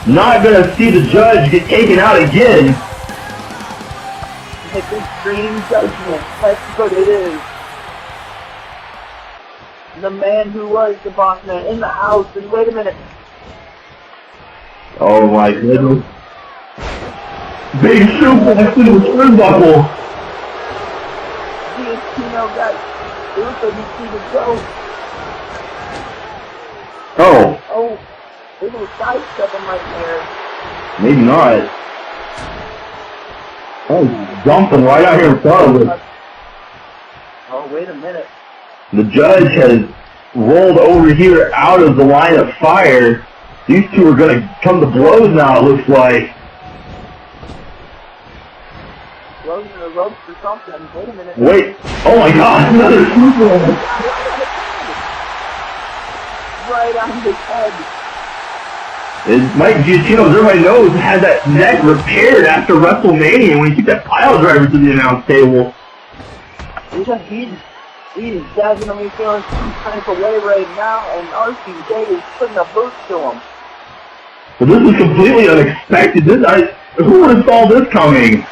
Not going to see the Judge get taken out again. It It's extreme judgment. That's what it is. The man who was the boss man in the house. And wait a minute. Oh my goodness. Big suplex to the turnbuckle. Giachinno got it looks like he's seen it go. Oh. Oh, they will sidestep him right there. Maybe not. Oh, jumping right out here in front of us. Oh, wait a minute. The judge has rolled over here out of the line of fire. These two are going to come to blows now, it looks like. Blows in the ropes or something. Wait a minute. Wait. Oh my god, another suplex. Right on his head. And Mike Giachinno, as everybody knows, had that neck repaired after WrestleMania when he took that pile driver to the announce table. He's dazzling him. He's feeling some type of way right now, and RCJ is putting a boot to him. But this was completely unexpected. Who would have saw this coming?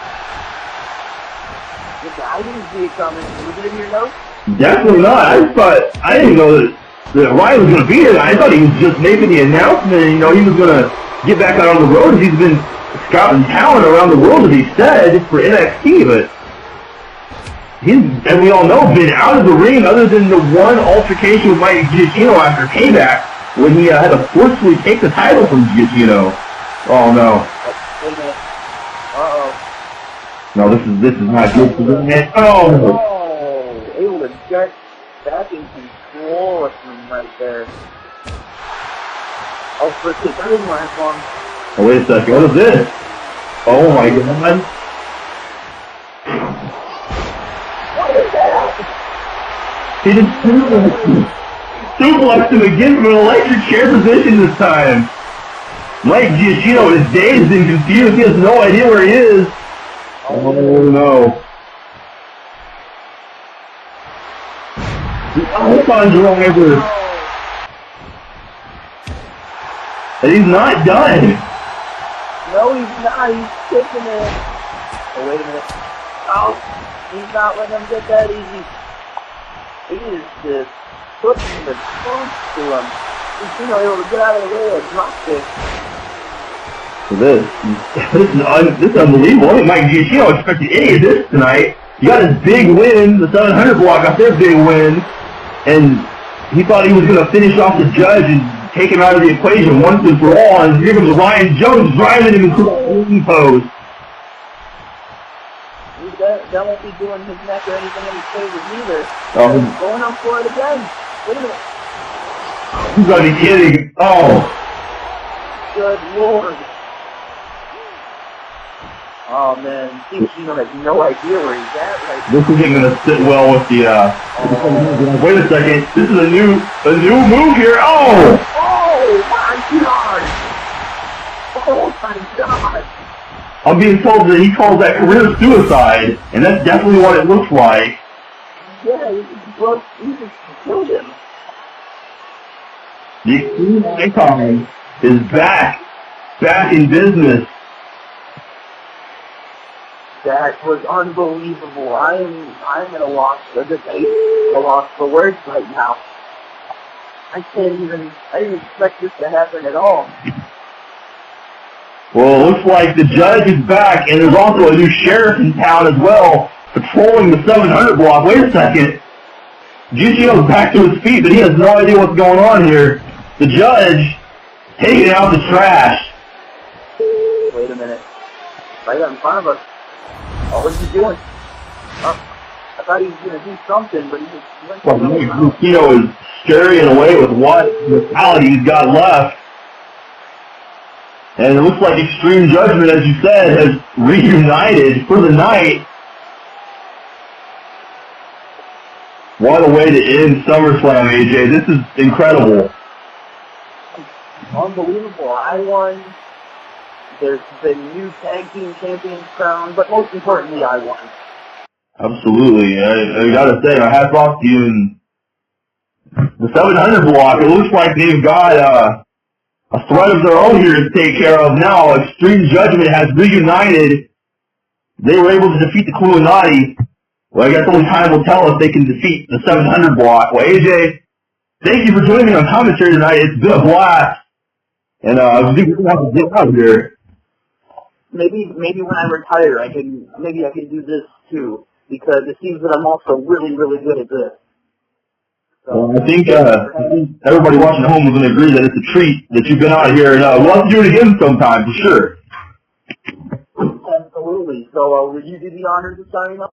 I didn't see it coming. Was it in your notes? Definitely not. I didn't know that Ryan was going to be here. I thought he was just making the announcement and, he was going to get back out on the road. He's been scouting talent around the world, as he said, for NXT, but he's, and we all know, been out of the ring other than the one altercation with Mike Giachinno after Payback when he had to forcefully take the title from Giachinno. Oh, no. Wait a minute. Uh-oh. No, this is not good for the man. Oh! Oh! Able to get back in control with him right there. Oh, first hit. That didn't last long. Oh, wait a second. What is this? Oh, my God. What is that? He just suplexed him again from an electric chair position this time. Mike Giachinno is dazed and confused. He has no idea where he is. Oh no. The icons are all over. And he's not done. No, he's not. He's kicking it. Oh, wait a minute. Oh, he's not letting him get that easy. He is just putting the punch to him. He's able to get out of the way and drop kick. This is unbelievable. I think Mike Giachinno expected any of this tonight. He got his big win, the 700 block got their big win, and he thought he was going to finish off the judge and take him out of the equation once and for all, and here comes Ryan Jones driving him into the ring post. That won't be doing his neck or anything any favors either. Going up for it again. Wait a minute. You gotta be kidding. Oh. Good Lord. Oh man, Giachinno has no idea where he's at right now. This isn't gonna sit well with the wait a second. This is a new move here. Oh! Oh my god! Oh my god! I'm being told that he calls that career suicide, and that's definitely what it looks like. Yeah, he just killed him. The Extreme Icon is back in business. That was unbelievable. I'm at a loss for words right now. I didn't expect this to happen at all. Well, it looks like the judge is back, and there's also a new sheriff in town as well, patrolling the 700 block. Wait a second. Giachinno's back to his feet, but he has no idea what's going on here. The judge taking out the trash. Wait a minute. Right in front of us. Oh, what's he doing? Oh, I thought he was going to do something, but he just went well, Giachinno is scurrying away with what mentality he's got left. And it looks like Extreme Judgment, as you said, has reunited for the night. What a way to end SummerSlam, AJ. This is incredible. Unbelievable. I won. There's the new tag team champions crown, but most importantly, I won. Absolutely. I gotta say, my hat's off to you. And the 700 block, it looks like they've got a threat of their own here to take care of now. Extreme Judgment has reunited. they were able to defeat the Illuminati. Well, I guess only time will tell if they can defeat the 700 block. Well, AJ, thank you for joining me on commentary tonight. It's been a blast. And I think we're going to have to get out of here. Maybe when I retire, I can do this too, because it seems that I'm also really, really good at this. So, I think everybody watching at home is going to agree that it's a treat that you've been out here, and we'll have to do it again sometime for sure. Absolutely. So, will you do the honors of signing up?